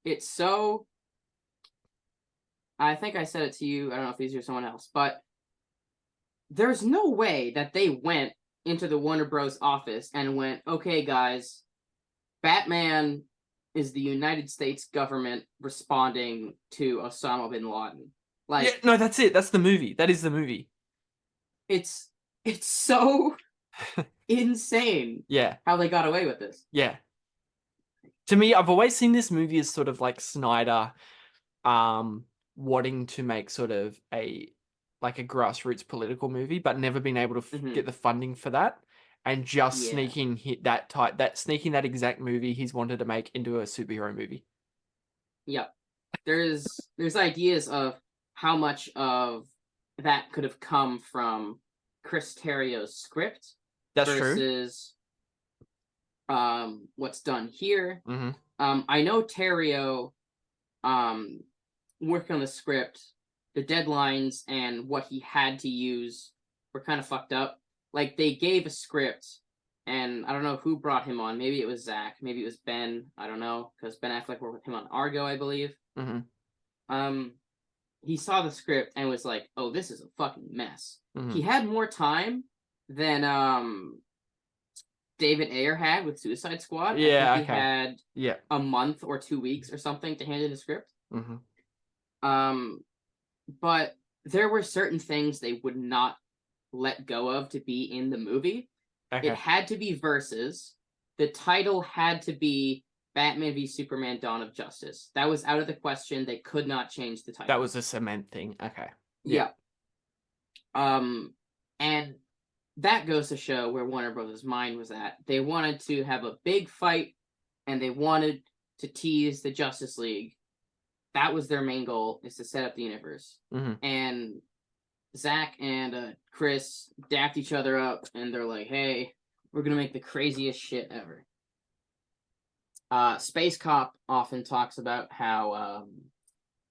It's so I think I said it to you, I don't know if these are someone else, but there's no way that they went into the Warner Bros. Office and went, okay, guys, Batman is the United States government responding to Osama bin Laden. Like, yeah, no, that's it. That's the movie. That is the movie. It's so insane. Yeah. How they got away with this. Yeah. To me, I've always seen this movie as sort of like Snyder wanting to make sort of a grassroots political movie, but never been able to get the funding for that, and just sneaking that exact movie he's wanted to make into a superhero movie. Yep. There's ideas of how much of that could have come from Chris Terrio's script versus what's done here. I know Terrio working on the script, the deadlines and what he had to use were kind of fucked up. Like, they gave a script and I don't know who brought him on. Maybe it was Zach. Maybe it was Ben. I don't know, because Ben Affleck worked with him on Argo, I believe. He saw the script and was like, "Oh, this is a fucking mess." He had more time than David Ayer had with Suicide Squad. Yeah, I think he had yeah, a month or 2 weeks or something to hand in the script. But there were certain things they would not let go of to be in the movie. It had to be versus. The title had to be Batman v Superman: Dawn of Justice. That was out of the question. They could not change the title. That was a cement thing. Okay. Yeah. And that goes to show where Warner Brothers' mind was at. They wanted to have a big fight, and they wanted to tease the Justice League. That was their main goal, is to set up the universe. And Zach and Chris dapped each other up, and they're like, "Hey, we're gonna make the craziest shit ever." Space Cop often talks about how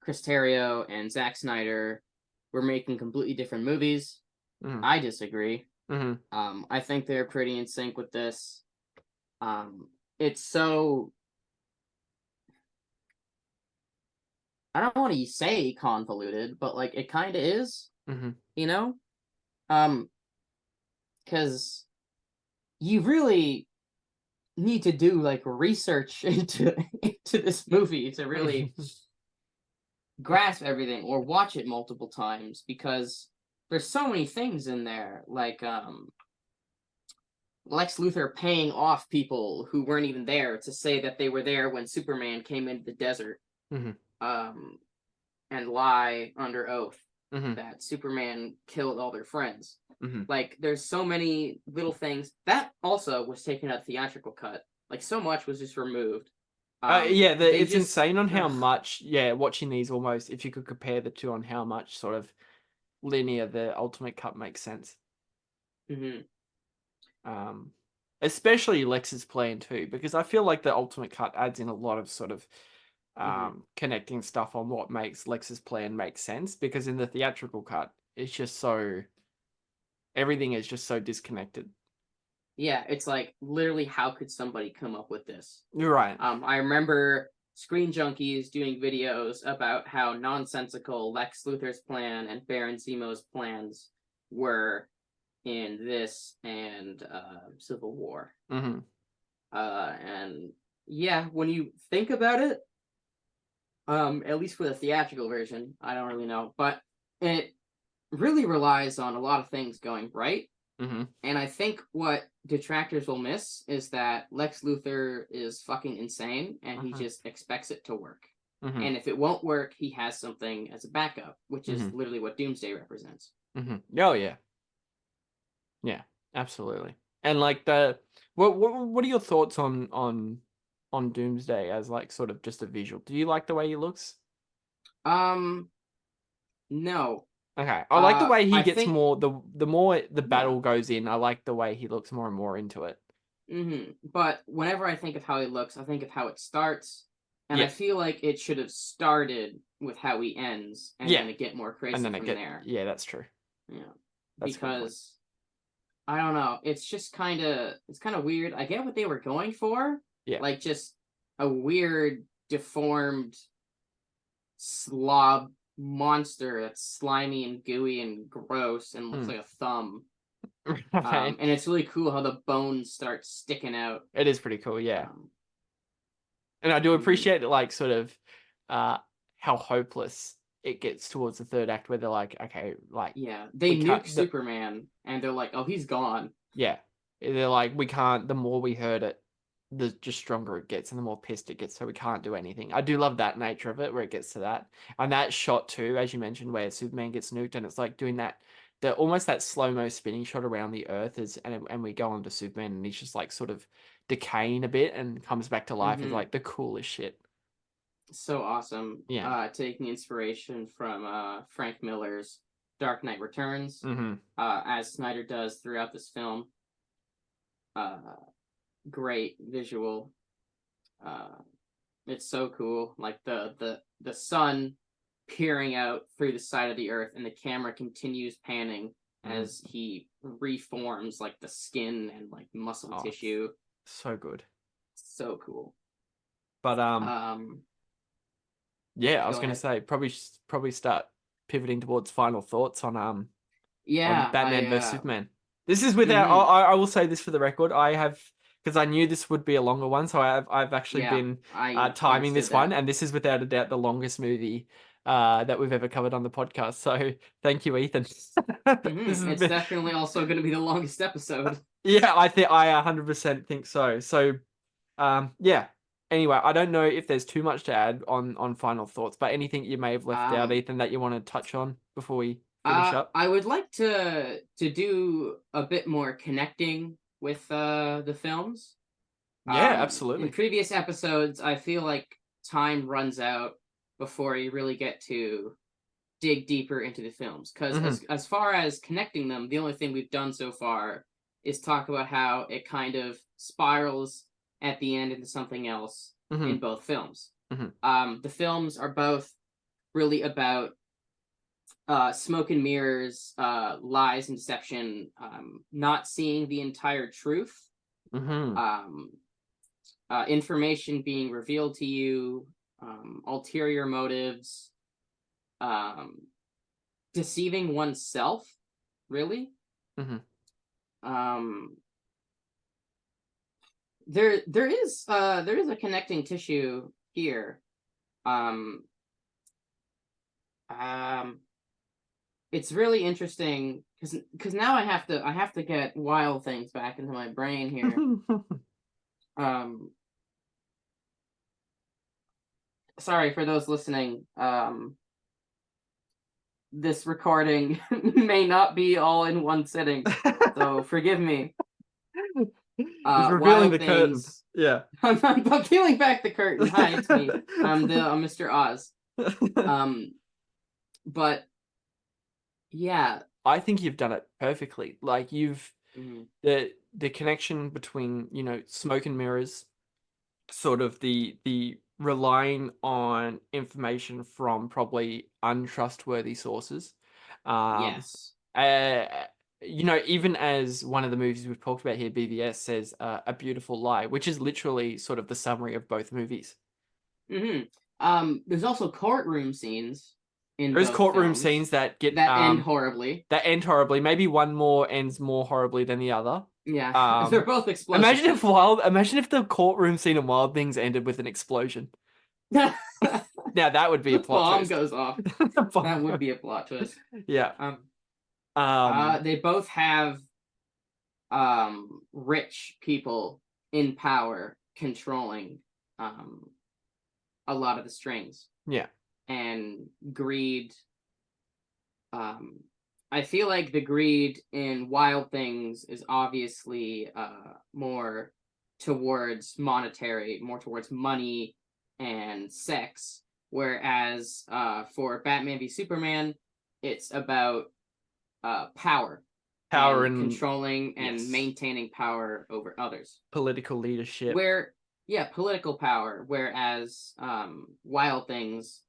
Chris Terrio and Zack Snyder were making completely different movies. I disagree. I think they're pretty in sync with this. It's so... I don't want to say convoluted, but like it kind of is, you know? Because you really need to do like research into this movie to really grasp everything, or watch it multiple times, because there's so many things in there, like Lex Luthor paying off people who weren't even there to say that they were there when Superman came into the desert, and lie under oath that Superman killed all their friends. Like, there's so many little things. That also was taken out theatrical cut. Like, so much was just removed. It's insane on how much, watching these almost, if you could compare the two on how much sort of linear the Ultimate Cut makes sense. Especially Lex's plan too, because I feel like the Ultimate Cut adds in a lot of sort of connecting stuff on what makes Lex's plan make sense, because in the theatrical cut, it's just so... everything is just so disconnected. Yeah, it's like, literally, how could somebody come up with this? You're right. I remember Screen Junkies doing videos about how nonsensical Lex Luthor's plan and Baron Zemo's plans were in this and Civil War. And yeah, when you think about it, at least for the theatrical version, I don't really know, but it really relies on a lot of things going right. And I think what detractors will miss is that Lex Luthor is fucking insane, and he just expects it to work. And if it won't work, he has something as a backup, which is literally what Doomsday represents. Oh yeah, yeah, absolutely. And like what are your thoughts on Doomsday as like sort of just a visual? Do you like the way he looks? No. Okay, I like the way he gets more, the more the battle goes in, I like the way he looks more and more into it. But whenever I think of how he looks, I think of how it starts, and I feel like it should have started with how he ends, and then it get more crazy from there. Yeah, that's true. Yeah, because I don't know, it's just kind of weird. I get what they were going for, like just a weird, deformed slob monster that's slimy and gooey and gross and looks like a thumb. And it's really cool how the bones start sticking out. It is pretty cool, yeah. And I do appreciate like sort of how hopeless it gets towards the third act, where they're like, okay, like they nuke Superman and they're like, oh, he's gone. Yeah, they're like, we can't. The more we heard it, the just stronger it gets, and the more pissed it gets, so we can't do anything. I do love that nature of it, where it gets to that. And that shot too, as you mentioned, where Superman gets nuked, and it's like doing that, almost that slow-mo spinning shot around the earth, and we go on to Superman, and he's just like sort of decaying a bit and comes back to life, is like the coolest shit. So awesome. Yeah. Taking inspiration from Frank Miller's Dark Knight Returns, as Snyder does throughout this film. Great visual. It's so cool. Like the sun peering out through the side of the earth, and the camera continues panning as he reforms like the skin and like muscle tissue. So good. So cool. But yeah, I was Go going to ahead. say probably start pivoting towards final thoughts on Batman vs Superman. This is without. I will say this for the record. I have, because I knew this would be a longer one, so I've actually been timing this one, and this is without a doubt the longest movie that we've ever covered on the podcast. So thank you, Ethan. It's definitely also going to be the longest episode. Yeah, I 100% think so. So, yeah. Anyway, I don't know if there's too much to add on final thoughts, but anything you may have left out, Ethan, that you want to touch on before we finish up? I would like to do a bit more connecting with the films. Yeah, absolutely. In previous episodes, I feel like time runs out before you really get to dig deeper into the films. Because as far as connecting them, the only thing we've done so far is talk about how it kind of spirals at the end into something else in both films. The films are both really about smoke and mirrors, lies and deception, not seeing the entire truth, information being revealed to you, ulterior motives, deceiving oneself, really. There is a connecting tissue here. It's really interesting because now I have to get Wild Things back into my brain here. Sorry for those listening. This recording may not be all in one sitting, so forgive me. He's revealing the curtain. Yeah. I'm peeling back the curtain. Hi, it's me. I'm Mr. Oz. But yeah, I think you've done it perfectly. Like you've the connection between, you know, smoke and mirrors, sort of the relying on information from probably untrustworthy sources. Yes. You know, even as one of the movies we've talked about here, BVS, says A Beautiful Lie, which is literally sort of the summary of both movies. There's also courtroom scenes in There's both courtroom films scenes that end horribly. That end horribly. Maybe one more ends more horribly than the other. Yeah, they're both explosive. Imagine if the courtroom scene in Wild Things ended with an explosion. Now that would be a plot twist. Bomb goes off. That would be a plot twist. Yeah. They both have rich people in power controlling a lot of the strings. Yeah. And greed. I feel like the greed in Wild Things is obviously more towards monetary, more towards money and sex, whereas for Batman v Superman, it's about power and controlling and maintaining power over others. Political leadership. Political power. Whereas Wild Things,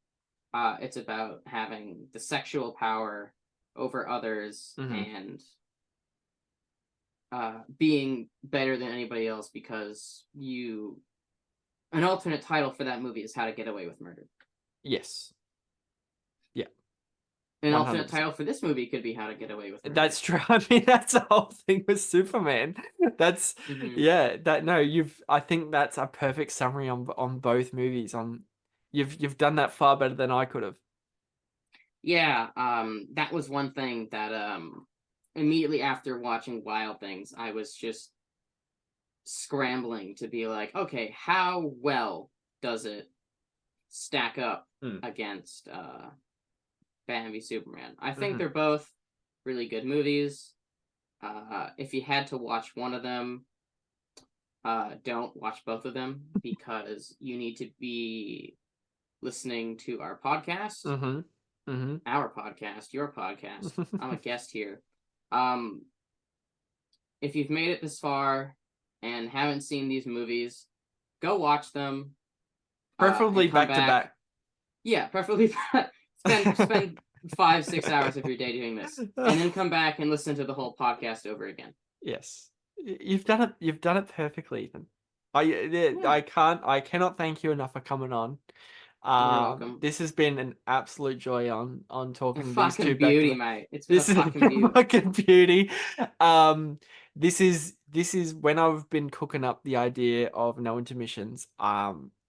it's about having the sexual power over others and being better than anybody else because an alternate title for that movie is How to Get Away with Murder. Yes. Yeah. An alternate title for this movie could be How to Get Away with Murder. That's true. I mean, that's the whole thing with Superman. That's I think that's a perfect summary on both movies. You've done that far better than I could have. Yeah, that was one thing that immediately after watching Wild Things, I was just scrambling to be like, okay, how well does it stack up against Batman v Superman? I think they're both really good movies. If you had to watch one of them, don't watch both of them because you need to be listening to our podcast. Our podcast, your podcast. I'm a guest here. If you've made it this far and haven't seen these movies, go watch them. Preferably back to back. Yeah, preferably spend 5-6 hours of your day doing this, and then come back and listen to the whole podcast over again. Yes, you've done it. You've done it perfectly, Ethan. I cannot thank you enough for coming on. You're welcome. This has been an absolute joy on talking these Fucking two beauty, back to mate. It's been this a is fucking beauty. fucking beauty. This is when I've been cooking up the idea of no intermissions.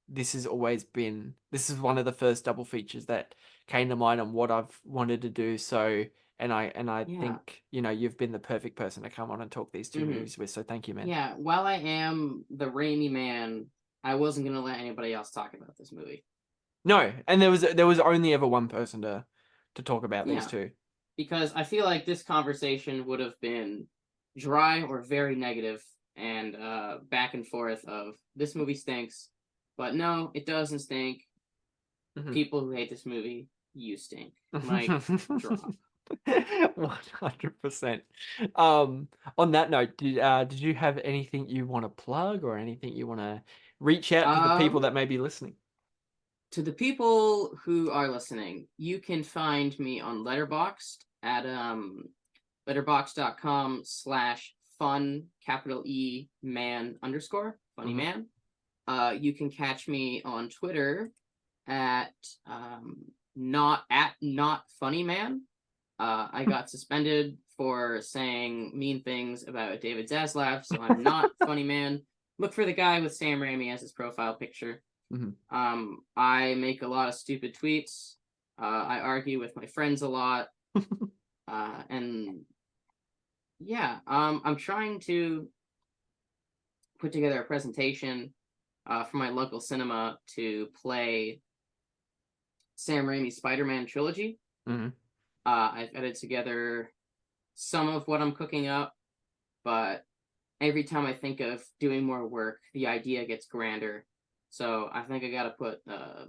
This is one of the first double features that came to mind on what I've wanted to do. So, and I think, you've been the perfect person to come on and talk these two movies with. So thank you, man. Yeah, while I am the Raimi man, I wasn't gonna let anybody else talk about this movie. No, and there was only ever one person to talk about these two. Because I feel like this conversation would have been dry or very negative and back and forth of this movie stinks, but no, it doesn't stink. People who hate this movie, you stink. Like, drop. 100%. On that note, did you have anything you want to plug or anything you want to reach out to the people that may be listening? To the people who are listening, you can find me on Letterboxd at letterboxd.com/fun _man_ funny man. You can catch me on Twitter at not funny man. I got suspended for saying mean things about David Zaslav, so I'm not funny man. Look for the guy with Sam Raimi as his profile picture. I make a lot of stupid tweets. I argue with my friends a lot. And yeah, I'm trying to put together a presentation for my local cinema to play Sam Raimi's Spider-Man trilogy. I've edited together some of what I'm cooking up, but every time I think of doing more work, the idea gets grander. So I think I gotta put a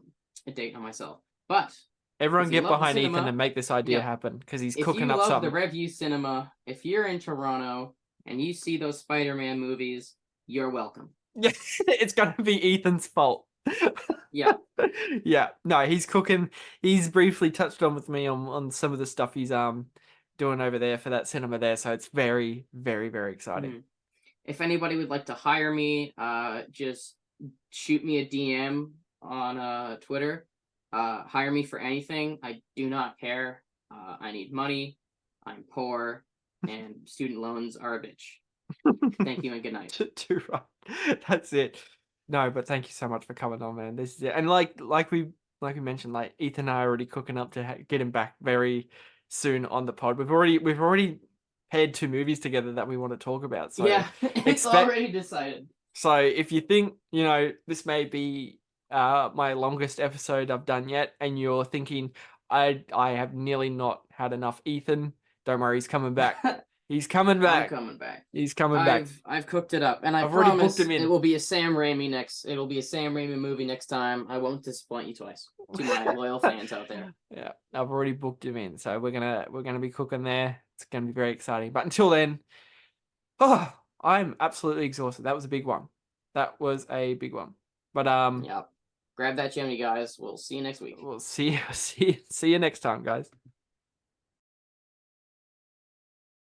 date on myself. But everyone get behind Ethan and make this idea happen, because he's cooking up something. If you love the review cinema, if you're in Toronto and you see those Spider-Man movies, you're welcome. Yeah, it's gonna be Ethan's fault. Yeah. Yeah. No, he's cooking. He's briefly touched on with me on some of the stuff he's doing over there for that cinema there. So it's very, very, very exciting. If anybody would like to hire me, just shoot me a DM on Twitter. Hire me for anything. I do not care. I need money. I'm poor, and student loans are a bitch. Thank you and good night. Too right. That's it. No, but thank you so much for coming on, man. This is it. And like we mentioned, like Ethan and I are already cooking up to get him back very soon on the pod. We've already paired 2 movies together that we want to talk about. So yeah, it's already decided. So if you think, this may be my longest episode I've done yet, and you're thinking, I have nearly not had enough Ethan, don't worry, he's coming back. He's coming back. I'm coming back. He's coming back. I've cooked it up, and I I've already promise booked him in. It will be a Sam Raimi movie next time. I won't disappoint you twice. To my loyal fans out there. Yeah, I've already booked him in, so we're gonna be cooking there. It's gonna be very exciting. But until then, I'm absolutely exhausted. That was a big one. But yeah, grab that gem, you guys. We'll see you next week. We'll see you next time, guys.